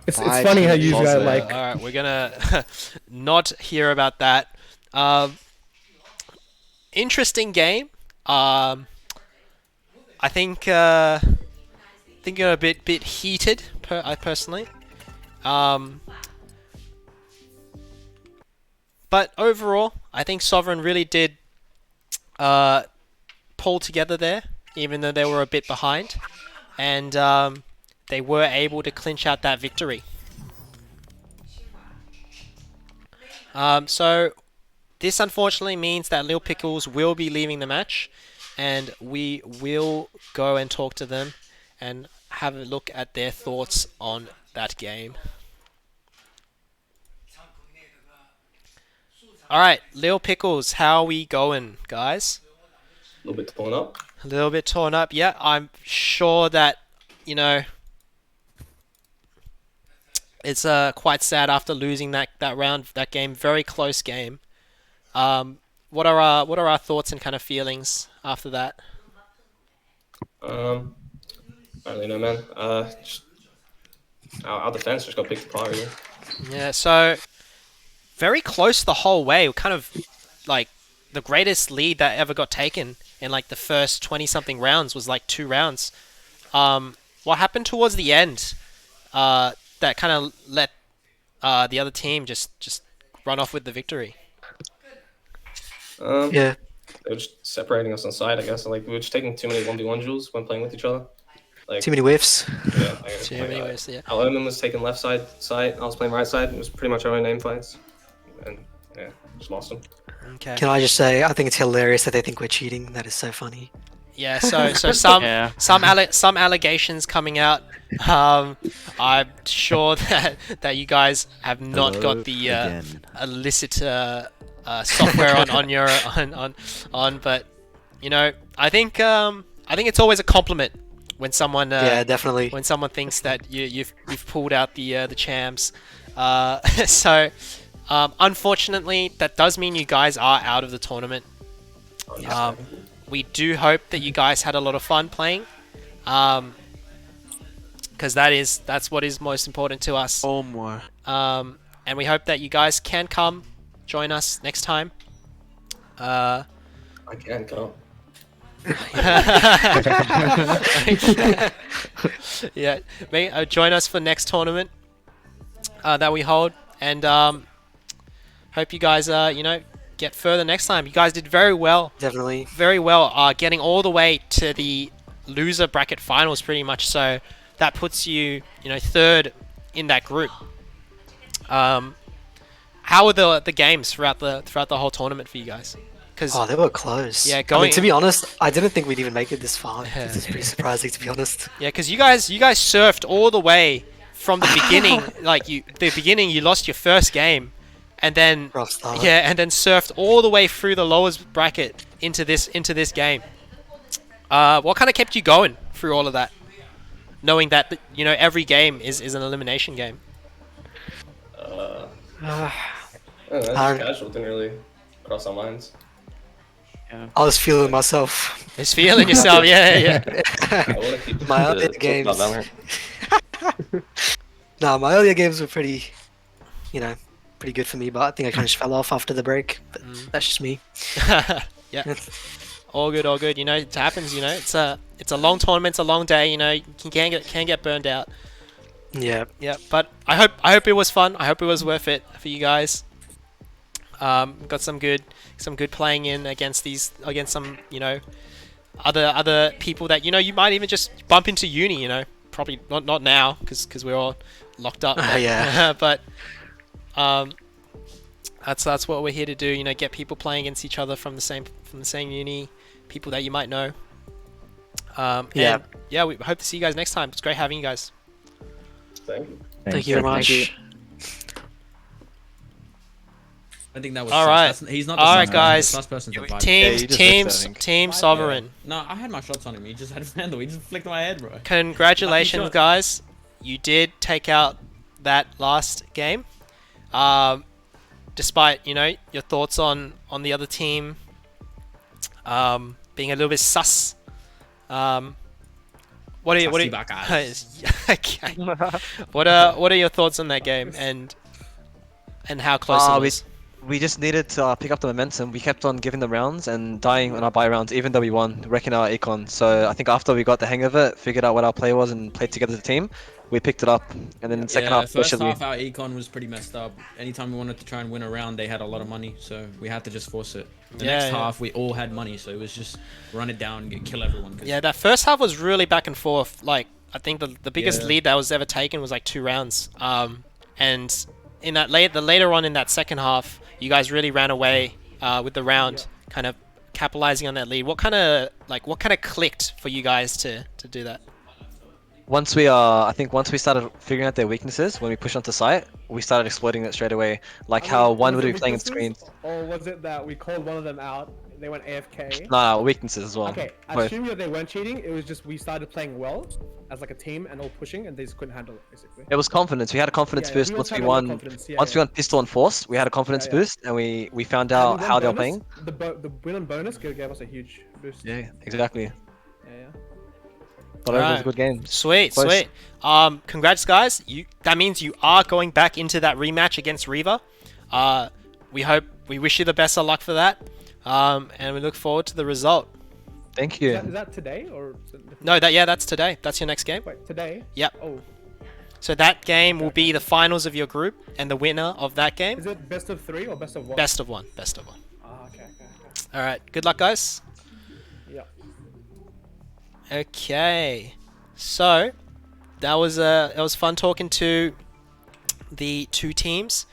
Q: It's funny how you guys like...
B: Alright, we're gonna not hear about that. Interesting game. I think got a bit heated, personally. But overall, I think Sovereign really did pull together there, even though they were a bit behind, and they were able to clinch out that victory. So this unfortunately means that Lil Pickles will be leaving the match, and we will go and talk to them and have a look at their thoughts on that game. Alright, Lil Pickles, how are we going, guys?
G: A little bit torn up.
B: A little bit torn up, yeah. I'm sure that, you know, it's quite sad after losing that round, that game. Very close game. What are our thoughts and kind of feelings after that?
G: I don't really know, man. Just, our defense just got picked apart, really.
B: Yeah, so very close the whole way. Kind of like the greatest lead that ever got taken in like the first 20-something rounds was like 2 rounds. What happened towards the end that kind of let the other team just run off with the victory?
G: Yeah. They were just separating us on side, I guess. Like, we were just taking too many 1v1 duels when playing with each other. Like,
S: too many whiffs.
G: Yeah.
B: Too many whiffs, yeah.
G: Our Omen was taking left side, I was playing right side. It was pretty much our own aim fights. And, yeah, just lost them.
B: Okay.
S: Can I just say, I think it's hilarious that they think we're cheating. That is so funny.
B: Yeah, so some allegations coming out. I'm sure that you guys have not got the illicit software on, but you know, I think it's always a compliment when someone
S: yeah, definitely,
B: when someone thinks that you've pulled out the champs. So unfortunately, that does mean you guys are out of the tournament. We do hope that you guys had a lot of fun playing, because that's what is most important to us.
S: Or more.
B: And we hope that you guys can come join us next time.
G: I can come.
B: Yeah, join us for next tournament that we hold, and hope you guys you know, get further next time. You guys did very well.
S: Definitely.
B: Very well, getting all the way to the loser bracket finals pretty much, so that puts you, you know, 3rd in that group. how were the games throughout the whole tournament for you guys?
K: Oh, they were close.
B: Yeah,
K: I mean, to be honest, I didn't think we'd even make it this far. This is pretty surprising, to be honest.
B: Yeah, because you guys surfed all the way from the beginning. Like the beginning, you lost your first game, and then and then surfed all the way through the lowest bracket into this game. What kind of kept you going through all of that, knowing that every game is an elimination game?
G: That's casual. Didn't really cross our minds.
K: I was feeling myself.
B: Just feeling yourself, yeah.
K: My earlier games. Nah, my earlier games were pretty good for me, but I think I kind of just fell off after the break. But that's just me.
B: Yeah. All good. It happens. It's a long tournament. It's a long day. You can get burned out.
K: Yeah.
B: Yeah. But I hope it was fun. I hope it was worth it for you guys. Got some good playing in against some other people that you might even just bump into uni. Probably not now because we're all locked up.
K: Yeah.
B: But that's what we're here to do. Get people playing against each other from the same uni, people that you might know.
K: Yeah.
B: And yeah, we hope to see you guys next time. It's great having you guys.
K: Thank you very much.
M: I think that was
B: all right.
M: He's not the
B: all right, guys.
M: Sus person's a
B: Team Sovereign.
M: No, I had my shots on him. He just had a vandal. He just flicked my head, bro.
B: Congratulations, guys. You did take out that last game. Despite your thoughts on the other team being a little bit sus. What are okay. What are your thoughts on that game and how close it was?
P: We just needed to pick up the momentum. We kept on giving them rounds and dying on our buy rounds, even though we won, wrecking our econ. So I think after we got the hang of it, figured out what our play was, and played together as a team, we picked it up. And then in the second half,
M: first half, our econ was pretty messed up. Anytime we wanted to try and win a round, they had a lot of money, so we had to just force it. The next half, we all had money, so it was just run it down and kill everyone.
B: Yeah, that first half was really back and forth. Like, I think the biggest lead that was ever taken was like 2 rounds. And in that later on in that second half, you guys really ran away with the round, kind of capitalizing on that lead. What kind of clicked for you guys to do that?
P: Once we started figuring out their weaknesses, when we pushed onto site, we started exploiting it straight away. Like how one would be playing in screens.
Q: Or was it that we called one of them out, they went AFK?
P: No, weaknesses as well.
Q: Okay, assuming that they weren't cheating, it was just we started playing well as like a team and all pushing, and they just couldn't handle it basically.
P: It was confidence. We had a confidence boost once we won. Once we won pistol and force, we had a confidence boost, and we found out how they were playing.
Q: The win on bonus gave us a huge boost.
P: Yeah, exactly.
Q: Yeah.
P: But it was a good game.
B: Sweet. Congrats, guys. That means you are going back into that rematch against Reva. We wish you the best of luck for that. And we look forward to the result.
P: Thank you.
Q: Is that today or?
B: No, that's today. That's your next game.
Q: Wait, today?
B: Yep.
Q: Oh.
B: So that game will be the finals of your group, and the winner of that game.
Q: Is it best of 3 or best of 1?
B: Best of 1.
Q: Ah, okay.
B: All right. Good luck, guys.
Q: Yeah.
B: Okay. So that was fun talking to the 2 teams.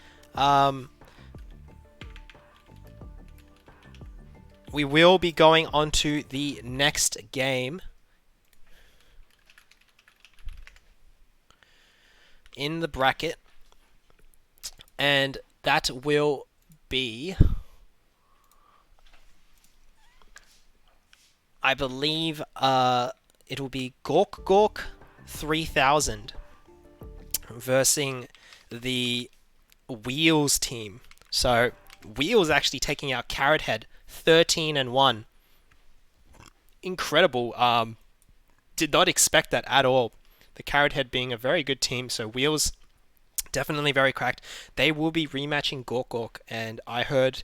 B: We will be going on to the next game in the bracket, and that will be, I believe, it will be Gork 3000 versus the Wheels team. So Wheels actually taking out Carrot Head 13-1. Incredible. Did not expect that at all. The Carrot Head being a very good team, so Wheels definitely very cracked. They will be rematching Gork, and I heard,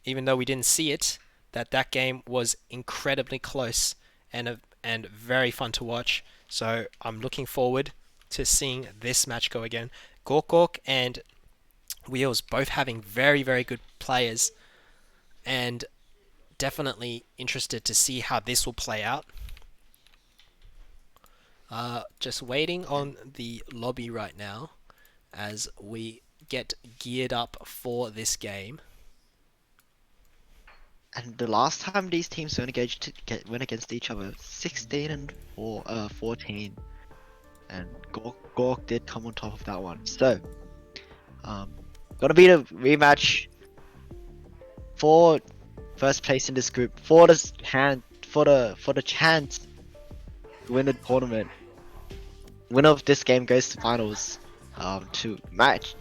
B: even though we didn't see it, that game was incredibly close and very fun to watch. So I'm looking forward to seeing this match go again. Gork and Wheels both having very, very good players, and definitely interested to see how this will play out. Just waiting on the lobby right now as we get geared up for this game.
E: And the last time these teams went against each other, 16 and 14, and Gork did come on top of that one. So, gonna be the rematch for first place in this group for the chance to win the tournament. Winner of this game goes to finals, to match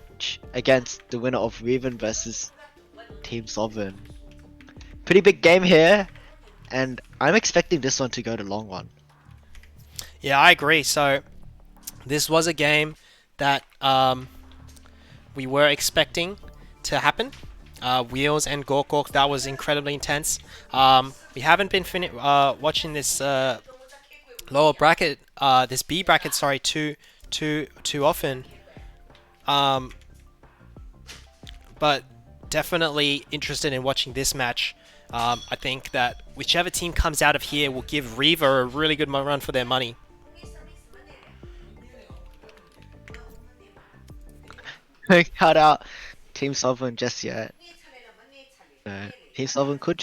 E: against the winner of Reven versus Team Sovereign. Pretty big game here, and I'm expecting this one to go the long one.
B: Yeah, I agree. So this was a game that we were expecting to happen. Wheels and Gork, that was incredibly intense. We haven't been watching this lower bracket, this B bracket, sorry, too often. But definitely interested in watching this match. I think that whichever team comes out of here will give Reaver a really good run for their money.
E: Cut out Team Sovereign just yet. Team Sovereign could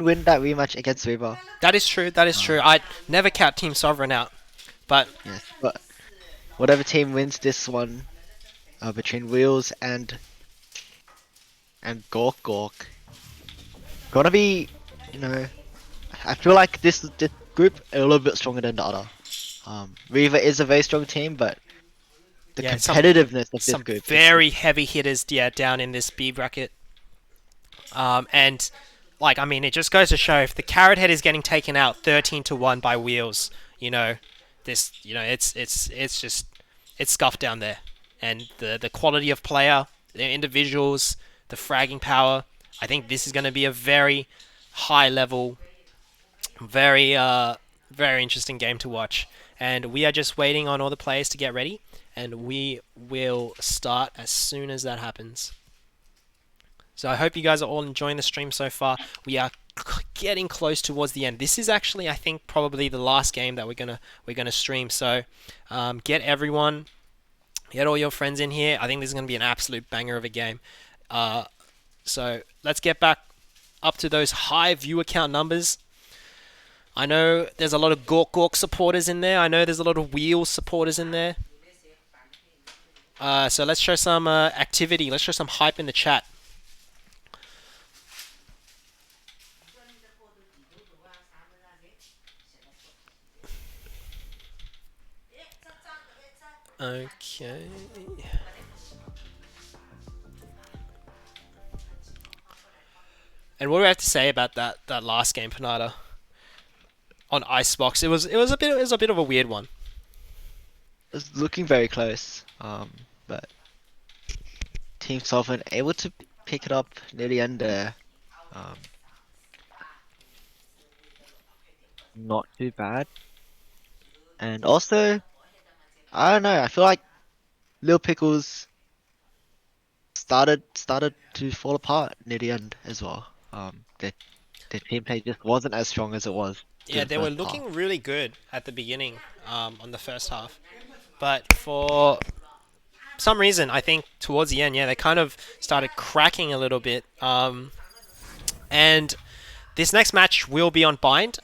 E: win that rematch against Reaver.
B: That is true. That is true. I'd never count Team Sovereign out, but
E: yes, but whatever team wins this one, between Wheels and Gork, gonna be, I feel like this group a little bit stronger than the other. Reaver is a very strong team, but the competitiveness of this group.
B: Very heavy hitters, down in this B bracket. And like, I mean, it just goes to show if the Carrot Head is getting taken out 13-1 by Wheels, it's scuffed down there. And the quality of player, the individuals, the fragging power, I think this is going to be a very high level, very interesting game to watch. And we are just waiting on all the players to get ready, and we will start as soon as that happens. So I hope you guys are all enjoying the stream so far. We are getting close towards the end. This is actually, I think, probably the last game that we're gonna stream. So get all your friends in here. I think this is gonna be an absolute banger of a game. So let's get back up to those high viewer count numbers. I know there's a lot of Gork supporters in there. I know there's a lot of Wheels supporters in there. So let's show some activity. Let's show some hype in the chat. Okay. And what do we have to say about that last game, Panada? On Icebox, it was a bit of a weird one.
E: It was looking very close, but Team Sovereign able to pick it up near the end there. Not too bad. And also, I don't know, I feel like Lil Pickles started to fall apart near the end as well. Their team play just wasn't as strong as it was.
B: Yeah, they were looking really good at the beginning, on the first half, but for some reason, I think towards the end, they kind of started cracking a little bit. And this next match will be on Bind.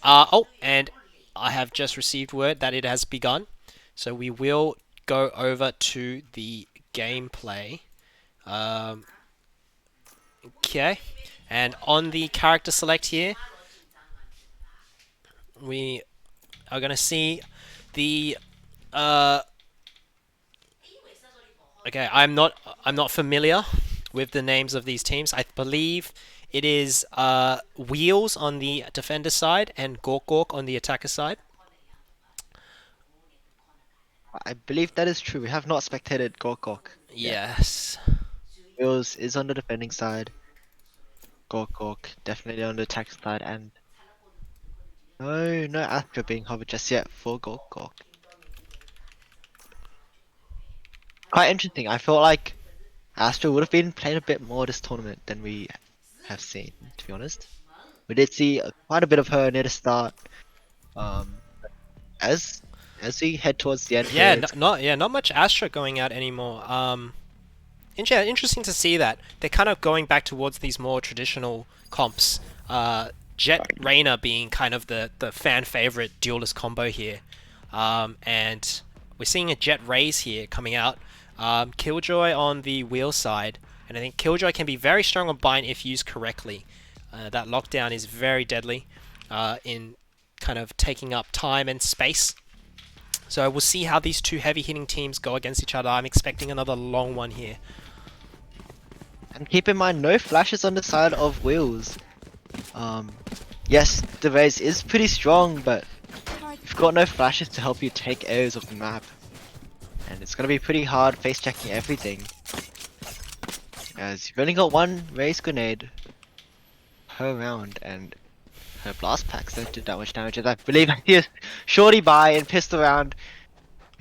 B: And I have just received word that it has begun, so we will go over to the gameplay. Okay, and on the character select here, we are going to see the okay, I'm not familiar with the names of these teams. I believe it is Wheels on the defender side and Gork on the attacker side.
E: I believe that is true. We have not spectated Gork.
B: Yes.
E: Wheels is on the defending side. Gork definitely on the attack side, and no Astra being hovered just yet for Gork. Quite interesting. I felt like Astra would have been playing a bit more this tournament than we have seen, to be honest. We did see quite a bit of her near the start. As we head towards the end.
B: Not much Astra going out anymore. interesting to see that they're kind of going back towards these more traditional comps. Jet Reyna being kind of the fan favorite duelist combo here, and we're seeing a Jet Raze here coming out. Killjoy on the wheel side, and I think Killjoy can be very strong on bind if used correctly. That lockdown is very deadly in kind of taking up time and space. So we'll see how these two heavy hitting teams go against each other. I'm expecting another long one here.
E: And keep in mind, no flashes on the side of wheels. Yes, the Raze is pretty strong, but you've got no flashes to help you take areas of the map. And it's gonna be pretty hard face checking everything, as you've only got one Raze grenade per round, and her blast packs don't do that much damage. And I believe here's Shorty by in pistol round.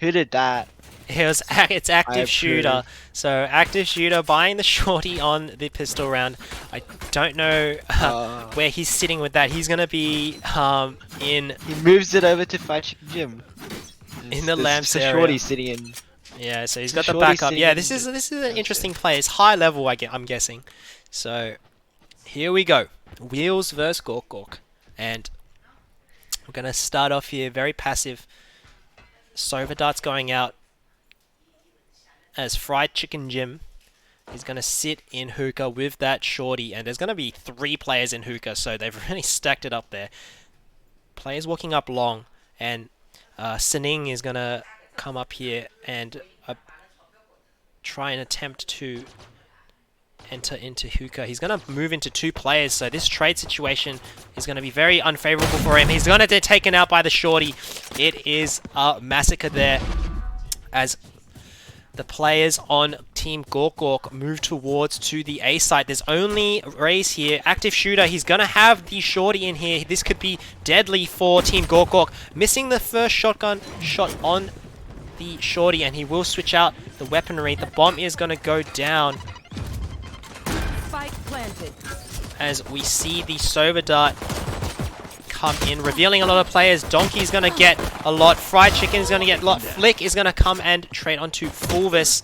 E: Who did that?
B: It's Active Shooter. So Active Shooter buying the Shorty on the pistol round. I don't know where he's sitting with that. He's gonna be in.
E: He moves it over to Fried Chicken Gym.
B: In the lamps area.
E: Shorty sitting in.
B: Yeah, so he's got the backup. Yeah, this is an interesting play. It's high level, I'm guessing. So here we go. Wheels versus Gork. And we're gonna start off here very passive. Sova darts going out as Fried Chicken Jim is going to sit in hookah with that Shorty, and there's going to be 3 players in hookah, so they've really stacked it up there. Players walking up long, and Sining is going to come up here and try and attempt to enter into hookah. He's going to move into 2 players, so this trade situation is going to be very unfavorable for him. He's going to get taken out by the Shorty. It is a massacre there as the players on Team Gork move towards to the A site. There's only Raze here. Active Shooter, he's going to have the Shorty in here. This could be deadly for Team Gork. Missing the first shotgun shot on the Shorty, and he will switch out the weaponry. The bomb is going to go down.
J: Planted.
B: As we see the Sova dart come in, revealing a lot of players. Donkey's gonna get a lot. Fried Chicken is gonna get a lot. Flick is gonna come and trade onto Fulvis.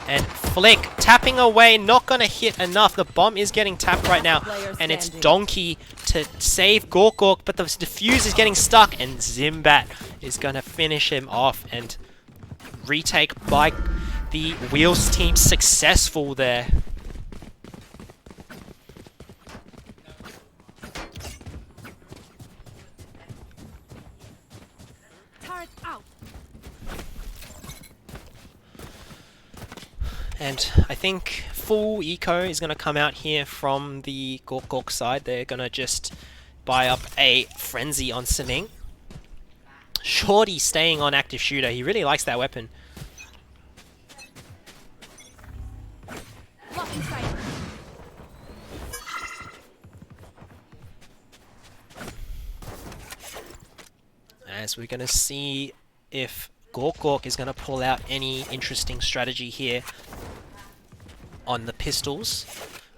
B: And Flick tapping away, not gonna hit enough. The bomb is getting tapped right now. And it's Donkey to save Gork, but the defuse is getting stuck, and Zimbat is gonna finish him off, and retake by the Wheels team successful there. And I think full eco is going to come out here from the Gork side. They're going to just buy up a frenzy on Sining. Shorty staying on Active Shooter. He really likes that weapon. As we're going to see if Gork is going to pull out any interesting strategy here on the pistols.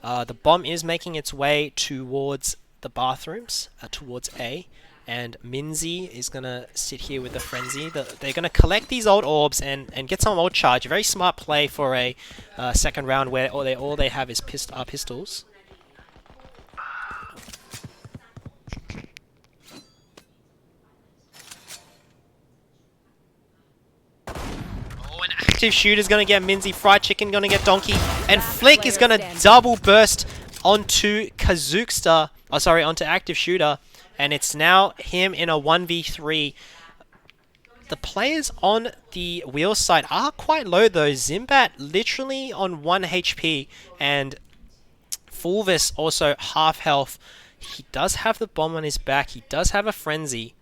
B: The bomb is making its way towards the bathrooms, towards A, and Minzy is going to sit here with the frenzy. They're going to collect these old orbs and get some old charge. A very smart play for a second round where all they have is pistols. Active Shooter's gonna get Minzy, Fried Chicken gonna get Donkey, and Flick is gonna double burst onto Kazookster, onto Active Shooter, and it's now him in a 1v3. The players on the Wheel side are quite low though. Zimbat literally on 1 HP, and Fulvis also half health. He does have the bomb on his back, he does have a frenzy.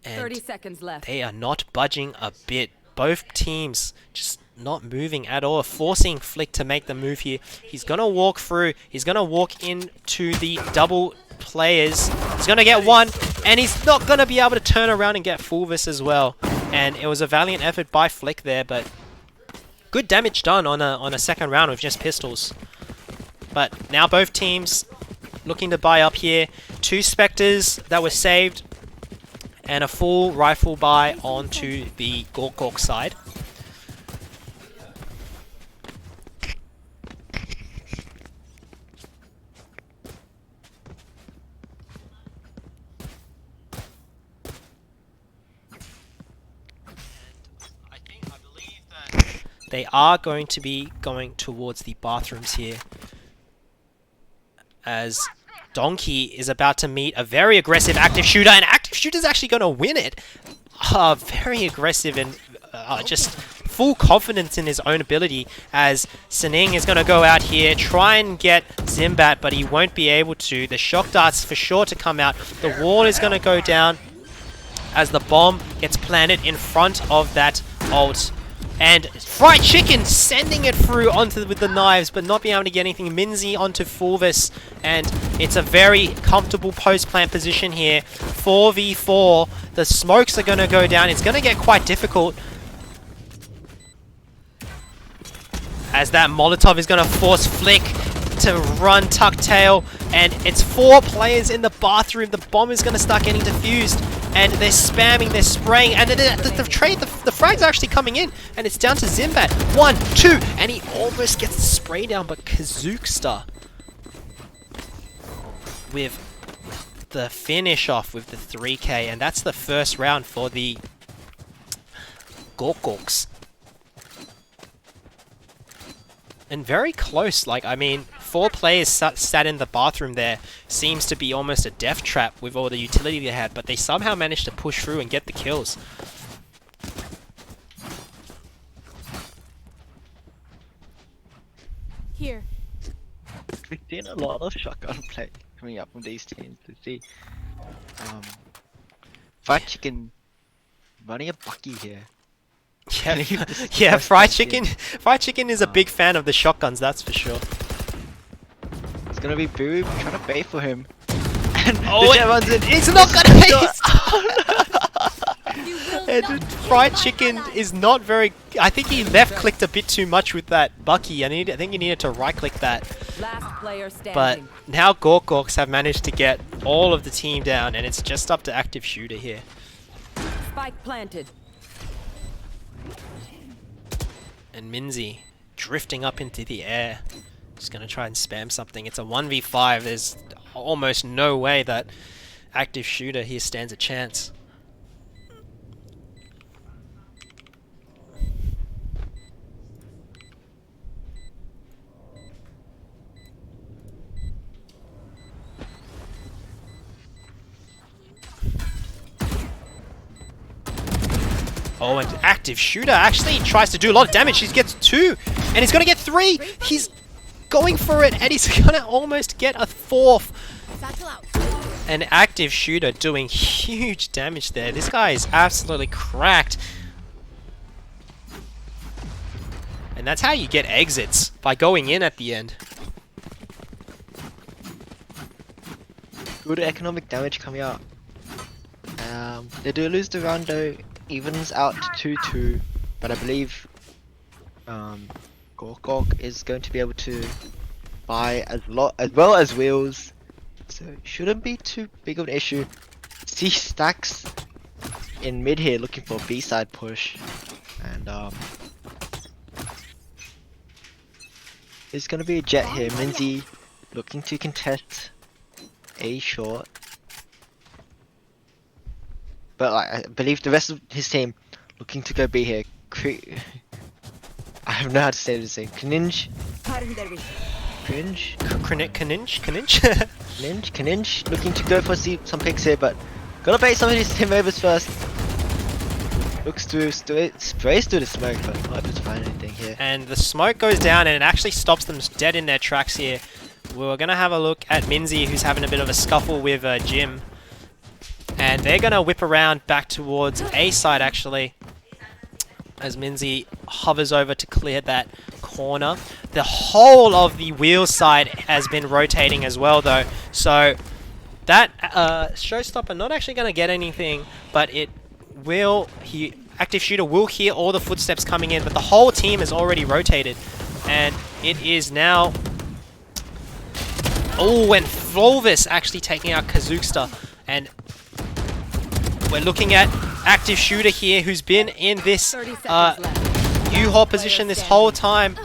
B: And
J: 30 seconds left.
B: They are not budging a bit. Both teams just not moving at all, forcing Flick to make the move here. He's going to walk through. He's going to walk into the double players. He's going to get one, and he's not going to be able to turn around and get Fulvis as well. And it was a valiant effort by Flick there, but good damage done on a second round with just pistols. But now both teams looking to buy up here. 2 Spectres that were saved, and a full rifle buy onto the Gork side. They are going to be going towards the bathrooms here, as Donkey is about to meet a very aggressive Active Shooter, and Active Shooter's actually going to win it. Very aggressive and just full confidence in his own ability, as Sining is going to go out here, try and get Zimbat, but he won't be able to. The shock dart's for sure to come out. The wall is going to go down as the bomb gets planted in front of that ult. And Fried Chicken sending it through onto with the knives, but not being able to get anything. Minzy onto Fulvis, and it's a very comfortable post-plant position here. 4v4. The smokes are going to go down. It's going to get quite difficult, as that Molotov is going to force Flick to run Tucktail, and it's 4 players in the bathroom. The bomb is going to start getting defused, and they're spamming, they're spraying, and the frag's actually coming in, and it's down to Zimbat. 1, 2, and he almost gets the spray down, but Kazookster with the finish off with the 3k, and that's the first round for the Gorks. And very close, like, I mean, 4 players sat in the bathroom there. Seems to be almost a death trap with all the utility they had, but they somehow managed to push through and get the kills.
T: Here.
E: We've seen a lot of shotgun play coming up from these teams. To see Fried Chicken running a Bucky here.
B: Yeah, yeah, Fried Chicken is a big fan of the shotguns, that's for sure.
E: It's gonna be Boo trying to bait for him. And
B: oh, it's not gonna hit! And Fried Chicken is not very... I think he left-clicked a bit too much with that Bucky. I think he needed to right-click that.
J: Last player standing.
B: But now Gorks have managed to get all of the team down, and it's just up to Active Shooter here.
J: Spike planted.
B: And Minzy drifting up into the air. Just gonna try and spam something. It's a 1v5. There's almost no way that Active Shooter here stands a chance. Oh, and Active Shooter actually tries to do a lot of damage. He gets 2, and he's gonna get 3. He's going for it, and he's gonna almost get a 4th. An Active Shooter doing huge damage there. This guy is absolutely cracked. And that's how you get exits, by going in at the end.
E: Good economic damage coming out. They do lose the round though. Evens out to 2-2, but I believe Gork is going to be able to buy as well as wheels, so it shouldn't be too big of an issue. See Stacks in mid here looking for a B-side push, and it's going to be a Jet here. Minzy looking to contest A short. But I believe the rest of his team looking to go B here. I don't know how to say this thing. Kaninj. Kaninj looking to go for some picks here, but gotta bait some of his team members first. Looks to sprays through the smoke, but not able to find anything here.
B: And the smoke goes down, and it actually stops them dead in their tracks here. We're gonna have a look at Minzy, who's having a bit of a scuffle with Jim. And they're going to whip around back towards A side, actually, as Minzy hovers over to clear that corner. The whole of the wheel side has been rotating as well, though. So that Showstopper not actually going to get anything, but it will... Active Shooter will hear all the footsteps coming in, but the whole team is already rotated. And it is now... Oh, and Fulvis actually taking out Kazookster. And... we're looking at Active Shooter here, who's been in this U-haul position this whole time.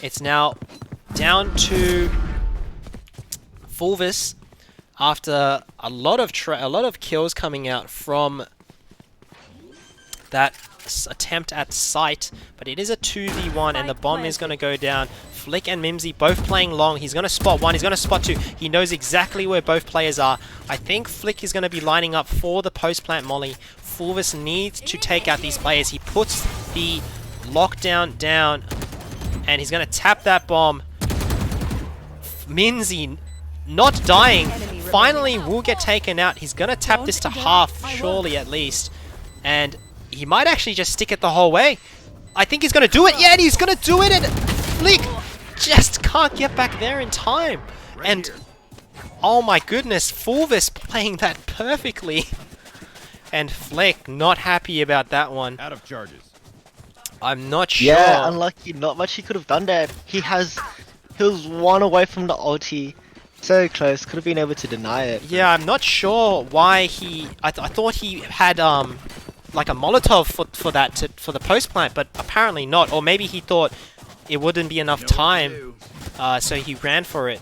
B: It's now down to Fulvis after a lot of kills coming out from that attempt at sight, but it is a 2v1 and the bomb is going to go down. Flick and Mimsy both playing long. He's going to spot one, he's going to spot two. He knows exactly where both players are. I think Flick is going to be lining up for the post-plant molly. Fulvis needs to take out these players. He puts the lockdown down and he's going to tap that bomb. Mimsy not dying, finally will get taken out. He's going to tap this to half, surely at least. And he might actually just stick it the whole way. I think he's going to do it. Yeah, and he's going to do it. And Flick just can't get back there in time. And oh my goodness, Fulvis playing that perfectly. And Flick not happy about that one.
L: Out of charges.
B: I'm not sure.
E: Yeah, unlucky. Not much he could have done there. He was one away from the ulti. So close. Could have been able to deny it.
B: Yeah, I'm not sure why he... I thought he had like a Molotov for the post plant, but apparently not. Or maybe he thought it wouldn't be enough time, so he ran for it.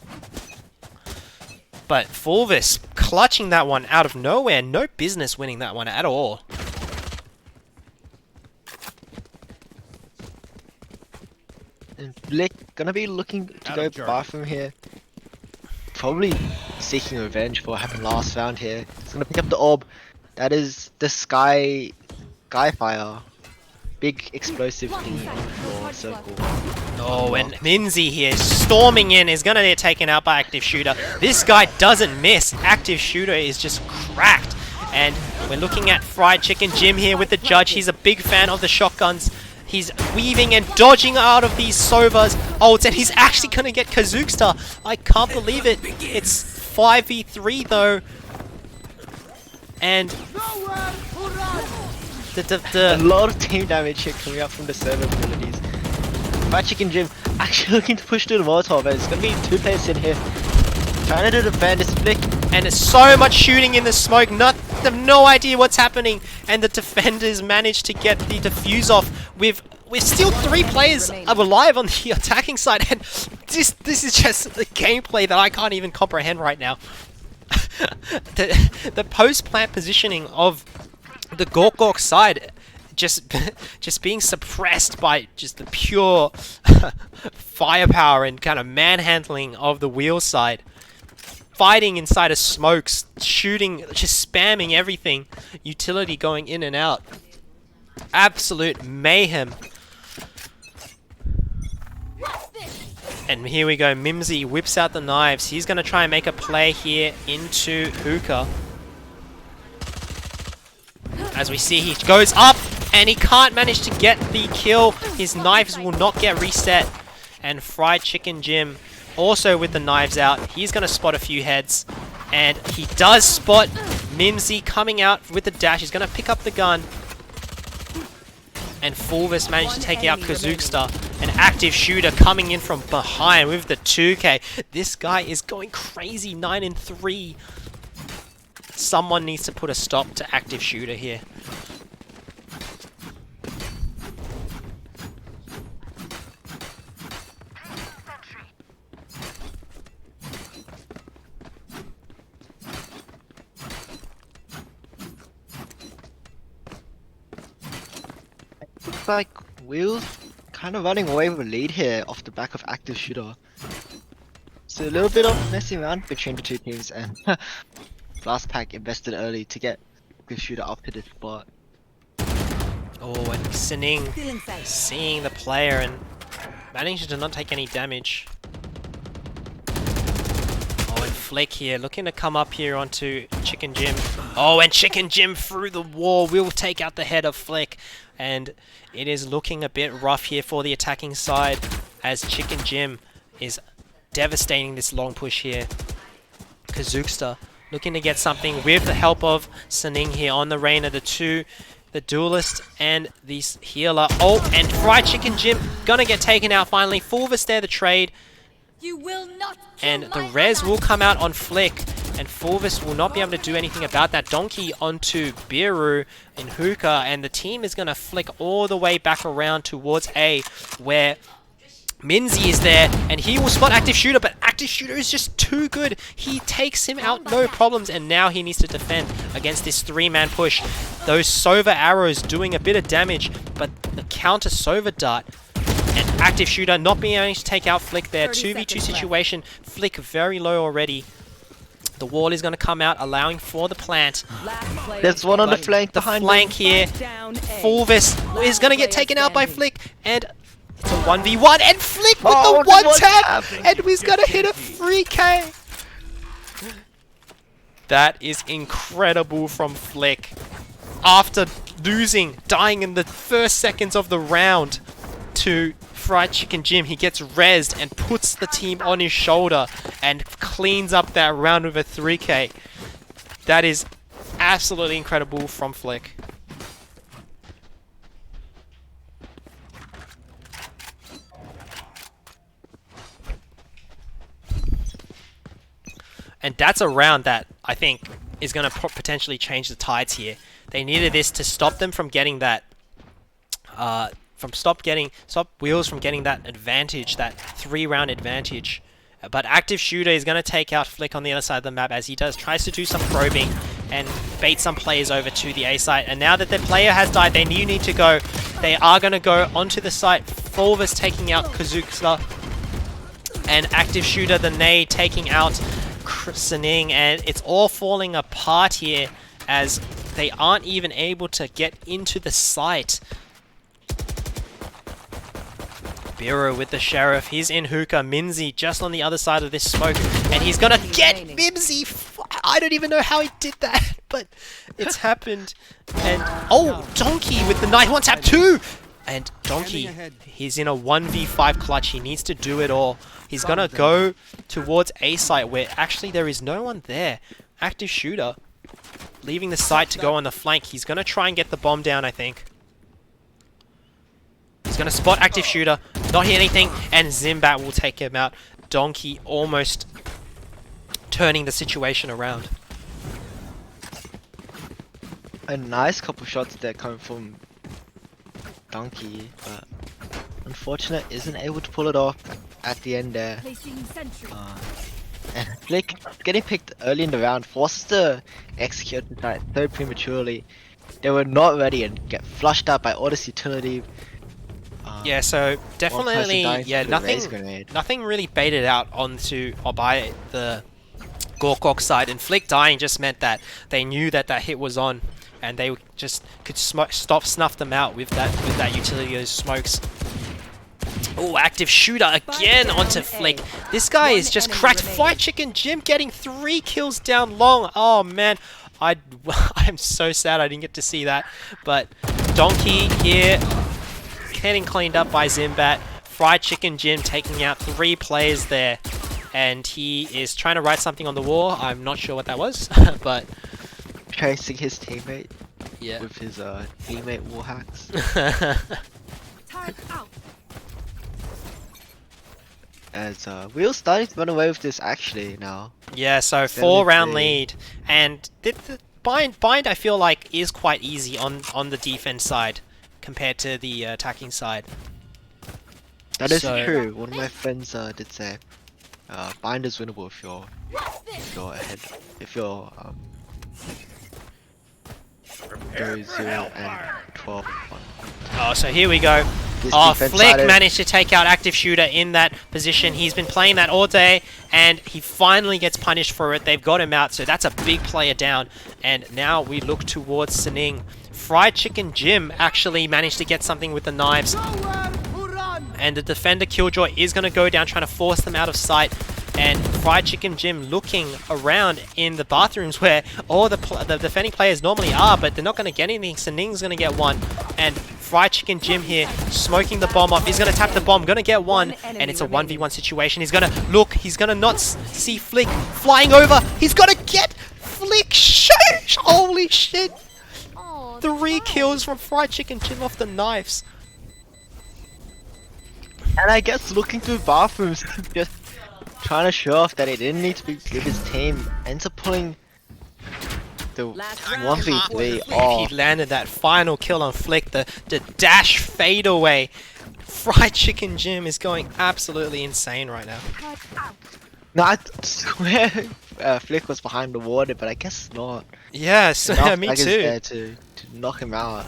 B: But Fulvis clutching that one out of nowhere. No business winning that one at all.
E: And Flick gonna be looking to go bathroom here. Probably seeking revenge for what happened last round here. He's gonna pick up the orb. That is the Sky Fire. Big explosive thingy on the floor circle.
B: Oh, and Mimsy here storming in is gonna get taken out by Active Shooter. This guy doesn't miss. Active Shooter is just cracked. And we're looking at Fried Chicken Jim here with the judge. He's a big fan of the shotguns. He's weaving and dodging out of these Sovas ults, and he's actually going to get Kazookster. I can't believe it. It's 5v3 though. And
E: a lot of team damage here coming up from the server abilities. Fried Chicken Jim actually looking to push through the Molotov, and it's going to be 2 players in here. Trying to defend this Flick.
B: And there's so much shooting in the smoke, they have no idea what's happening. And the defenders managed to get the defuse off with still 3 players alive on the attacking side. And this is just the gameplay that I can't even comprehend right now. the post-plant positioning of the Gork side just being suppressed by just the pure firepower and kind of manhandling of the wheel side. Fighting inside of smokes, shooting, just spamming everything. Utility going in and out. Absolute mayhem. And here we go, Mimsy whips out the knives. He's going to try and make a play here into Hookah. As we see, he goes up and he can't manage to get the kill. His knives will not get reset. And Fried Chicken Jim also with the knives out. He's going to spot a few heads. And he does spot Mimsy coming out with the dash. He's going to pick up the gun. And Fulvis managed to take out Kazookster. An Active Shooter coming in from behind with the 2k. This guy is going crazy, 9-3. Someone needs to put a stop to Active Shooter here.
E: Looks like Wheels kind of running away with a lead here off the back of Active Shooter. So a little bit of messing around between the two teams, and Blast Pack invested early to get Active Shooter up to this spot.
B: Oh, and Sining seeing the player and managing to not take any damage. Oh, and Flick here looking to come up here onto Chicken Jim. Oh, and Chicken Jim through the wall will take out the head of Flick. And it is looking a bit rough here for the attacking side as Chicken Jim is devastating this long push here. Kazookster looking to get something with the help of Sining here on the Reina, the duelist and the healer. Oh, and Fried Chicken Jim gonna get taken out finally. Fulvis there the trade.
T: You will not
B: and the res will come out on Flick, and Fulvis will not be able to do anything about that. Donkey onto Biru in Hookah, and the team is going to flick all the way back around towards A, where Minzy is there, and he will spot Active Shooter, but Active Shooter is just too good. He takes him out, no problems, and now he needs to defend against this 3-man push. Those Sova arrows doing a bit of damage, but the counter Sova dart and Active Shooter not being able to take out Flick there. 2v2 situation, Flick very low already. The wall is going to come out, allowing for the plant.
E: There's one on the flank behind
B: flank here. Fulvis is going to get taken out by Flick, and it's a 1v1, and Flick with the one tap, and he's going to hit a 3k. That is incredible from Flick. After dying in the first seconds of the round to Fried Chicken Jim, he gets rezzed and puts the team on his shoulder and cleans up that round with a 3k. That is absolutely incredible from Flick. And that's a round that I think is going to potentially change the tides here. They needed this to stop them from getting that stop Wheels from getting that advantage, that 3-round advantage. But Active Shooter is going to take out Flick on the other side of the map as he tries to do some probing and bait some players over to the A site. And now that their player has died, they need to go. They are going to go onto the site. Fulvis taking out Kazuka, and Active Shooter, the nade, taking out Saning, and it's all falling apart here as they aren't even able to get into the site. Biro with the Sheriff, he's in hookah. Minzy just on the other side of this smoke, and he's gonna get Mimsy. I don't even know how he did that, but it's happened. And oh, Donkey with the knife, 1-tap 2! And Donkey, he's in a 1v5 clutch. He needs to do it all. He's gonna go towards A site where actually there is no one there. Active Shooter leaving the site to go on the flank. He's gonna try and get the bomb down, I think. He's gonna spot Active Shooter, not hit anything, and Zimbat will take him out. Donkey almost turning the situation around.
E: A nice couple shots there coming from Donkey, but unfortunate isn't able to pull it off at the end there. And Flick getting picked early in the round forces to execute the site so prematurely. They were not ready and get flushed out by Odyssey utility.
B: Yeah, so definitely, yeah, nothing really baited out onto or by the Gorkok side, and Flick dying just meant that they knew that that hit was on, and they just could snuff them out with that utility, those smokes. Oh, Active Shooter again onto Flick. This guy is just cracked. Fried Chicken Jim getting 3 kills down long. Oh man, I'm so sad I didn't get to see that. But Donkey here getting cleaned up by Zimbat. Fried Chicken Jim taking out 3 players there. And he is trying to write something on the wall. I'm not sure what that was, but
E: tracing his teammate.
B: Yeah.
E: With his teammate wall hacks. As Wheel's starting to run away with this actually now.
B: Yeah, so 4-round lead, and the bind I feel like is quite easy on the defense side compared to the attacking side.
E: That is true. One of my friends did say bind is winnable if you're ahead, if you're go 0 and 12.
B: Oh, so here we go. Oh, Flick managed to take out Active Shooter in that position. He's been playing that all day, and he finally gets punished for it. They've got him out, so that's a big player down. And now we look towards Saning. Fried Chicken Jim actually managed to get something with the knives. And the defender Killjoy is going to go down, trying to force them out of sight. And Fried Chicken Jim looking around in the bathrooms where all the defending players normally are, but they're not going to get anything. Saning's going to get one. And Fried Chicken Jim here smoking the bomb off. He's going to tap the bomb, going to get one. And it's a 1v1 situation. He's going to look. He's going to not see Flick flying over. He's going to get Flick. Holy shit. 3 kills from Fried Chicken Jim off the knives.
E: And I guess looking through bathrooms, just trying to show off that he didn't need to be with his team, ends up pulling the 1v3 off.
B: He landed that final kill on Flick, the dash fadeaway. Fried Chicken Jim is going absolutely insane right now.
E: No, I swear Flick was behind the water, but I guess not.
B: Yes,
E: Enough
B: me
E: daggers
B: too.
E: there to knock him out.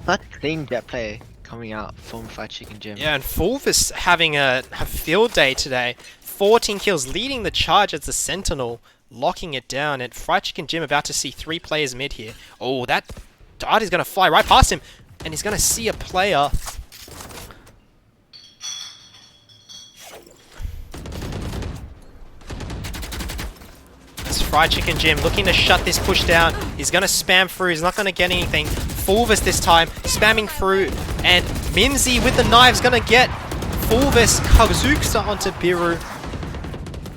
E: That clean jet play coming out from Fried Chicken Jim.
B: Yeah, and Fulvis having a field day today. 14 kills, leading the charge as the Sentinel, locking it down. And Fried Chicken Jim about to see 3 players mid here. Oh, that dart is going to fly right past him. And he's going to see a player. That's Fried Chicken Jim looking to shut this push down. He's going to spam through. He's not going to get anything. Fulvis this time, spamming through. And Mimsy with the knives going to get Fulvis. Kazuka onto Biru.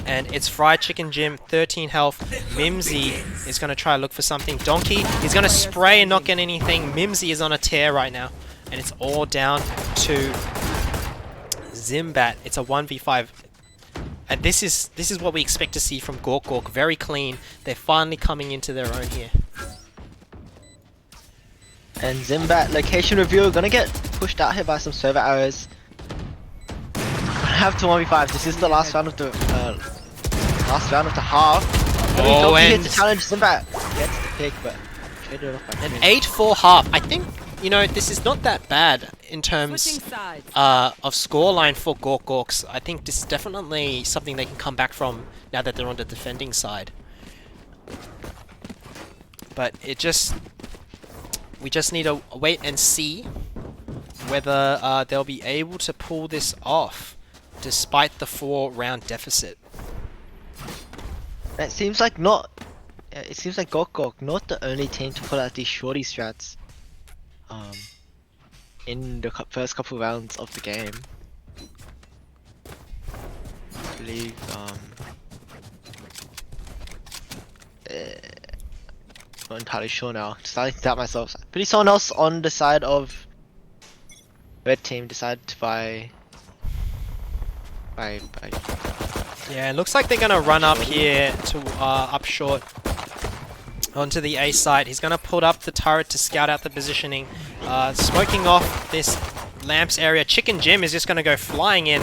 B: And it's Fried Chicken Jim, 13 health. Mimsy is going to try to look for something. Donkey is going to spray and not get anything. Mimsy is on a tear right now. And it's all down to Zimbat. It's a 1v5. And this is what we expect to see from Gork Gork. Very clean. They're finally coming into their own here.
E: And Zimbat location review gonna get pushed out here by some server errors. Have to 1v5. This is the last round of the half.
B: Oh, and
E: to challenge Zimbat gets the pick, but traded off by
B: an 8-4 half. I think, you know, this is not that bad in terms of scoreline for Gork Gorks. I think this is definitely something they can come back from now that they're on the defending side. But we just need to wait and see whether they'll be able to pull this off despite the 4-round deficit.
E: It seems like Gork Gork not the only team to pull out these shorty strats in the first couple rounds of the game. I believe not entirely sure now. Starting to doubt myself. I believe someone else on the side of red team decided to buy.
B: Yeah, it looks like they're gonna run up here to up short onto the A site. He's gonna put up the turret to scout out the positioning, smoking off this lamps area. Chicken Jim is just gonna go flying in.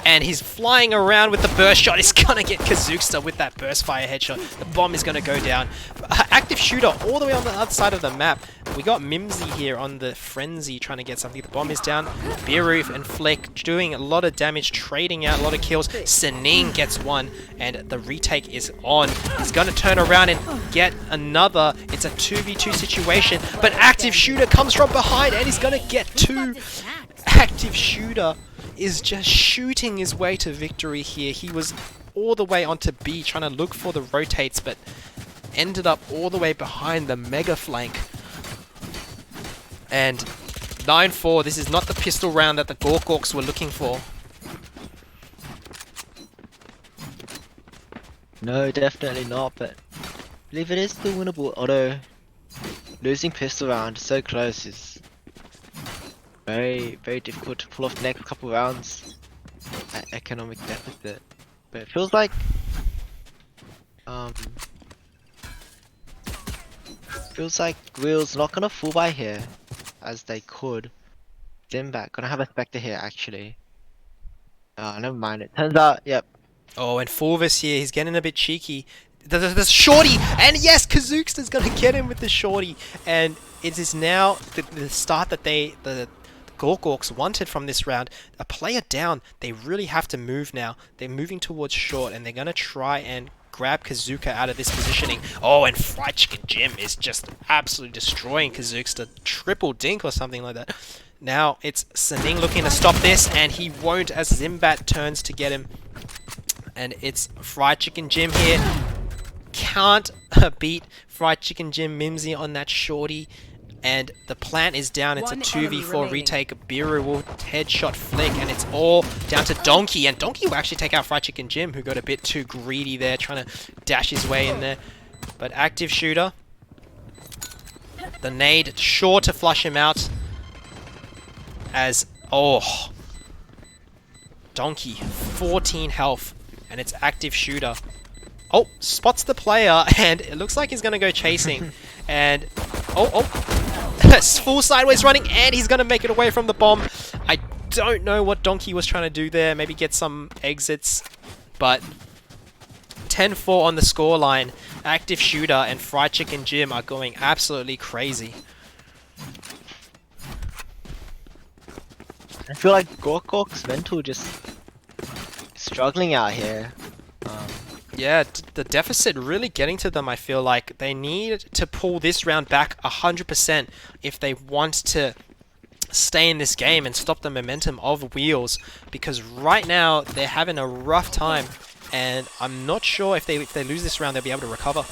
B: And he's flying around with the burst shot. He's gonna get Kazuka with that burst fire headshot. The bomb is gonna go down. Active shooter all the way on the other side of the map. We got Mimsy here on the frenzy trying to get something. The bomb is down. Beeroof and Flick doing a lot of damage, trading out a lot of kills. Sening gets one, and the retake is on. He's gonna turn around and get another. It's a 2v2 situation, but Active Shooter comes from behind and he's gonna get 2. Active Shooter is just shooting his way to victory here. He was all the way onto B trying to look for the rotates, but ended up all the way behind the mega flank. And 9-4, this is not the pistol round that the Gork Gorks were looking for.
E: No, definitely not, but I believe it is still winnable, although losing pistol round so close is very, very difficult to pull off the next couple rounds at economic deficit. But it feels like Grill's not gonna full buy here as they could. Zimbat gonna have a Spectre here actually. Never mind. It turns out, yep.
B: Oh, and Fulvis here, he's getting a bit cheeky. The shorty, and yes, Kazuka's gonna get him with the shorty, and it is now the start that the Gork Gorks wanted from this round. A player down, they really have to move now. They're moving towards short, and they're gonna try and grab Kazuka out of this positioning. Oh, and Fried Chicken Jim is just absolutely destroying Kazuka to triple dink or something like that. Now it's Sening looking to stop this, and he won't as Zimbat turns to get him. And it's Fried Chicken Jim here. Can't beat Fried Chicken Jim Mimsy on that shorty. And the plant is down. It's a 2v4 retake. Biru will headshot Flick, and it's all down to Donkey. And Donkey will actually take out Fried Chicken Jim, who got a bit too greedy there, trying to dash his way in there. But Active Shooter, the nade sure to flush him out. As Donkey, 14 health, and it's Active Shooter. Oh, spots the player, and it looks like he's gonna go chasing. And Full sideways running, and he's gonna make it away from the bomb. I don't know what Donkey was trying to do there. Maybe get some exits, but 10-4 on the scoreline. Active Shooter and Fried Chicken Jim are going absolutely crazy.
E: I feel like Gorkok's mental just struggling out here.
B: Yeah, the deficit really getting to them, I feel like. They need to pull this round back 100% if they want to stay in this game and stop the momentum of Wheels, because right now they're having a rough time, and I'm not sure if they lose this round they'll be able to recover.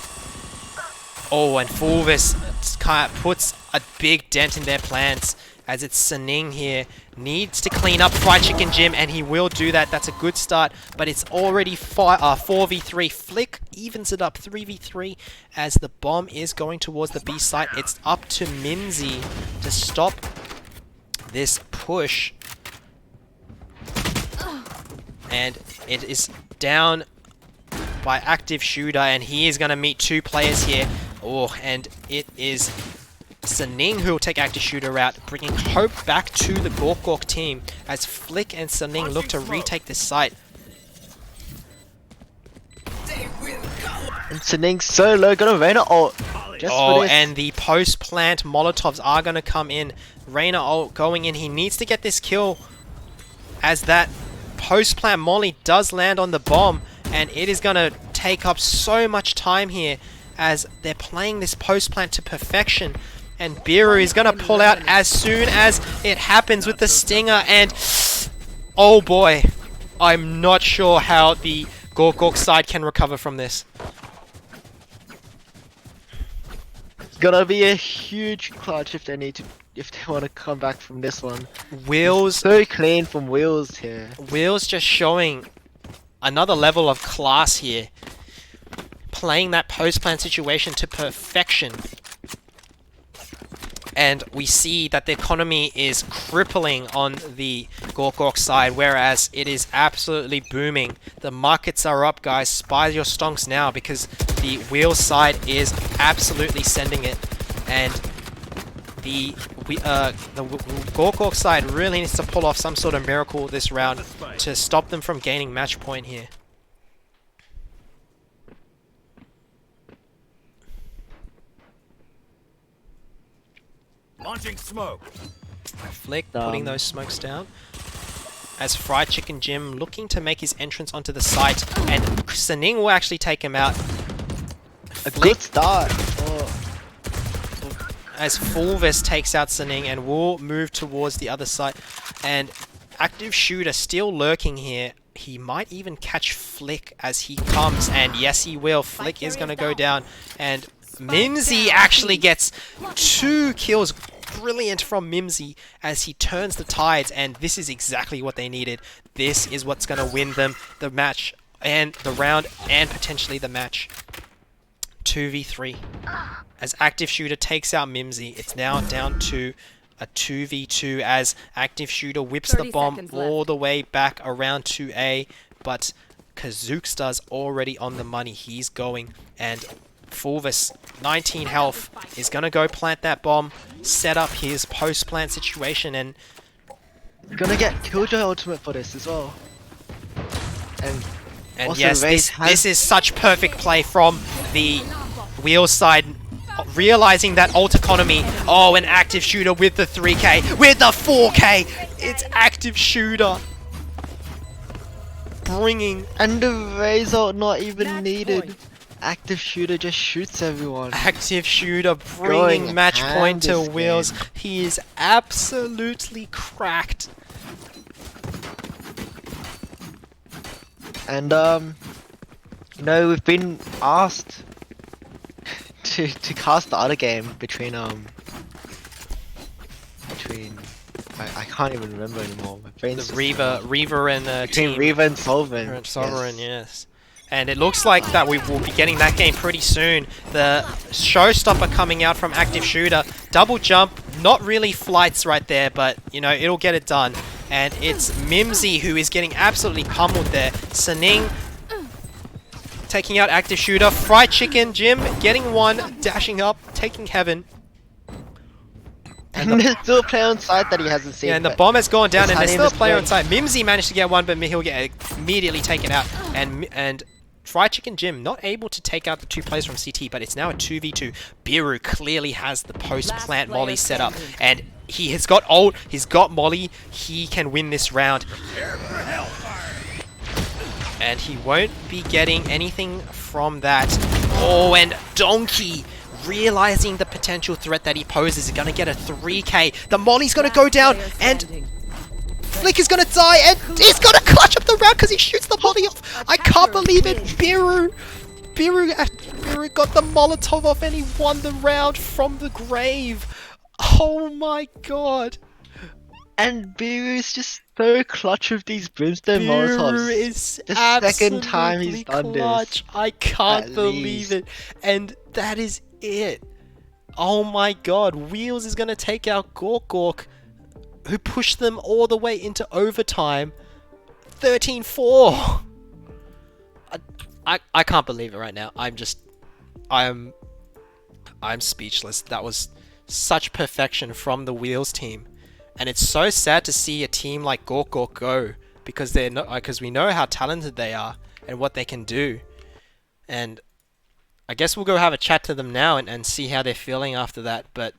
B: Oh, and Fulvis kind of puts a big dent in their plans, as it's Saning here. Needs to clean up Fried Chicken Jim, and he will do that. That's a good start, but it's already 4v3. Flick evens it up 3v3 as the bomb is going towards the B site. It's up to Mimsy to stop this push. And it is down by Active Shooter, and he is going to meet 2 players here. Oh, and it is Saning who will take Active Shooter out, bringing hope back to the Gorkok team as Flick and Saning look to retake this site.
E: And Saning's so low, got a Reyna ult.
B: And the post-plant Molotovs are going to come in. Reyna ult going in. He needs to get this kill, as that post-plant molly does land on the bomb, and it is going to take up so much time here as they're playing this post-plant to perfection. And Biru is going to pull out as soon as it happens with the Stinger, and oh boy, I'm not sure how the Gorkok side can recover from this.
E: It's gonna be a huge clutch if they want to come back from this one.
B: Wheels
E: so clean from Wheels here.
B: Wheels just showing another level of class here, playing that post-plant situation to perfection. And we see that the economy is crippling on the Gorkok side, whereas it is absolutely booming. The markets are up, guys. Spy your stonks now, because the Wheels side is absolutely sending it. And the Gorkok side really needs to pull off some sort of miracle this round to stop them from gaining match point here.
U: Launching smoke.
B: Flick putting those smokes down. As Fried Chicken Jim looking to make his entrance onto the site, and Saning will actually take him out.
E: A good start.
B: As Fulvis takes out Saning and will move towards the other side. And Active Shooter still lurking here. He might even catch Flick as he comes, and yes he will. Flick is going to go down, and Mimsy actually gets 2 kills. Brilliant from Mimsy as he turns the tides, and this is exactly what they needed. This is what's going to win them the match, and the round, and potentially the match. 2v3. As Active Shooter takes out Mimsy, it's now down to a 2v2 as Active Shooter whips the bomb all the way back around to A, but Kazooksta's already on the money. He's going, and Fulvis, 19 health, is going to go plant that bomb, set up his post-plant situation, and
E: gonna get Killjoy ultimate for this as well.
B: And yes, this is such perfect play from the Wheels side, realizing that ult economy. Oh, an Active Shooter with the 3k, with the 4k! It's Active Shooter bringing...
E: And the Razor not even needed. Active Shooter just shoots everyone.
B: Active Shooter bringing match point to Wheels. He is absolutely cracked.
E: And you know, we've been asked to cast the other game between I can't even remember anymore. My brain's
B: the Reaver and
E: between
B: team.
E: Reaver and Sovereign.
B: Sovereign, yes. And it looks like that we will be getting that game pretty soon. The showstopper coming out from Active Shooter. Double jump, not really flights right there, but, you know, it'll get it done. And it's Mimsy who is getting absolutely pummeled there. Saning taking out Active Shooter. Fried Chicken Jim getting one, dashing up, taking heaven.
E: And there's still a player on site that he hasn't seen.
B: Yeah, and the bomb has gone down, and there's still a player on
E: on
B: site. Mimsy managed to get one, but he'll get immediately taken out. And Fried Chicken Jim not able to take out the 2 players from CT, but it's now a 2v2. Biru clearly has the post-plant Molly set up, and he has got ult, he's got Molly, he can win this round. And he won't be getting anything from that. Oh, and Donkey, realizing the potential threat that he poses, is going to get a 3k. The Molly's going to go down, and Flick is going to die, and he's going to clutch up the round because he shoots the Molly off. I can't believe it. Biru got the Molotov off, and he won the round from the grave. Oh my god.
E: And Biru's just so clutch with these brimstone
B: Biru
E: molotovs.
B: is
E: The second time he's done
B: clutch.
E: this.
B: I can't
E: At
B: believe
E: least.
B: it. And that is it. Oh my god. Wheels is going to take out Gork, who pushed them all the way into overtime. 13-4. I can't believe it right now. I'm speechless. That was such perfection from the Wheels team. And it's so sad to see a team like Gork go, because we know how talented they are and what they can do. And I guess we'll go have a chat to them now and see how they're feeling after that. But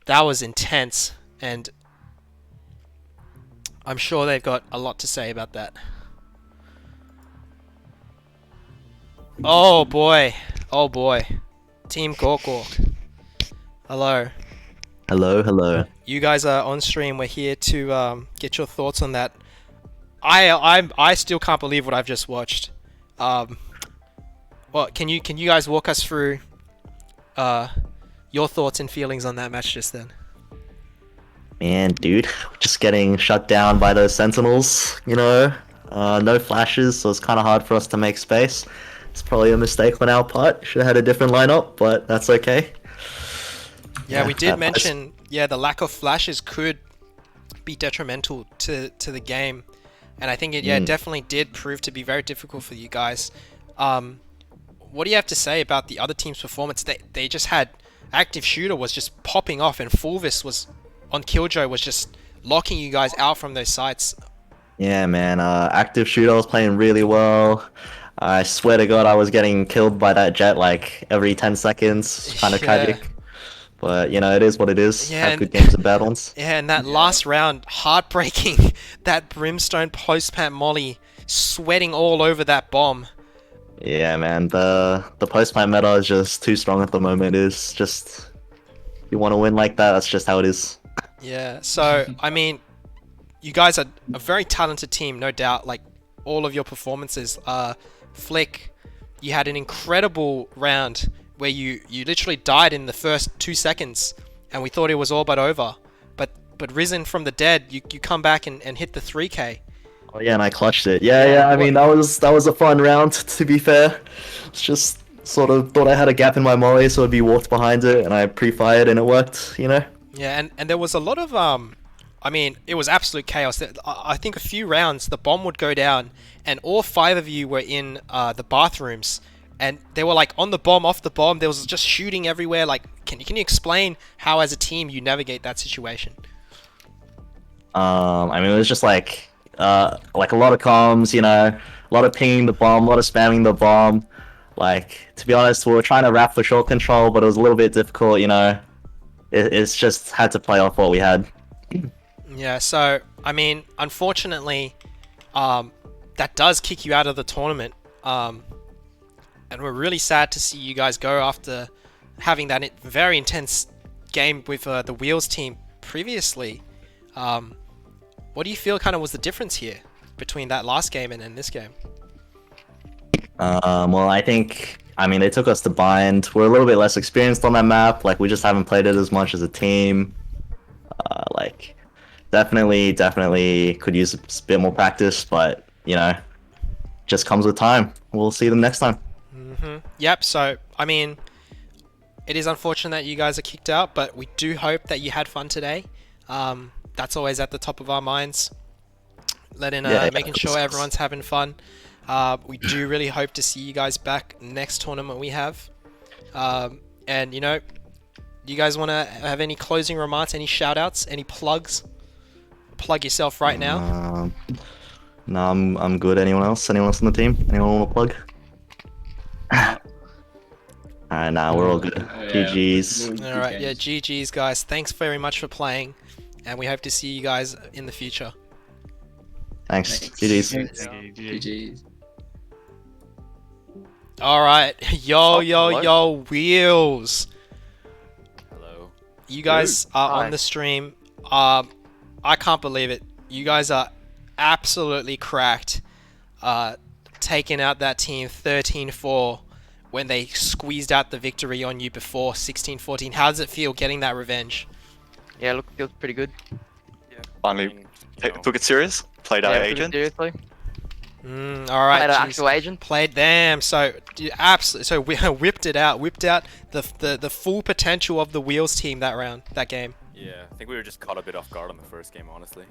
B: that was intense, and I'm sure they've got a lot to say about that. Oh boy. Oh boy. Team Gork. Hello.
F: Hello.
B: You guys are on stream. We're here to get your thoughts on that. I still can't believe what I've just watched. Well, can you guys walk us through your thoughts and feelings on that match just then?
F: Man, dude, just getting shut down by those sentinels, you know? No flashes, so it's kind of hard for us to make space. It's probably a mistake on our part. Should have had a different lineup, but that's okay.
B: Yeah, we did mention, the lack of flashes could be detrimental to the game. And I think it definitely did prove to be very difficult for you guys. What do you have to say about the other team's performance? They just had Active Shooter was just popping off, and Fulvis was on Killjoy was just locking you guys out from those sites.
F: Yeah, man, Active Shooter was playing really well. I swear to God, I was getting killed by that jet like every 10 seconds. Kind of tragic. But, you know, it is what it is.
B: Yeah,
F: Have good games and bad ones.
B: Yeah, and that last round, heartbreaking. That Brimstone post-plant Molly sweating all over that bomb.
F: Yeah, man, the post-plant meta is just too strong at the moment. It's just, you want to win like that, that's just how it is.
B: Yeah, so, I mean, you guys are a very talented team, no doubt. Like, all of your performances. Flick, you had an incredible round where you literally died in the first 2 seconds, and we thought it was all but over. But risen from the dead, you come back and hit the 3k.
F: Oh yeah, and I clutched it. Yeah, I mean, that was a fun round, to be fair. It's just sort of thought I had a gap in my molly, so I'd be walked behind it, and I pre-fired, and it worked, you know?
B: Yeah, and there was a lot of, I mean, it was absolute chaos. I think a few rounds, the bomb would go down, and all 5 of you were in the bathrooms, and they were like on the bomb, off the bomb. There was just shooting everywhere. Like, can you explain how, as a team, you navigate that situation?
F: I mean, it was just like a lot of comms, you know, a lot of pinging the bomb, a lot of spamming the bomb. Like, to be honest, we were trying to wrap for short control, but it was a little bit difficult, you know. It's just had to play off what we had.
B: Yeah, so, I mean, unfortunately, that does kick you out of the tournament. And we're really sad to see you guys go after having that very intense game with the Wheels team previously. What do you feel kind of was the difference here between that last game and this game?
F: Well, I mean, they took us to bind. We're a little bit less experienced on that map. Like, we just haven't played it as much as a team. Like, definitely could use a bit more practice, but, you know, just comes with time. We'll see them next time.
B: Yep, so, I mean, it is unfortunate that you guys are kicked out, but we do hope that you had fun today. That's always at the top of our minds. Making sure everyone's having fun. We do really hope to see you guys back next tournament we have. And, you know, Do you guys want to have any closing remarks, any shout-outs, any plugs? Plug yourself right now.
L: No, I'm good. Anyone else? Anyone else on the team? Anyone want to plug? Nah, we're all good. GG's.
B: All right, yeah, GG's, guys. Thanks very much for playing, and we hope to see you guys in the future.
L: Thanks. GG's.
R: GG's.
B: All right, yo, Wheels.
V: Hello.
B: You guys are on the stream. I can't believe it. You guys are absolutely cracked. Taking out that team 13-4 when they squeezed out the victory on you before 16-14. How does it feel getting that revenge?
W: Yeah, look, feels pretty good.
X: Finally took it serious. Played our agent.
W: Seriously.
B: All right.
W: Played an actual agent.
B: Played them. So absolutely. So we whipped out the full potential of the Wheels team that game.
V: Yeah, I think we were just caught a bit off guard on the first game, honestly.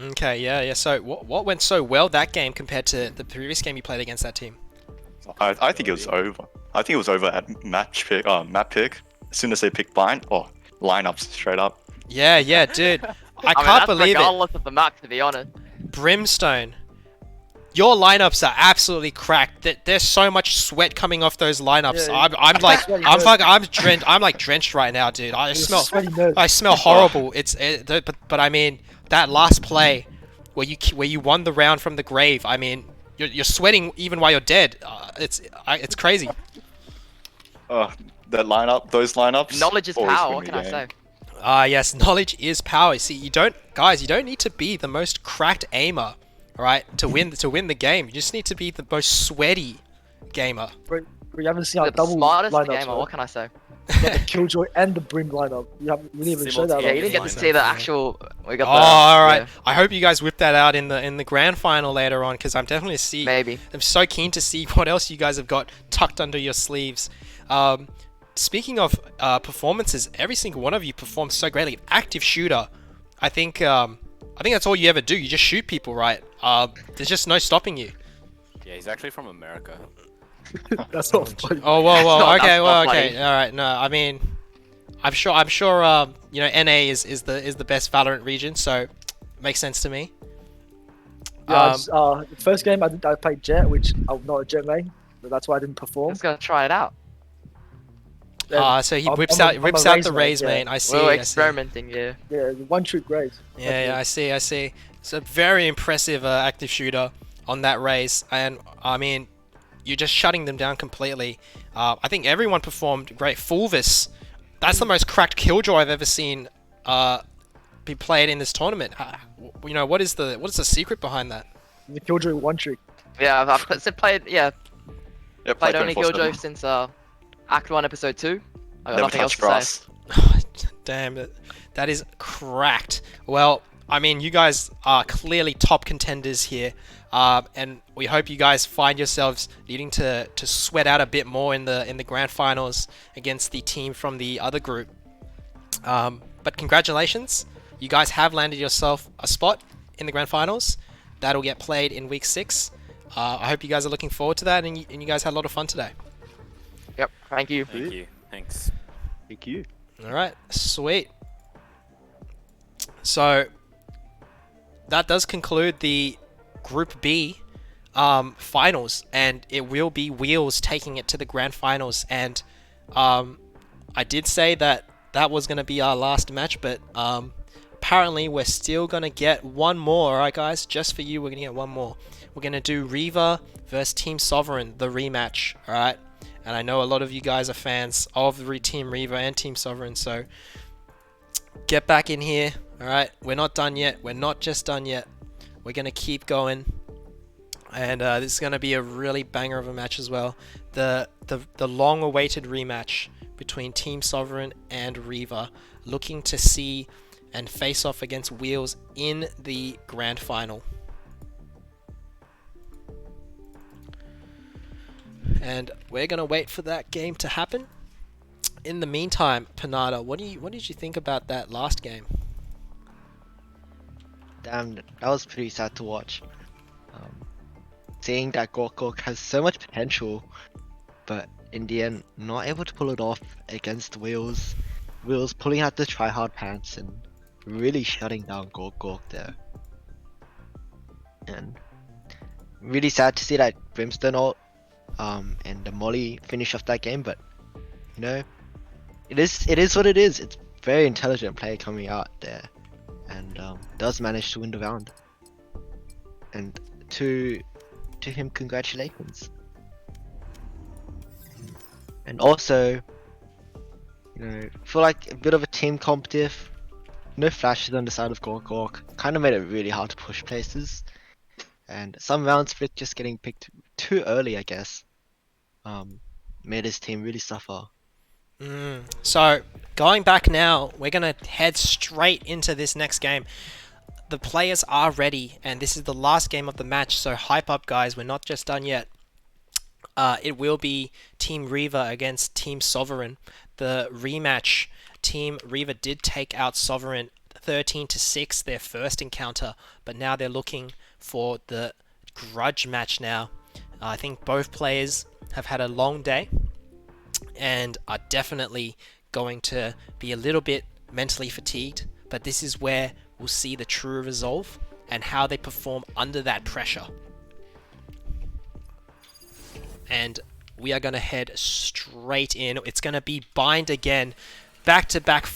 B: Okay, yeah. So what went so well that game compared to the previous game you played against that team?
X: I think it was over. I think it was over at map pick. As soon as they picked bind, lineups straight up.
B: Yeah, dude. I can't
W: that's
B: believe
W: regardless
B: it.
W: of the map, to be honest.
B: Brimstone, your lineups are absolutely cracked. There's so much sweat coming off those lineups.
K: Yeah,
B: I'm like drenched right now, dude. I smell horrible. But I mean that last play where you won the round from the grave. I mean you're sweating even while you're dead. It's crazy.
X: Those lineups.
W: Knowledge is power. What can I say?
B: Yes, knowledge is power. See, you don't need to be the most cracked aimer, right, to win the game. You just need to be the most sweaty gamer.
K: We haven't seen our double
W: smartest
K: lineups.
W: gamer. What can I say?
K: The Killjoy and the Brim lineup. We didn't even show that.
W: Yeah, you didn't get to see the actual. We got
B: all right.
W: Yeah.
B: I hope you guys whip that out in the grand final later on, because I'm definitely I'm so keen to see what else you guys have got tucked under your sleeves. Speaking of performances, every single one of you performed so greatly. Active shooter. I think that's all you ever do. You just shoot people, right? There's just no stopping you.
V: Yeah, he's actually from America.
K: That's not funny.
B: Oh, whoa. Okay, all right. No, I mean, I'm sure. NA is the best Valorant region, so it makes sense to me.
K: Yeah, the first game I played Jet, which I'm not a Jet main, but that's why I didn't perform.
W: Just gonna try it out.
B: So he whips out the Raze main. I see.
W: We're experimenting, yeah.
K: Yeah, one trick Raze.
B: Yeah, I see. It's a very impressive active shooter on that Raze, and I mean, you're just shutting them down completely. I think everyone performed great. Fulvis, that's the most cracked Killjoy I've ever seen be played in this tournament. What is the secret behind that?
K: The Killjoy one trick.
W: Yeah, I've played. Yeah, played only
X: 24/7.
W: Killjoy since Act 1, Episode 2. I got
X: Never
W: nothing else
X: touched
W: to
X: grass.
W: say.
B: Damn, that is cracked. Well, I mean, you guys are clearly top contenders here, and we hope you guys find yourselves needing to sweat out a bit more in the grand finals against the team from the other group. But congratulations, you guys have landed yourself a spot in the grand finals. That'll get played in week 6. I hope you guys are looking forward to that, and you guys had a lot of fun today.
W: Yep, thank you.
V: Thank you. Thanks.
D: Thank you.
B: All right, sweet. So that does conclude the Group B finals, and it will be Wheels taking it to the grand finals. And I did say that was going to be our last match, but apparently we're still going to get one more. All right, guys, just for you, we're going to get one more. We're going to do Reaver versus Team Sovereign, the rematch. All right. And I know a lot of you guys are fans of Team Reaver and Team Sovereign, so get back in here, alright? We're not done yet. We're not just done yet. We're going to keep going. And this is going to be a really banger of a match as well. The long-awaited rematch between Team Sovereign and Reaver, looking to see and face off against Wheels in the grand final. And we're gonna wait for that game to happen. In the meantime, Panada, what did you think about that last game?
E: Damn, that was pretty sad to watch. Seeing that Gorkok has so much potential, but in the end, not able to pull it off against Wheels. Will's pulling out the try-hard pants and really shutting down Gork there. And really sad to see that Brimstone ult and the Molly finish off that game, but you know, it is what it is. It's very intelligent play coming out there, and does manage to win the round. And to him, congratulations. And also, you know, feel like a bit of a team competitive. No flashes on the side of Gork. Kind of made it really hard to push places. And some round split just getting picked too early, I guess, made his team really suffer.
B: So, going back now, we're going to head straight into this next game. The players are ready, and this is the last game of the match, so hype up, guys. We're not just done yet. It will be Team Reaver against Team Sovereign. The rematch, Team Reaver did take out Sovereign 13-6, their first encounter, but now they're looking for the grudge match now. I think both players have had a long day and are definitely going to be a little bit mentally fatigued, but this is where we'll see the true resolve and how they perform under that pressure. And we are going to head straight in. It's going to be Bind again, back-to-back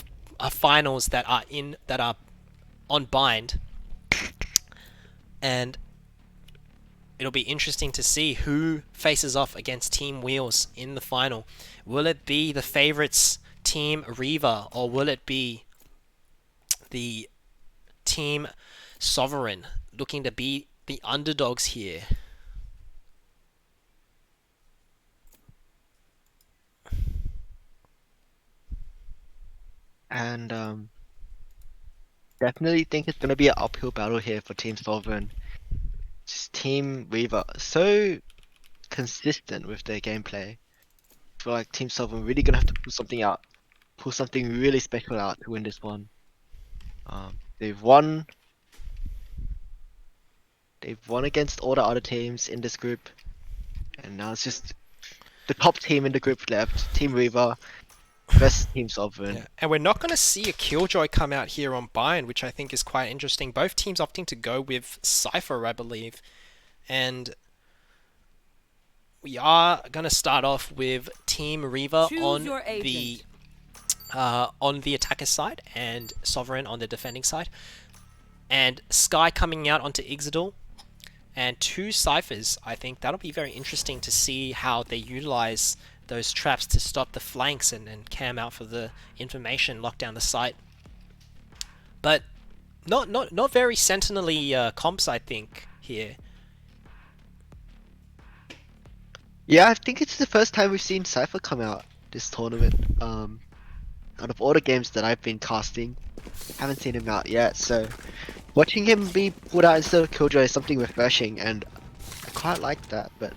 B: finals that are on Bind, and it'll be interesting to see who faces off against Team Wheels in the final. Will it be the favorites, Team Reaver, or will it be the Team Sovereign looking to be the underdogs here?
E: And definitely think it's gonna be an uphill battle here for Team Sovereign. Just Team Reaver so consistent with their gameplay. I feel like Team Sovereign really gonna have to pull something really special out to win this one. They've won against all the other teams in this group, and now it's just the top team in the group left, Team Reaver versus Team Sovereign.
B: Yeah. And we're not going to see a Killjoy come out here on Bind, which I think is quite interesting. Both teams opting to go with Cypher, I believe. And we are going to start off with Team Reaver on the attacker side and Sovereign on the defending side. And Sky coming out onto Ixodal. And 2 Cyphers. I think that'll be very interesting to see how they utilize those traps to stop the flanks and cam out for the information, lock down the site. But not very Sentinel-y comps, I think, here.
E: Yeah, I think it's the first time we've seen Cypher come out this tournament. Out of all the games that I've been casting, haven't seen him out yet, so watching him be put out instead of Killjoy is something refreshing, and I quite like that. But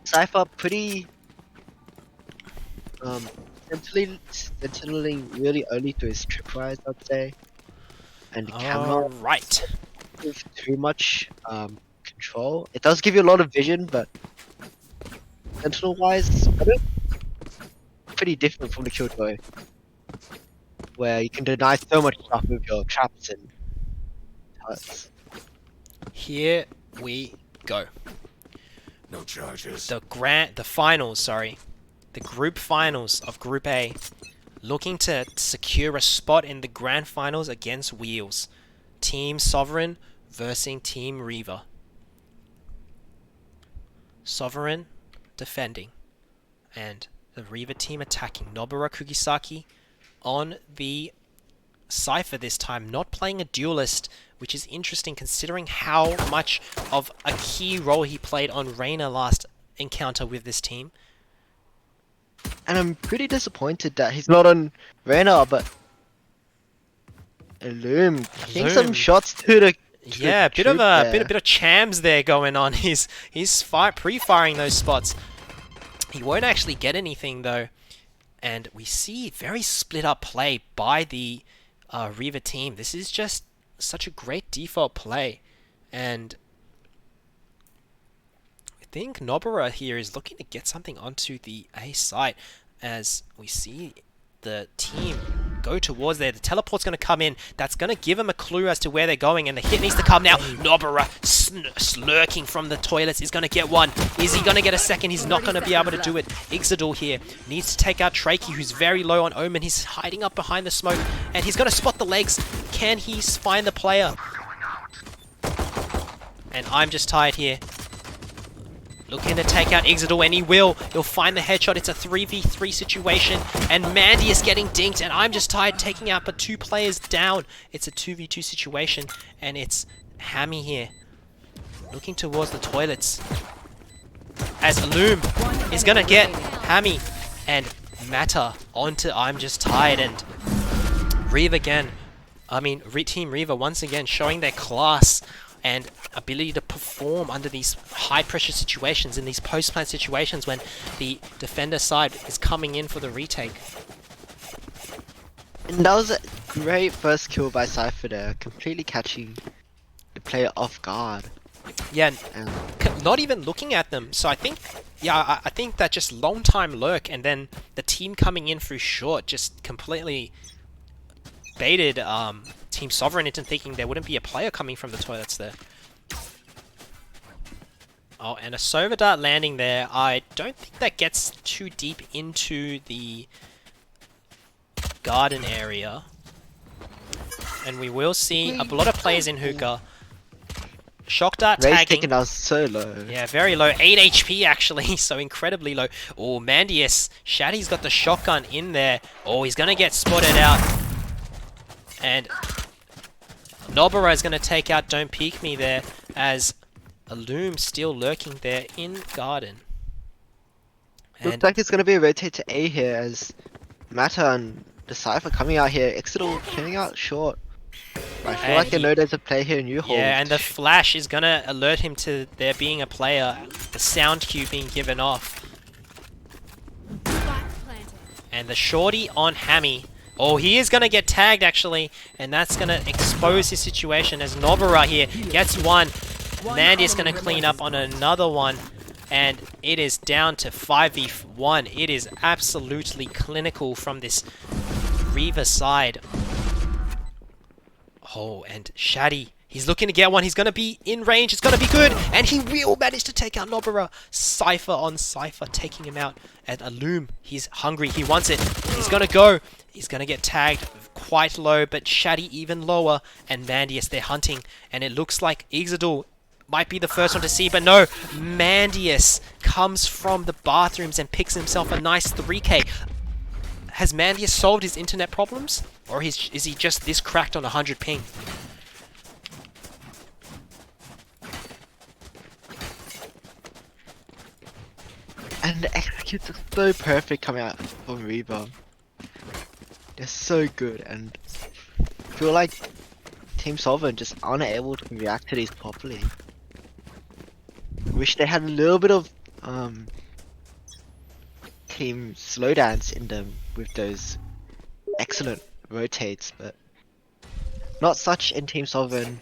E: Cypher pretty sentineling really early to his tripwires, I'd say, and the camera
B: right
E: with too much control. It does give you a lot of vision, but sentinel wise, pretty different from the Killjoy, where you can deny so much stuff with your traps and turrets.
B: Here we go.
U: No charges.
B: The finals, the group finals of Group A, looking to secure a spot in the grand finals against Wheels. Team Sovereign versus Team Reaver. Sovereign defending, and the Reaver team attacking. Nobara Kugisaki on the Cypher this time, not playing a duelist, which is interesting considering how much of a key role he played on Reyna last encounter with this team.
E: And I'm pretty disappointed that he's not on Reyna, but Illum hitting some shots to the
B: yeah, bit of chams there going on. He's pre-firing those spots. He won't actually get anything though, and we see very split up play by the Reaver team. This is just such a great default play, and I think Nobara here is looking to get something onto the A site, as we see the team go towards there. The teleport's going to come in. That's going to give him a clue as to where they're going, and the hit needs to come now. Nobara slurking from the toilets is going to get one. Is he going to get a second? He's not going to be able to do it. Ixidor here needs to take out Trakey, who's very low on Omen. He's hiding up behind the smoke, and he's going to spot the legs. Can he find the player? And I'm just tired here. Looking to take out Ixidor, and he will. He'll find the headshot. It's a 3v3 situation, and Mandy is getting dinked, and I'm just tired taking out but 2 players down. It's a 2v2 situation, and it's Hammy here. Looking towards the toilets. As Loom is going to get Hammy and Mata onto I'm just tired, and Reeve again. Team Reaver once again showing their class and ability to perform under these high-pressure situations, in these post-plant situations when the defender side is coming in for the retake.
E: And that was a great first kill by Cypher there, completely catching the player off guard.
B: Yeah, not even looking at them. So I think, yeah, I think that just long-time lurk and then the team coming in through short just completely baited Team Sovereign into thinking there wouldn't be a player coming from the toilets there. Oh, and a Sova Dart landing there. I don't think that gets too deep into the garden area. And we will see a lot of players in hookah. Shock Dart
E: Ray's
B: tagging.
E: taking us so low.
B: Yeah, very low. 8 HP actually, so incredibly low. Oh, Mandius. Shaddy's got the shotgun in there. Oh, he's going to get spotted out. And Nobara is going to take out Don't Peek Me there, as a Loom still lurking there in Garden. And
E: looks like it's going to be a rotate to A here, as Mata and the Cypher coming out here. Ixidor clearing out short. I feel like they know there's a player here in U-Hold.
B: Yeah, and the flash is going to alert him to there being a player. The sound cue being given off. And the shorty on Hammy. Oh, he is going to get tagged, actually, and that's going to expose his situation as Nobara here gets one. Mandy is going to clean up on another one, and it is down to 5v1. It is absolutely clinical from this Reaver side. Oh, and Shaddy, he's looking to get one. He's going to be in range. It's going to be good, and he will manage to take out Nobara. Cypher on Cypher, taking him out. And a Loom, he's hungry. He wants it. He's going to go. He's going to get tagged quite low, but Shaddy even lower. And Mandius, they're hunting. And it looks like Ixidor might be the first one to see, but no. Mandius comes from the bathrooms and picks himself a nice 3k. Has Mandius solved his internet problems? Or is he just this cracked on 100 ping?
E: And the executes are so perfect coming out from Reaver. They're so good, and I feel like Team Sovereign just aren't able to react to these properly. Wish they had a little bit of team slowdowns in them with those excellent rotates, but not such in Team Sovereign.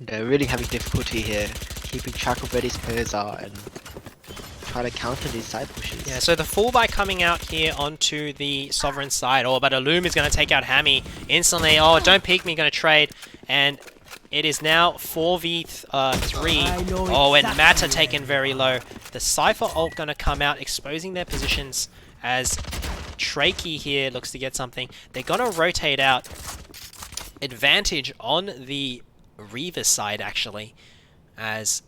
E: They're really having difficulty here, keeping track of where these players are and trying to counter these side pushes.
B: Yeah, so the full buy coming out here onto the Sovereign side. Oh, but a Loom is going to take out Hammy instantly. Oh, Don't Peek Me going to trade, and it is now 4v3. Oh, and Mata taken very low. The Cypher ult going to come out, exposing their positions as Trakey here looks to get something. They're going to rotate out. Advantage on the Reaver side, actually, as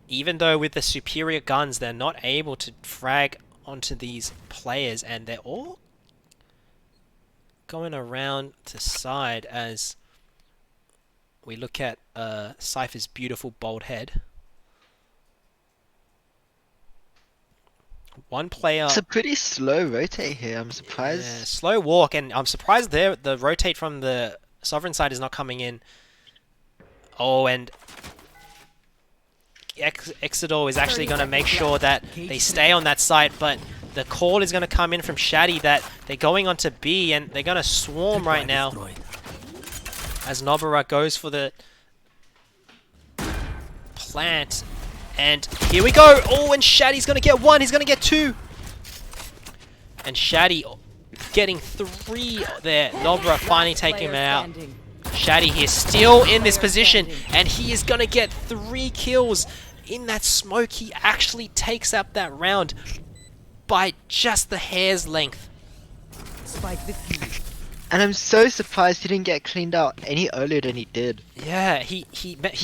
B: even though with the superior guns, they're not able to frag onto these players, and they're all going around to side as we look at Cypher's beautiful bold head. One player...
E: It's a pretty slow rotate here, I'm surprised.
B: Yeah, slow walk, and I'm surprised there the rotate from the Sovereign side is not coming in. Oh, and Ixidor is actually going to make sure that they stay on that site, but the call is going to come in from Shaddy that they're going on to B, and they're going to swarm right now as Nobara goes for the plant. And here we go! Oh, and Shaddy's going to get one, he's going to get two! And Shaddy getting 3 there. Nobra finally taking him out. Shaddy here still in this position, and he is gonna get 3 kills in that smoke. He actually takes up that round by just the hair's length.
E: And I'm so surprised he didn't get cleaned out any earlier than he did.
B: Yeah, he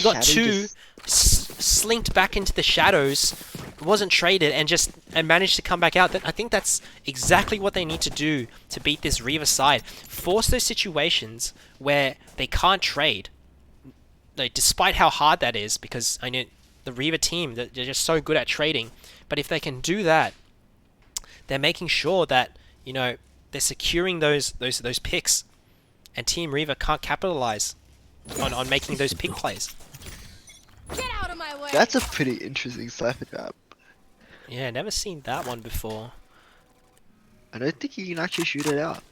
B: got 2, slinked back into the shadows, wasn't traded, and managed to come back out. I think that's exactly what they need to do to beat this Reaver side. Force those situations where they can't trade, despite how hard that is, because I know the Reaver team, they're just so good at trading. But if they can do that, they're making sure that, you know, they're securing those picks, and Team Reaver can't capitalize on making those pick plays.
T: Get out of my way.
E: That's a pretty interesting Cypher trap.
B: Yeah, never seen that one before.
E: I don't think you can actually shoot it out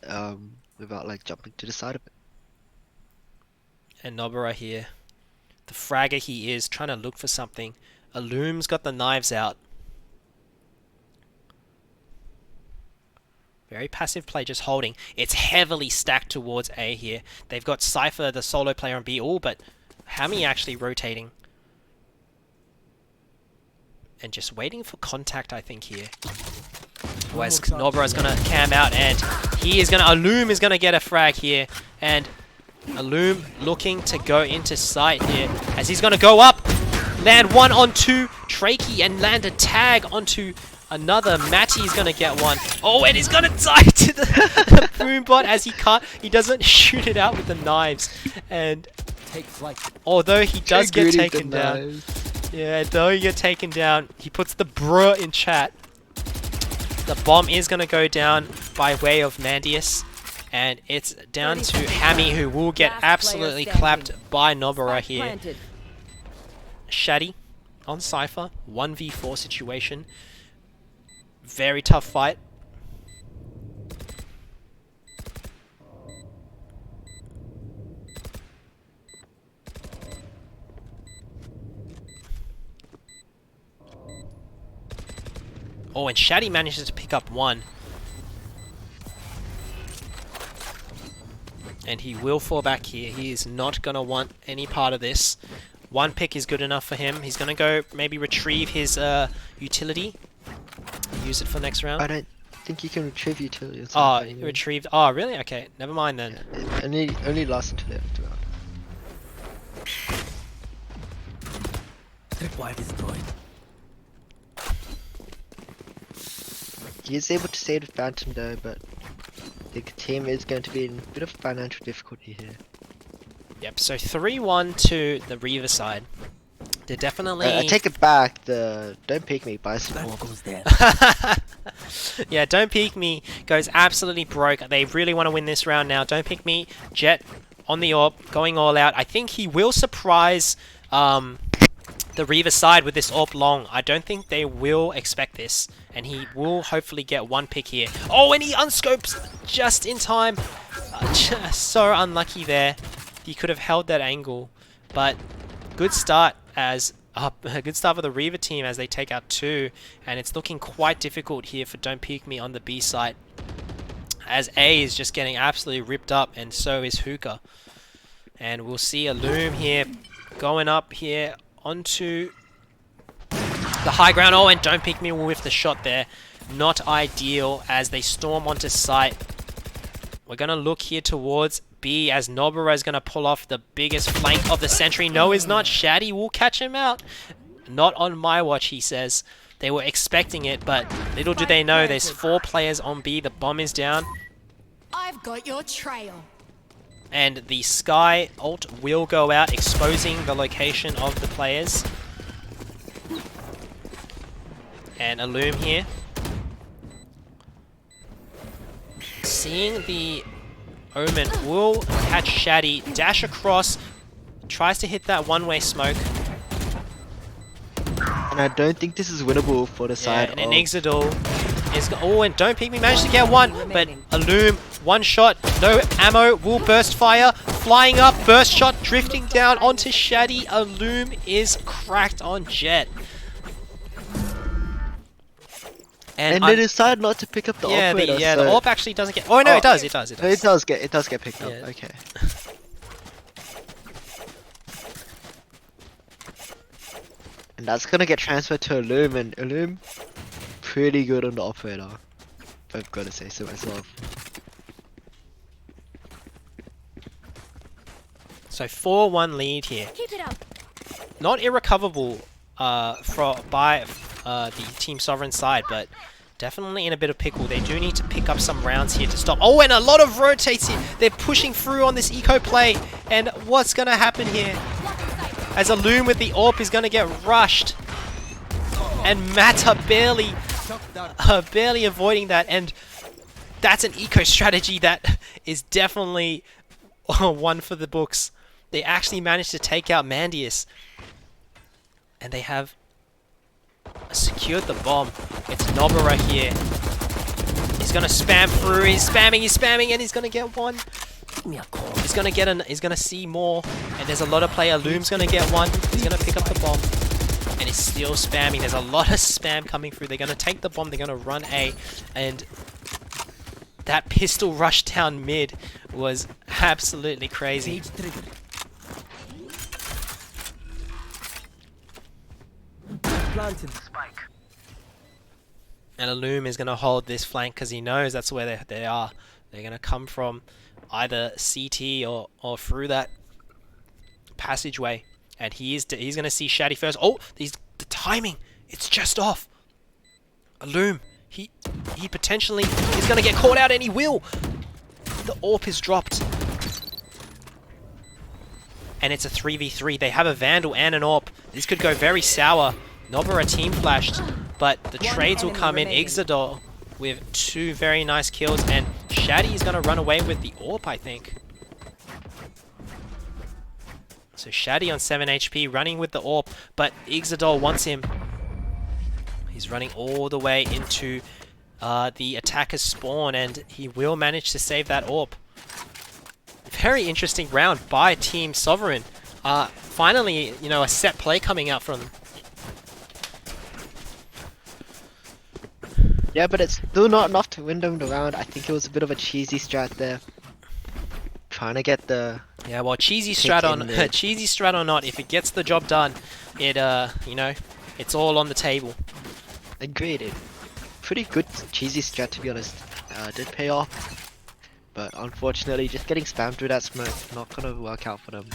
E: without like jumping to the side of it.
B: And Nobara here, the fragger he is, trying to look for something. Illum's got the knives out. Very passive play, just holding. It's heavily stacked towards A here. They've got Cypher, the solo player, on B all, but Hammy actually rotating. And just waiting for contact, I think, here. Whereas Nobara is going to cam out, and Illum is going to get a frag here. And Illum looking to go into sight here, as he's going to go up, land 1 onto Trakey, and land a tag onto another. Matty's gonna get 1. Oh, and he's gonna die to the boom bot, as he doesn't shoot it out with the knives. And although he does get taken down, he puts the bruh in chat. The bomb is gonna go down by way of Mandius, and it's down to Hammy, who will get absolutely clapped by Nobara here. Shaddy on Cypher, 1v4 situation. Very tough fight. Oh, and Shaddy manages to pick up 1. And he will fall back here. He is not going to want any part of this. 1 pick is good enough for him. He's going to go maybe retrieve his utility. Use it for next round.
E: I don't think you can retrieve utility.
B: Oh, retrieved. Oh, really? Okay, never mind then.
E: Yeah, only lasts until the end of the round.
U: Why destroyed?
E: He is able to save the Phantom though, but the team is going to be in a bit of financial difficulty here.
B: Yep, so 3-1 to the Reaver side. They're definitely...
E: I take it back, the Don't Peek Me bicycle.
B: Yeah, Don't Peek Me goes absolutely broke. They really want to win this round now. Don't Peek Me, Jet on the AWP, going all out. I think he will surprise the Reaver side with this AWP long. I don't think they will expect this, and he will hopefully get 1 pick here. Oh, and he unscopes just in time. Just so unlucky there. He could have held that angle, but good start as a good start for the Reaver team as they take out 2, and it's looking quite difficult here for Don't Peek Me on the B side, as A is just getting absolutely ripped up, and so is Hookah. And we'll see Illum here going up here onto the high ground. Oh, and Don't Peek Me will whiff the shot there. Not ideal as they storm onto site. We're going to look here towards B as Nobara is going to pull off the biggest flank of the century. No, he's not. Shaddy will catch him out. Not on my watch, he says. They were expecting it, but little do they know there's 4 players on B. The bomb is down.
T: I've got your trail.
B: And the Sky ult will go out, exposing the location of the players. And Illum here. Seeing the Omen will catch Shaddy, dash across, tries to hit that one-way smoke.
E: And I don't think this is winnable for the side
B: and Exodal is... Oh, and Don't Peek Me managed to get 1, but Illum, 1 shot, no ammo, will burst fire, flying up, burst shot, drifting down onto Shaddy. Illum is cracked on Jet.
E: And they decide not to pick up the operator.
B: The AWP actually doesn't get. Oh no, it does. It does.
E: It does get picked up. Okay. And that's gonna get transferred to Illum, and Illum pretty good on the operator. If I've got to say so myself.
B: So 4-1 lead here.
T: Keep it up.
B: Not irrecoverable by the Team Sovereign side, but definitely in a bit of pickle. They do need to pick up some rounds here to stop. Oh, and a lot of rotates here. They're pushing through on this eco play. And what's going to happen here? As Illum with the AWP is going to get rushed. And Mata barely avoiding that. And that's an eco strategy that is definitely one for the books. They actually managed to take out Mandius. And they have secured the bomb. It's Nobara here. He's gonna spam through. He's spamming, and he's gonna get one. He's gonna get he's gonna see more. And there's a lot of player. Loom's gonna get one. He's gonna pick up the bomb. And he's still spamming. There's a lot of spam coming through. They're gonna take the bomb. They're gonna run A. And that pistol rush down mid was absolutely crazy.
A: Planted spike.
B: And Illum is going to hold this flank because he knows that's where they are. They're going to come from either CT or through that passageway. And he's going to see Shaddy first. Oh, the timing. It's just off. Illum, he potentially is going to get caught out, and he will. The AWP is dropped. And it's a 3v3. They have a Vandal and an AWP. This could go very sour. Nobara team flashed, but the trades will come in. Ixodor with 2 very nice kills, and Shaddy is going to run away with the AWP, I think. So Shaddy on 7 HP, running with the AWP, but Ixodor wants him. He's running all the way into the attacker's spawn, and he will manage to save that AWP. Very interesting round by Team Sovereign. Finally, you know, a set play coming out from them.
E: Yeah, but it's still not enough to win them the round. I think it was a bit of a cheesy strat there. Trying to get the...
B: Yeah, well, cheesy strat or not, if it gets the job done, it, you know, it's all on the table.
E: Agreed. Pretty good cheesy strat, to be honest. Did pay off. But unfortunately, just getting spammed through that smoke, not going to work out for them.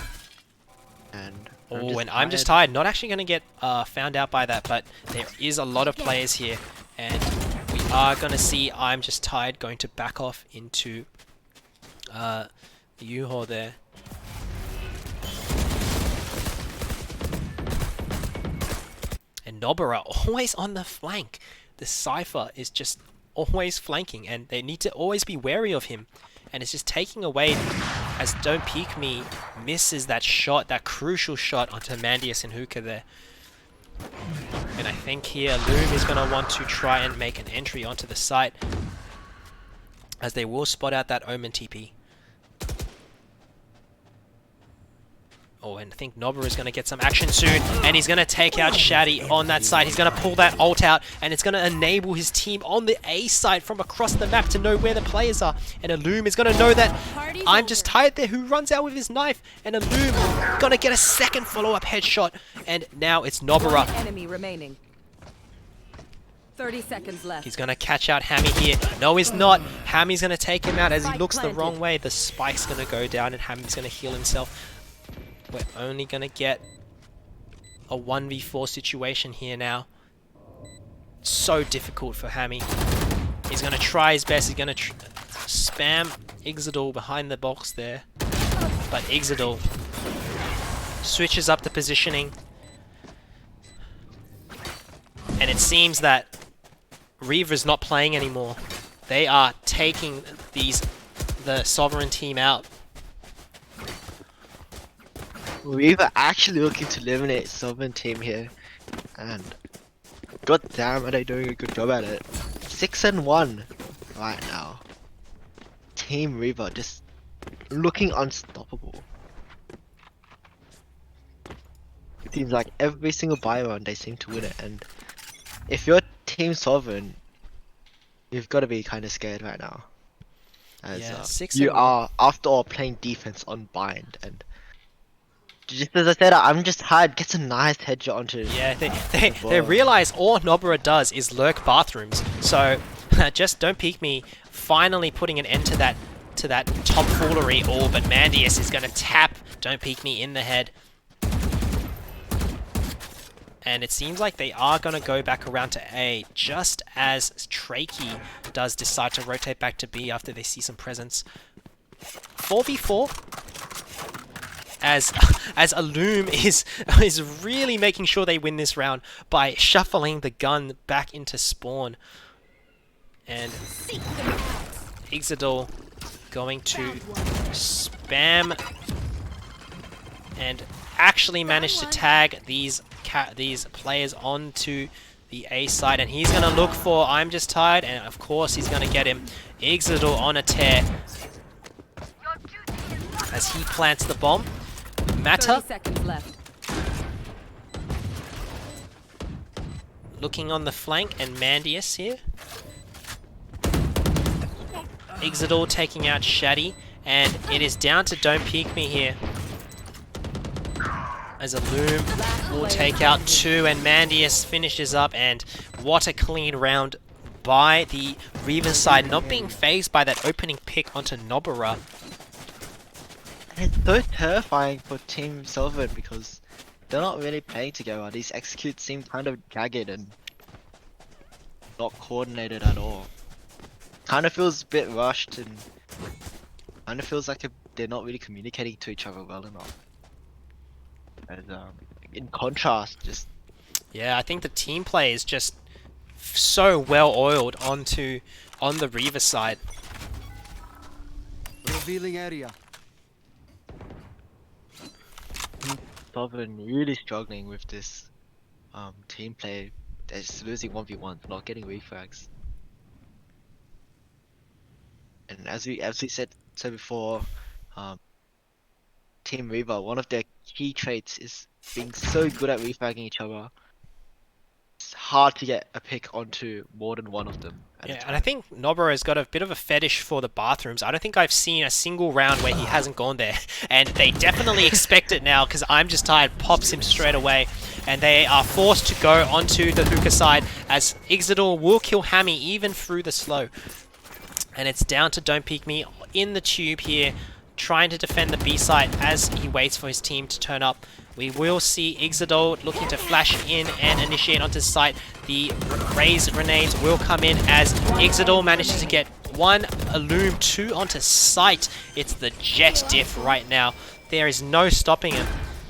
E: And
B: I'm just tired. Not actually going to get found out by that, but there is a lot of players here. And we are going to see I'm just tired going to back off into the U-Haul there. And Nobara always on the flank. The Cypher is just always flanking, and they need to always be wary of him. And it's just taking away as Don't Peek Me misses that shot, that crucial shot onto Mandius and Hookah there. And I think here Loom is going to want to try and make an entry onto the site, as they will spot out that Omen TP. Oh, and I think Nobara is going to get some action soon, and he's going to take out Shaddy on that side. He's going to pull that ult out, and it's going to enable his team on the A side from across the map to know where the players are. And Illum is going to know that I'm just tired there, who runs out with his knife, and Illum going to get a second follow-up headshot, and now it's Nobara.
J: Enemy remaining. 30 seconds left.
B: He's going to catch out Hammy here. No, he's not. Hammy's going to take him out as he looks the wrong way. The spike's going to go down, and Hammy's going to heal himself. We're only going to get a 1v4 situation here now. So difficult for Hammy. He's going to try his best. He's going to spam Ixodor behind the box there. But Ixodor switches up the positioning. And it seems that Reaver's not playing anymore. They are taking the Sovereign team out.
E: Reaver actually looking to eliminate Sovereign team here, and god damn are they doing a good job at it. 6-1 right now. Team Reaver just looking unstoppable. It seems like every single buy run they seem to win it, and if you're Team Sovereign, you've got to be kind of scared right now. As,
B: Yeah, 6
E: you
B: and
E: are, after all, playing defense on bind, and just as I said, I'm just tired. Get some nice headshot onto.
B: Yeah, they realize all Nobara does is lurk bathrooms. So just don't peek me. Finally putting an end to that tomfoolery. Oh, but Mandius is gonna tap don't peek me in the head. And it seems like they are going to go back around to A, just as Trakey does decide to rotate back to B after they see some presence. 4v4, as Illum is really making sure they win this round by shuffling the gun back into spawn. And Ixodal going to spam and actually manage to tag these players onto the A side, and he's gonna look for I'm Just Tired, and of course he's gonna get him. Ixodal on a tear as he plants the bomb. Mata
J: 30 seconds left.
B: looking on the flank, and Mandius here. Ixodal taking out Shaddy, and it is down to Don't Peek Me here. As Illum will take out 2, and Mandius finishes up, and what a clean round by the Reaven side, not being phased by that opening pick onto Nobara.
E: It's so terrifying for Team Silver because they're not really playing together. These executes seem kind of jagged and not coordinated at all. Kind of feels a bit rushed, and kind of feels like they're not really communicating to each other well enough. And in contrast, just
B: yeah, I think the team play is just so well oiled on the Reaver side.
A: Revealing area.
E: Sovereign really struggling with this team play. They're just losing 1v1s, not getting refrags. And as we said before, Team Reaver, one of their key traits is being so good at refragging each other. It's hard to get a pick onto more than one of them.
B: Yeah, and I think Nobara has got a bit of a fetish for the bathrooms. I don't think I've seen a single round where he hasn't gone there. And they definitely expect it now, because I'm Just Tired pops him straight away. And they are forced to go onto the hookah side, as Ixodal will kill Hammy even through the slow. And it's down to Don't Peek Me in the tube here, trying to defend the B side as he waits for his team to turn up. We will see Ixodal looking to flash in and initiate onto site. The raised grenades will come in as Ixodal manages to get 1, Illum 2 onto site. It's the jet diff right now. There is no stopping him.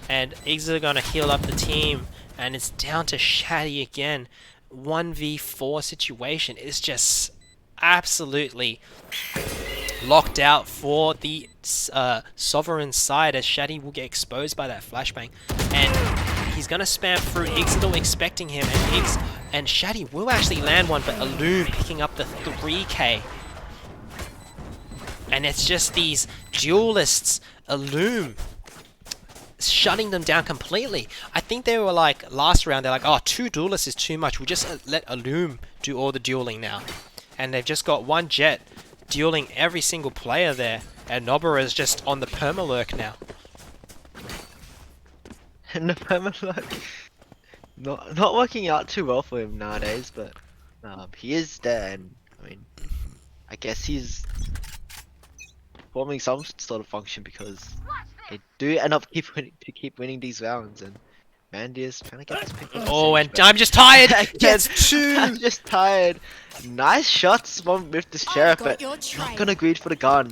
B: And Ixodal gonna heal up the team. And it's down to Shaddy again. 1v4 situation is just absolutely locked out for the Sovereign side, as Shaddy will get exposed by that flashbang, and he's gonna spam through Ixodal expecting him, and Shaddy will actually land one, but Illum picking up the 3k. And it's just these duelists, Illum shutting them down completely. I think they were like, last round, they're like, oh, 2 duelists is too much, we'll just let Illum do all the dueling now. And they've just got 1 jet dueling every single player there, and Nobara is just on the permalurk now.
E: And the permalurk not working out too well for him nowadays, but he is there, and I mean, I guess he's performing some sort of function because they do end up keep winning these rounds, and Mandius trying to get this pick.
B: Oh, and I'm Just Tired gets 2.
E: I'm Just Tired. Nice shots with the sheriff, but not gonna greed for the gun.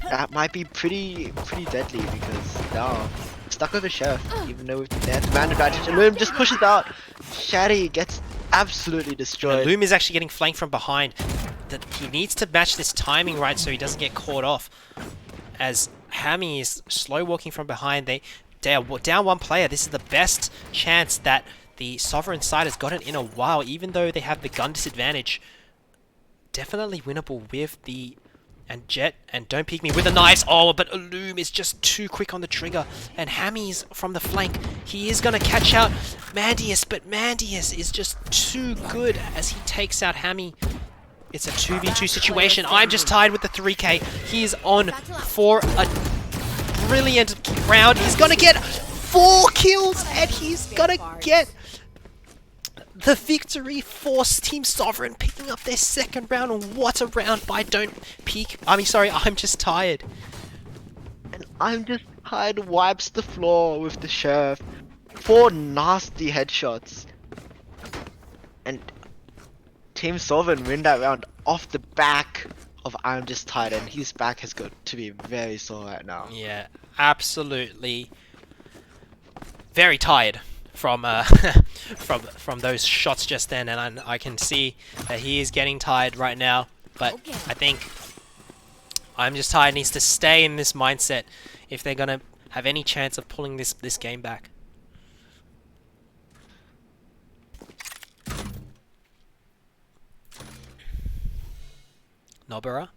E: That might be pretty deadly because now stuck with the sheriff, even though they have the man advantage. And Illum just pushes out. Shaddy gets absolutely destroyed.
B: Illum is actually getting flanked from behind. That he needs to match this timing right so he doesn't get caught off. As Hammy is slow walking from behind, they are down 1 player. This is the best chance that the Sovereign side has gotten in a while, even though they have the gun disadvantage. Definitely winnable with the Jet, and Don't Peek Me with the knives. Oh, but Illum is just too quick on the trigger, and Hammy's from the flank. He is going to catch out Mandius, but Mandius is just too good as he takes out Hammy. It's a 2v2 situation. I'm just tied with the 3K. He's on for a brilliant round. He's gonna get 4 kills and he's gonna get the victory for Team Sovereign, picking up their second round. And what a round by Don't Peek. I'm just tired.
E: And I'm just tired wipes the floor with the sheriff. 4 nasty headshots. And Team Sovereign win that round off the back of I'm just tired, and his back has got to be very sore right now.
B: Yeah, absolutely very tired from from those shots just then, and I can see that he is getting tired right now. But I think I'm just tired needs to stay in this mindset if they're gonna have any chance of pulling this game back. Nobara,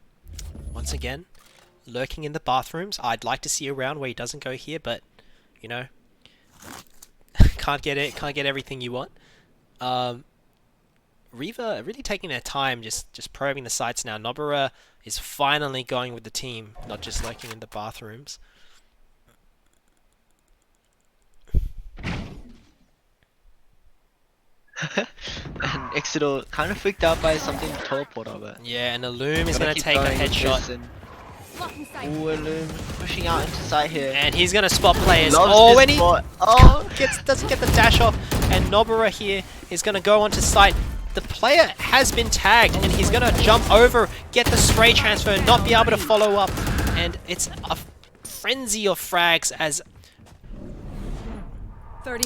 B: once again, lurking in the bathrooms. I'd like to see a round where he doesn't go here, but you know, can't get everything you want. Riva really taking their time, just probing the sites now. Nobara is finally going with the team, not just lurking in the bathrooms.
E: And Exeter kind of freaked out by something teleporter, but
B: yeah, and Illum is gonna take a headshot.
E: Ooh, Illum pushing out into sight here,
B: and he's gonna spot players.
E: Loves
B: And he
E: spot.
B: doesn't get the dash off, and Nobara here is gonna go onto site. The player has been tagged, and he's gonna jump over, get the spray transfer, not be able to follow up, and it's a frenzy of frags as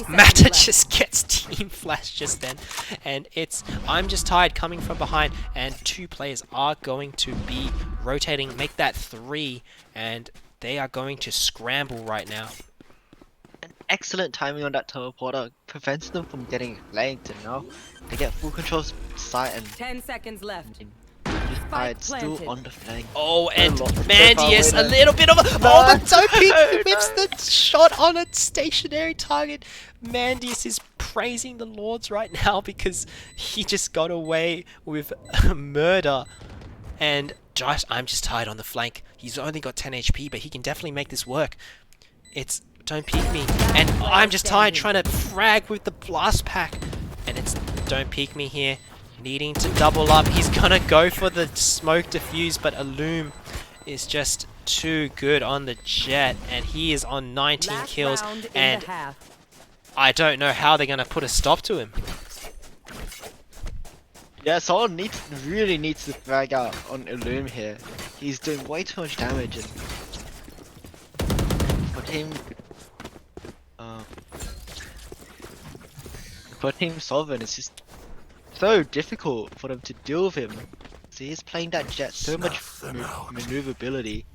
B: Mata just gets team flash just then, and it's I'm just tired coming from behind, and 2 players are going to be rotating, make that 3, and they are going to scramble right now.
E: Excellent timing on that teleporter prevents them from getting flanked, and now they get full control of sight, and
J: 10 seconds left.
E: Still on the flank.
B: Oh, and Mandius, a little bit of a... Oh, but Topi whips the shot on a stationary target. Mandius is praising the Lords right now because he just got away with murder. And I'm just tired on the flank. He's only got 10 HP, but he can definitely make this work. It's Don't Peek Me. And I'm just tired trying to frag with the blast pack. And it's Don't Peek Me here. Needing to double up. He's gonna go for the smoke diffuse, but Illum is just too good on the Jet, and he is on 19 kills, and I don't know how they're gonna put a stop to him.
E: Yeah, someone really needs to frag out on Illum here. He's doing way too much damage, and for Team Sovereign, it's just so difficult for them to deal with him. So he's playing that Jet so much maneuverability,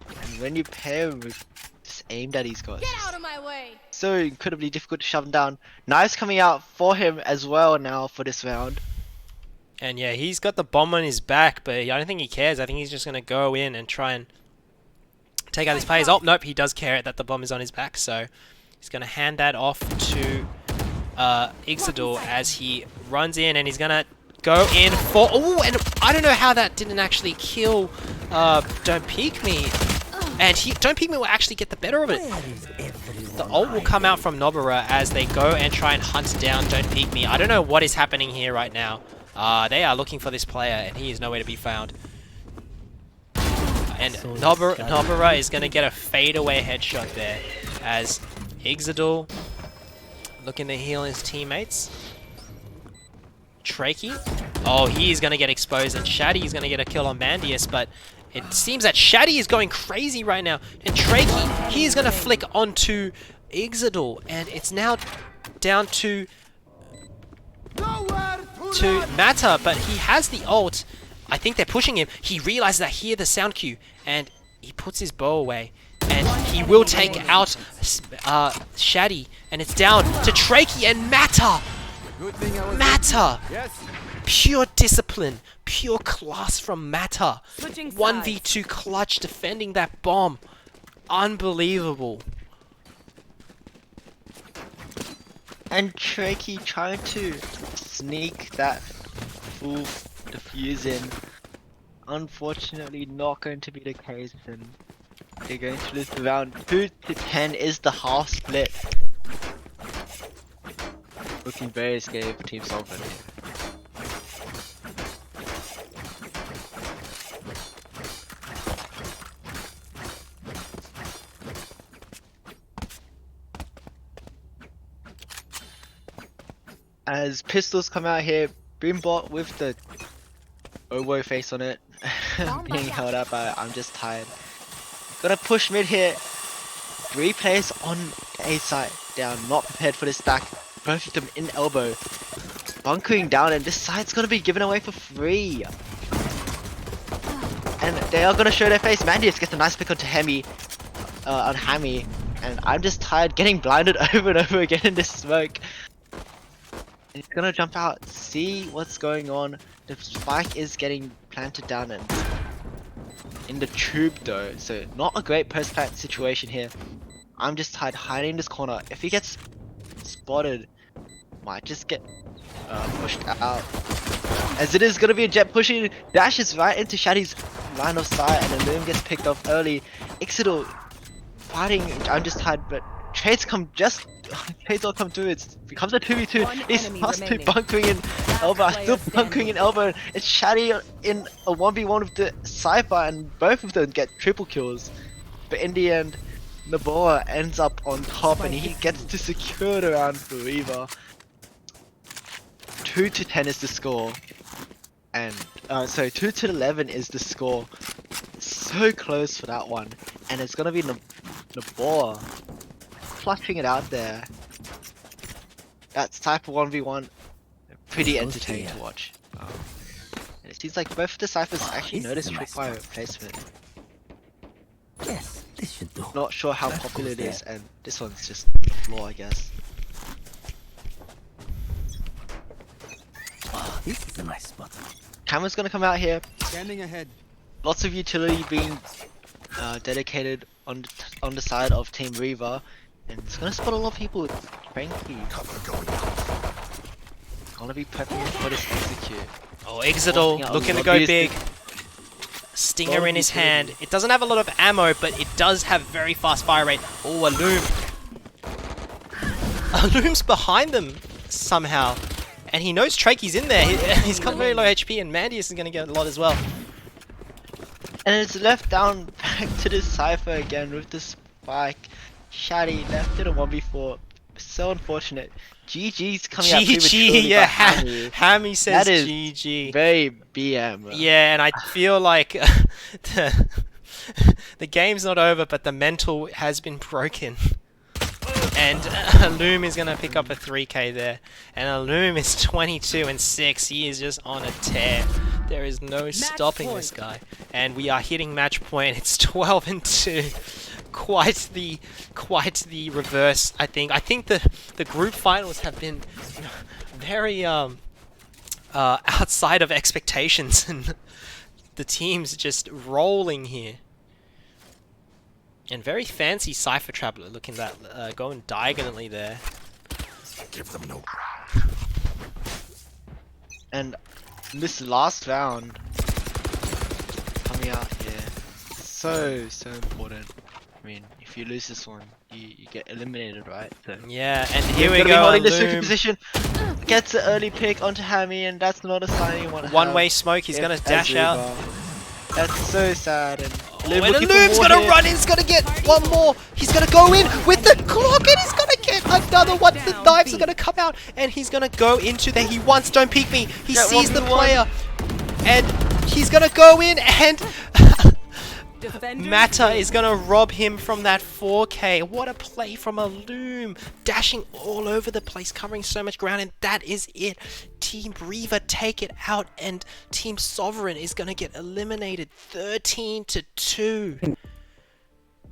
E: and when you pair him with this aim that he's got,
T: get out of my way.
E: So incredibly difficult to shove him down. Knives coming out for him as well now for this round.
B: And yeah, he's got the bomb on his back, but I don't think he cares. I think he's just gonna go in and try and take out his players. Oh nope, he does care that the bomb is on his back, so he's gonna hand that off to Ixidor as he runs in, and he's gonna go in for... Oh, and I don't know how that didn't actually kill Don't Peek Me. And Don't Peek Me will actually get the better of it. The ult will come out from Nobara as they go and try and hunt down Don't Peek Me. I don't know what is happening here right now. They are looking for this player, and he is nowhere to be found. And Nobara is gonna get a fadeaway headshot there as Ixidor looking to heal his teammates. Trakey. Oh, he's going to get exposed, and Shaddy is going to get a kill on Mandius, but it seems that Shaddy is going crazy right now. And Trakey, he's going to flick onto Ixidor, and it's now down to Mata, but he has the ult. I think they're pushing him. He realizes that here the sound cue, and he puts his bow away. And he will take out Shaddy, and it's down to Trakey and Mata. Mata! Pure discipline, pure class from Mata. 1v2 clutch defending that bomb. Unbelievable.
E: And Trakey trying to sneak that full defusing. Unfortunately, not going to be the case, and they're going to lose the round. 2-10 is the half split. Looking very scary for Team Sovereign here. As pistols come out here, Boombot with the oboe face on it, being held up by I'm just tired. Gonna push mid here. 3 players on A side. They are not prepared for this stack. Both of them in elbow. Bunkering down, and this side's gonna be given away for free. And they are gonna show their face. Mandius gets a nice pick onto Hemi, on Hammy, and I'm just tired getting blinded over and over again in this smoke. He's gonna jump out, see what's going on. The spike is getting planted down and in the tube though, so not a great post plant situation here. I'm just tired hiding in this corner. If he gets spotted, might just get pushed out. As it is gonna be a jet pushing, dashes right into Shaddy's line of sight, and the loom gets picked off early. Ixidal fighting, I'm just tired, but trades come just. Trades all come through. It becomes a 2v2. He's fast to bunkering in elbow, still bunkering in elbow. It's Shaddy in a 1v1 with the Cypher, and both of them get triple kills. But in the end, Naboa ends up on top, and he gets to secure the round for Reaver. 2-10 is the score, and so 2-11 is the score. So close for that one, and it's gonna be Naboa clutching it out there. That's type of 1v1. Pretty entertaining to watch. And it seems like both of the Cyphers actually noticed Tripwire replacement.
A: Yes, this should do.
E: Not sure how popular it is, and this one's just on the floor, I guess.
A: Oh, this is a nice spot.
E: Camera's gonna come out here.
A: Standing ahead.
E: Lots of utility being dedicated on the side of Team Reaver. And it's gonna spot a lot of people with Frankie. Gonna be prepping for this execute.
B: Oh, Ixidal looking to go big. Stinger in his hand. It doesn't have a lot of ammo, but it does have very fast fire rate. Oh, a loom. A loom's behind them somehow. And he knows Trakey's in there. He's got very low HP, and Mandius is gonna get a lot as well.
E: And it's left down back to the Cypher again with the spike. Shaddy left it a 1v4. So unfortunate. GG's coming out prematurely.
B: GG, yeah. Hammy says
E: that is
B: GG.
E: Very BM.
B: Yeah, and I feel like the game's not over, but the mental has been broken. And Loom is going to pick up a 3k there. And Loom is 22-6. He is just on a tear. There is no stopping this guy. And we are hitting match point. It's 12-2. Quite the reverse, I think. I think the group finals have been very outside of expectations, and the team's just rolling here. And very fancy Cypher Traveler looking that going diagonally there.
U: Give them no.
E: And this last round coming out here, so important. I mean, if you lose this one, you get eliminated, right? So
B: yeah, and here we
E: go. Holding the
B: Loom.
E: super position, gets an early pick onto Hammy, and that's not a sign you want to have.
B: One-way smoke. He's gonna dash out.
E: That's so sad. And
B: and Loom's gonna run in. He's gonna get one more. He's gonna go in with the clock, and he's gonna get another one. The knives are gonna come out, and he's gonna go into there. He wants. Don't peek me. He sees the player, and he's gonna go in and. Mata is going to rob him from that 4k. What a play from a Loom. Dashing all over the place, covering so much ground, and that is it. Team Reaver take it out, and Team Sovereign is going to get eliminated 13-2.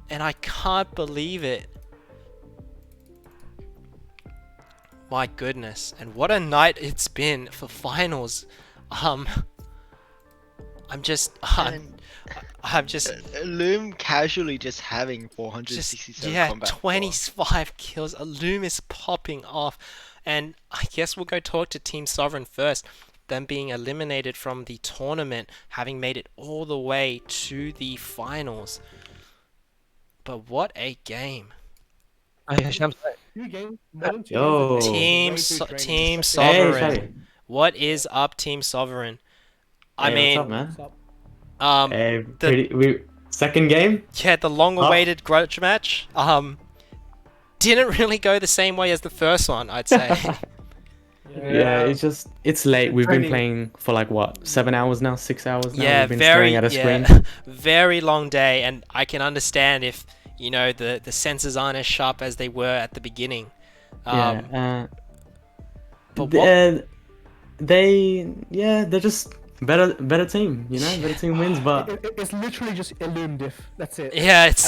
B: And I can't believe it. My goodness. And what a night it's been for finals. I'm just
E: Loom casually just having 467 combat
B: 25 kills. Loom is popping off, and I guess we'll go talk to Team Sovereign first. them being eliminated from the tournament, having made it all the way to the finals. But what a game.
F: Yo.
B: Team Sovereign.
F: Hey,
B: What is up, Team Sovereign? I
F: Hey,
B: mean,
F: what's up, man?
B: the
F: second game?
B: yeah, the long-awaited grudge match didn't really go the same way as the first one, I'd say.
F: Yeah, it's late. We've been playing for like what, 7 hours now, 6 hours now.
B: Yeah,
F: We've been staring at a screen.
B: Very long day, and I can understand if the senses aren't as sharp as they were at the beginning.
F: Yeah,
B: but what?
F: they're just better team, better team wins, but
Q: It's literally just Illum diff. That's it.
B: Yeah, it's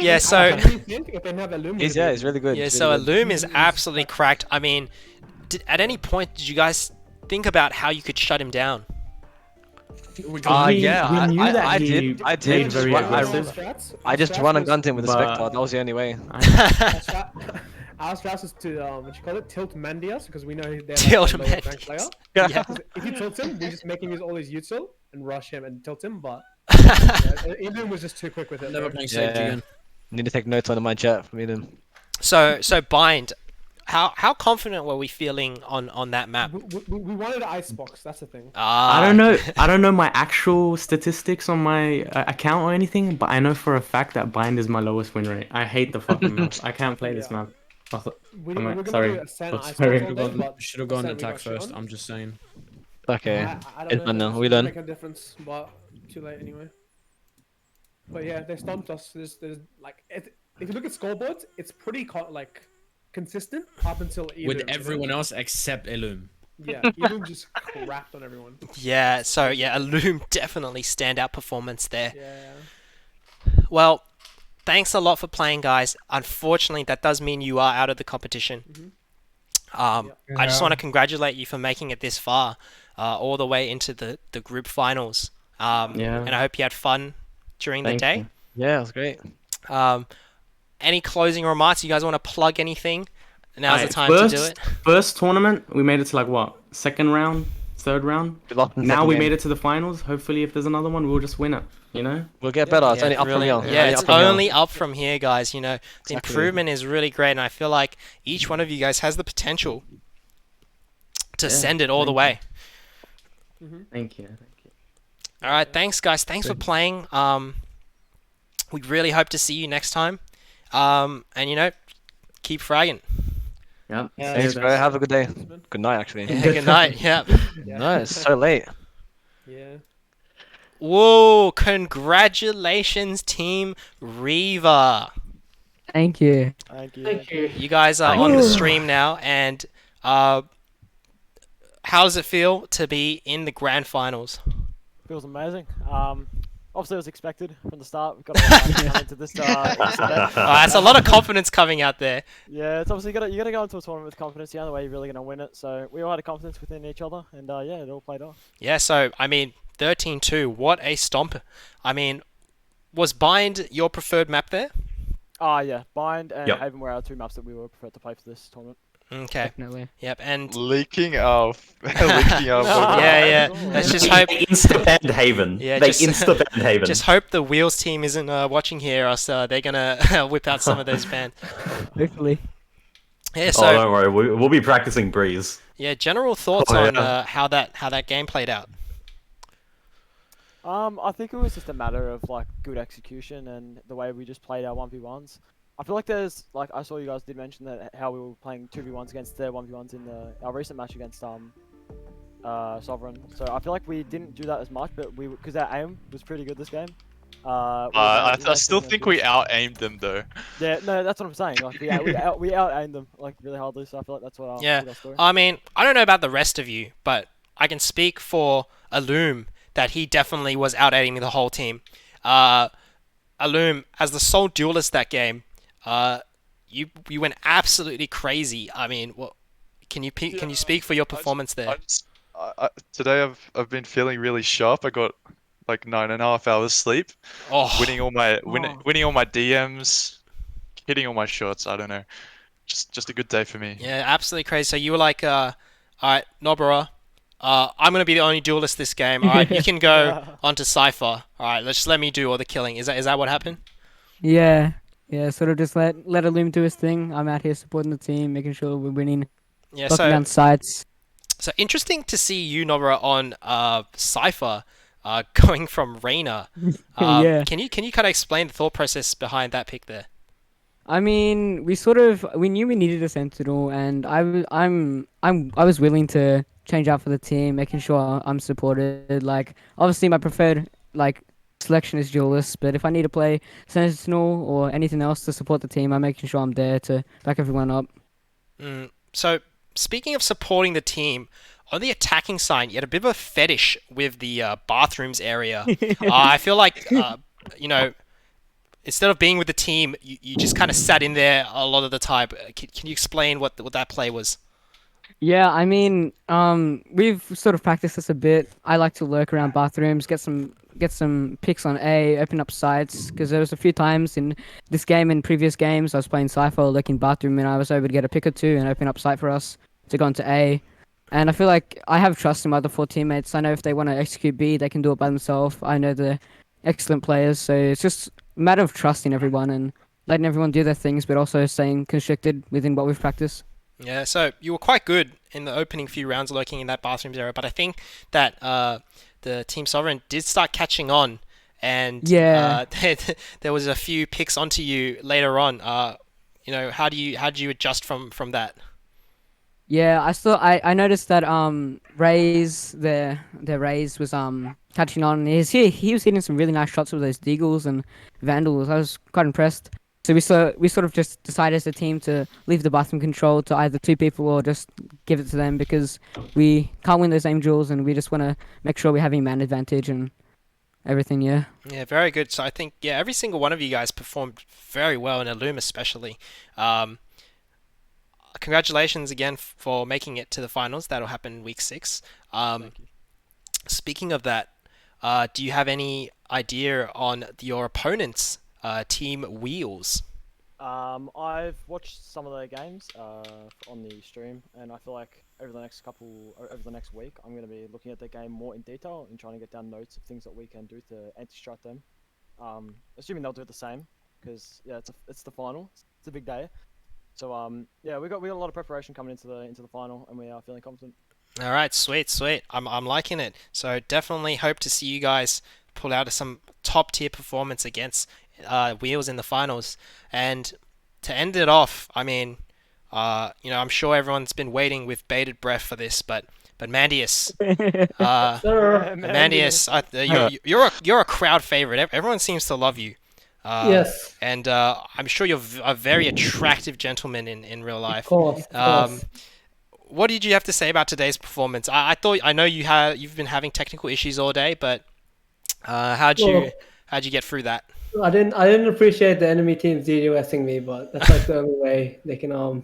B: yeah. So
Q: I really think if they have Illum,
P: He's really good.
B: yeah,
P: He's
B: so
P: really good.
B: Illum is absolutely cracked. I mean, at any point did you guys think about how you could shut him down?
P: Yeah,
F: we knew that
P: I
F: he
P: did.
F: played very aggressive.
P: I just run and gunned him with a Spectre. That was the only way.
Q: Our strat is to what you call it, tilt Mandias, because we know they're
B: Tilt
Q: like a lower rank player.
B: Mandias.
Q: Yeah. If you tilt him, we just make him use all his util and rush him and tilt him. But Illum was just too quick with it.
M: Never playing Sage again.
P: Need to take notes on my chat from Illum.
B: So Bind, how confident were we feeling on that map?
Q: We wanted an icebox. That's the thing.
F: I don't know my actual statistics on my account or anything, but I know for a fact that Bind is my lowest win rate. I hate the fucking map. I can't play this map. Sorry.
M: Should have gone attack first. I'm just saying.
P: Okay.
Q: I don't know.
P: We learn.
Q: Make a difference, but too late anyway. But yeah, they stomped us. There's like if you look at scoreboards, it's pretty consistent up until Illum.
M: With everyone else except Illum.
Q: Yeah, Illum just crapped on everyone.
B: Yeah, so yeah, Illum definitely standout performance there.
Q: Yeah.
B: Well, thanks a lot for playing, guys. Unfortunately, that does mean you are out of the competition. I just want to congratulate you for making it this far, all the way into the group finals. And I hope you had fun during the day.
P: You. Yeah, it was great.
B: Any closing remarks? You guys want to plug anything? Now's the time to do it.
F: First tournament, we made it to like what? Second round? Third round? Now we made it to the finals. Hopefully, if there's another one, we'll just win it.
P: We'll get better. It's only up from here.
B: Yeah, it's only up from here, guys. The improvement is really great, and I feel like each one of you guys has the potential to send it all the way.
F: Thank you.
B: All right, thanks, guys. Thanks for playing. We really hope to see you next time. And keep fragging.
F: Yeah.
P: Thanks, bro. Have a good day. Good night, actually.
B: Yeah, good night. Yeah.
P: No, it's so late.
Q: Yeah.
B: Whoa! Congratulations, Team Reva.
C: Thank you.
B: You guys are on the stream now, and how does it feel to be in the grand finals?
H: Feels amazing. Obviously, it was expected from the start. We've got to come into this.
B: That's a lot of confidence coming out there.
H: Yeah, it's obviously you got to go into a tournament with confidence. The only way you're really going to win it. So we all had a confidence within each other, and yeah, it all played off.
B: Yeah. So I mean, 13-2. What a stomp! I mean, was Bind your preferred map there?
H: Yeah, Bind and Haven were our two maps that we were preferred to play for this tournament.
B: Okay.
C: Definitely.
B: Yep, and
N: leaking out.
B: Yeah. Let's just hope
L: insta-banned Haven.
B: Yeah,
L: they
B: just,
L: insta-banned Haven.
B: Just hope the Wheels team isn't watching here, or else they're gonna whip out some of those bans.
C: Hopefully.
B: Yeah. So
L: don't worry, we'll be practicing Breeze.
B: Yeah. General thoughts on how that game played out.
H: I think it was just a matter of good execution and the way we just played our 1v1s. I feel like there's I saw you guys did mention that how we were playing 2v1s against their 1v1s in our recent match against Sovereign. So I feel like we didn't do that as much, but because our aim was pretty good this game.
N: I still think we out-aimed them though.
H: Yeah, no, that's what I'm saying. We out-aimed them really hardly, so I feel like that's what our story.
B: I mean, I don't know about the rest of you, but I can speak for Illum that he definitely was out-aiming the whole team. Illum, as the sole duelist that game, you went absolutely crazy. I mean, can you speak for your performance there?
N: Today I've been feeling really sharp. I got like 9.5 hours sleep. Winning all my DMs, hitting all my shots. I don't know, just a good day for me.
B: Yeah, absolutely crazy. So you were like, all right, Nobara, I'm gonna be the only duelist this game. All right, you can go onto Cypher. All right, let's just let me do all the killing. Is that what happened?
C: Yeah, yeah. Sort of just let Illum do his thing. I'm out here supporting the team, making sure we're winning,
B: Yeah.
C: locking down sites.
B: So interesting to see you, Nobra, on Cypher, going from Reyna.
C: Yeah.
B: Can you kind of explain the thought process behind that pick there?
C: I mean, we knew we needed a sentinel, and I was willing to change out for the team, making sure I'm supported. Like, obviously, my preferred like selection is duelist, but if I need to play sentinel or anything else to support the team, I'm making sure I'm there to back everyone up.
B: So speaking of supporting the team, on the attacking side, you had a bit of a fetish with the bathrooms area. I feel like you know. Instead of being with the team, you just kind of sat in there a lot of the time. Can you explain what that play was?
C: Yeah, I mean, we've sort of practiced this a bit. I like to lurk around bathrooms, get some picks on A, open up sites. Because there was a few times in this game and previous games, I was playing Cypher, lurking bathroom, and I was able to get a pick or two and open up site for us to go into A. And I feel like I have trust in my other 4 teammates. I know if they want to execute B, they can do it by themselves. I know they're excellent players, so it's just a matter of trusting everyone and letting everyone do their things, but also staying constricted within what we've practiced.
B: Yeah, so you were quite good in the opening few rounds lurking in that bathrooms area, but I think that the Team Sovereign did start catching on, and there was a few picks onto you later on. How do you adjust from that?
C: Yeah, I noticed that Raze their Raze was catching on. He was hitting some really nice shots with those Deagles and Vandals. I was quite impressed. So we sort of just decided as a team to leave the bathroom control to either 2 people or just give it to them because we can't win those aim duels and we just want to make sure we're having man advantage and everything. Yeah.
B: Yeah, very good. So I think every single one of you guys performed very well, in Illum especially. Congratulations again for making it to the finals. That'll happen week 6. Speaking of that, do you have any idea on your opponent's team Wheels?
H: I've watched some of their games on the stream, and I feel like over the next week, I'm going to be looking at their game more in detail and trying to get down notes of things that we can do to anti-strat them. Assuming they'll do it the same, because it's the final. It's a big day. So we got a lot of preparation coming into the final, and we are feeling confident.
B: All right, sweet. I'm liking it. So definitely hope to see you guys pull out some top tier performance against Wheels in the finals. And to end it off, I mean, I'm sure everyone's been waiting with bated breath for this, but Mandius, Mandius, you're a crowd favorite. Everyone seems to love you.
Q: Yes.
B: And I'm sure you're a very attractive gentleman in real life.
Q: Of course.
B: What did you have to say about today's performance? I know you've been having technical issues all day, but how'd you get through that?
Q: I didn't appreciate the enemy teams DDoSing me, but that's like the only way they can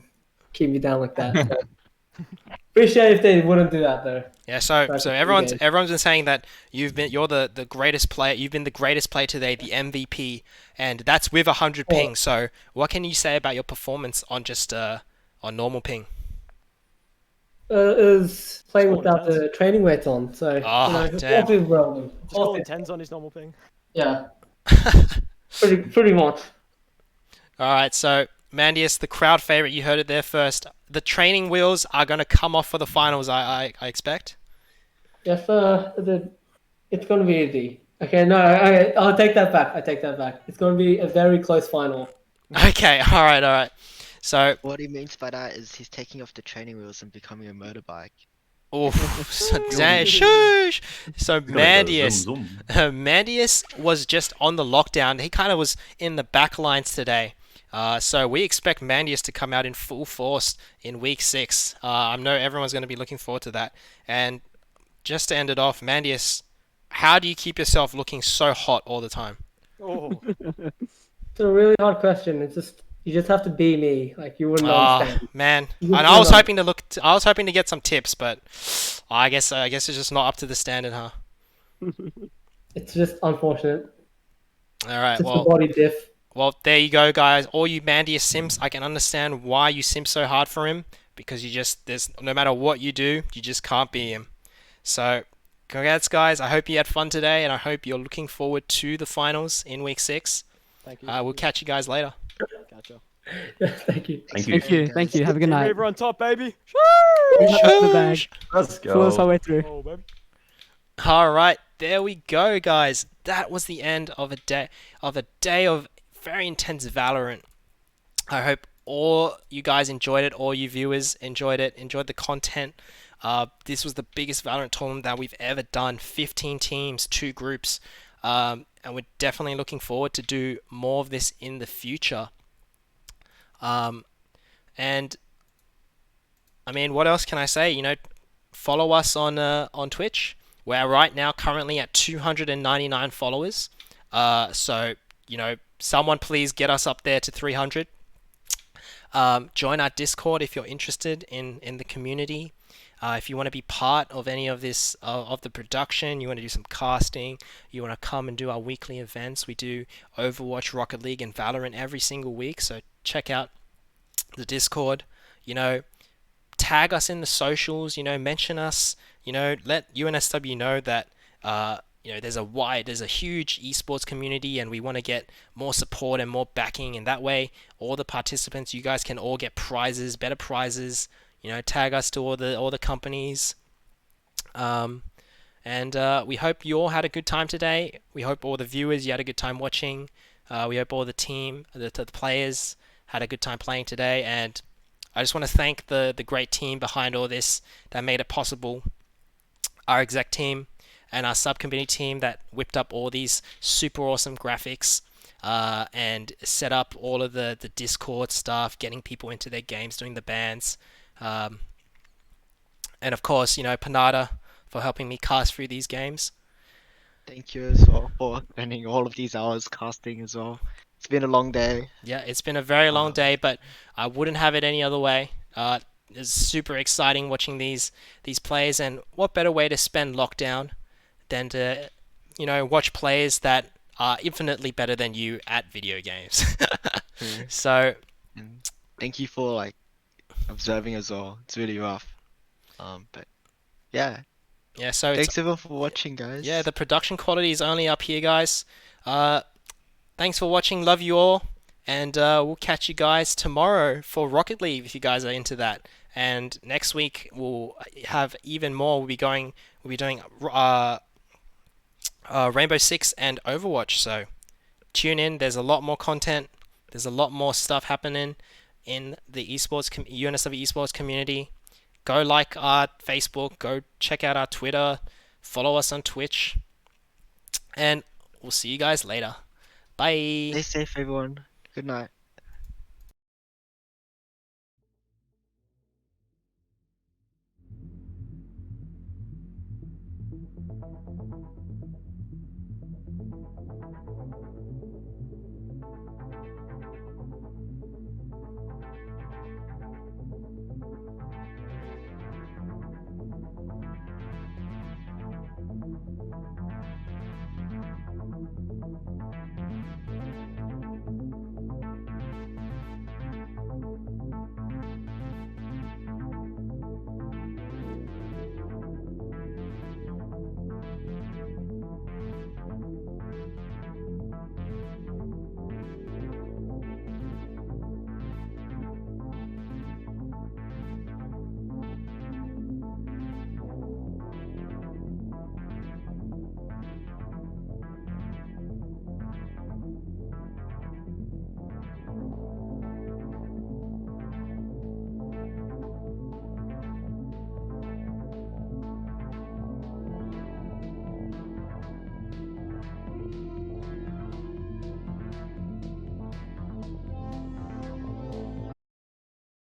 Q: keep me down like that. So. Appreciate if they wouldn't do that though.
B: Yeah, so everyone's been saying that you're the greatest player. You've been the greatest player today, the MVP, and that's with 100 ping. So what can you say about your performance on just on normal ping?
Q: It was playing without the training weights on, so
B: damn.
H: Just calling 10s on his normal ping.
Q: Yeah. pretty much.
B: All right, so Mandius, the crowd favorite, you heard it there first. The training wheels are going to come off for the finals, I expect.
Q: Yes, it's going to be easy. Okay, no, I'll take that back. It's going to be a very close final.
B: Okay, all right. So
D: what he means by that is he's taking off the training wheels and becoming a motorbike.
B: Oh, shush! So Mandius, Mandius was just on the lockdown. He kind of was in the back lines today. So we expect Mandius to come out in full force in week 6. I know everyone's going to be looking forward to that. And just to end it off, Mandius, how do you keep yourself looking so hot all the time?
Q: Oh, it's a really hard question. You just have to be me. Like you wouldn't understand.
B: Man, and I was hoping to get some tips, but I guess it's just not up to the standard, huh?
Q: It's just unfortunate.
B: All right,
Q: just a body diff.
B: Well, there you go, guys. All you Mandius simps, I can understand why you simp so hard for him, because there's no matter what you do, you just can't be him. So, congrats, guys. I hope you had fun today, and I hope you're looking forward to the finals in week 6.
H: Thank you.
B: We'll catch you guys later.
H: Gotcha.
Q: Thank you.
C: Thank you. Have a good night.
H: Reaver on top, baby.
C: We got this in the bag.
F: Let's
C: Pull us
F: go.
C: all the way through.
H: Oh, baby.
B: All right, there we go, guys. That was the end of a day of very intense Valorant. I hope all you guys enjoyed it, all you viewers enjoyed it, enjoyed the content. This was the biggest Valorant tournament that we've ever done. 15 teams, 2 groups, and we're definitely looking forward to do more of this in the future. And I mean, what else can I say? You know, follow us on Twitch. We're right now currently at 299 followers. So, you know, someone please get us up there to 300. Join our Discord if you're interested in the community. If you want to be part of any of this, of the production, you want to do some casting, you want to come and do our weekly events. We do Overwatch, Rocket League, and Valorant every single week. So check out the Discord. You know, tag us in the socials, you know, mention us, you know, let UNSW know that, you know, there's a huge esports community and we want to get more support and more backing, and that way all the participants, you guys can all get prizes, better prizes, you know, tag us to all the companies. And we hope you all had a good time today. We hope all the viewers, you had a good time watching. We hope all the team, the players had a good time playing today, and I just want to thank the great team behind all this that made it possible. Our exec team and our subcommittee team that whipped up all these super awesome graphics and set up all of the Discord stuff, getting people into their games, doing the bans. And of course, you know, Panada for helping me cast through these games.
E: Thank you as well for spending all of these hours casting as well. It's been a long day.
B: Yeah, it's been a very long day, but I wouldn't have it any other way. It's super exciting watching these players, and what better way to spend lockdown than to, you know, watch players that are infinitely better than you at video games. So,
E: thank you for like observing as well. It's really rough. But yeah.
B: Yeah, so
E: thanks everyone for watching, guys.
B: Yeah, the production quality is only up here, guys. Thanks for watching. Love you all. And we'll catch you guys tomorrow for Rocket League if you guys are into that. And next week we'll have even more. We'll be doing Rainbow Six and Overwatch. So tune in. There's a lot more content. There's a lot more stuff happening in the UNSW esports community. Go like our Facebook. Go check out our Twitter. Follow us on Twitch. And we'll see you guys later. Bye.
E: Stay safe, everyone. Good night.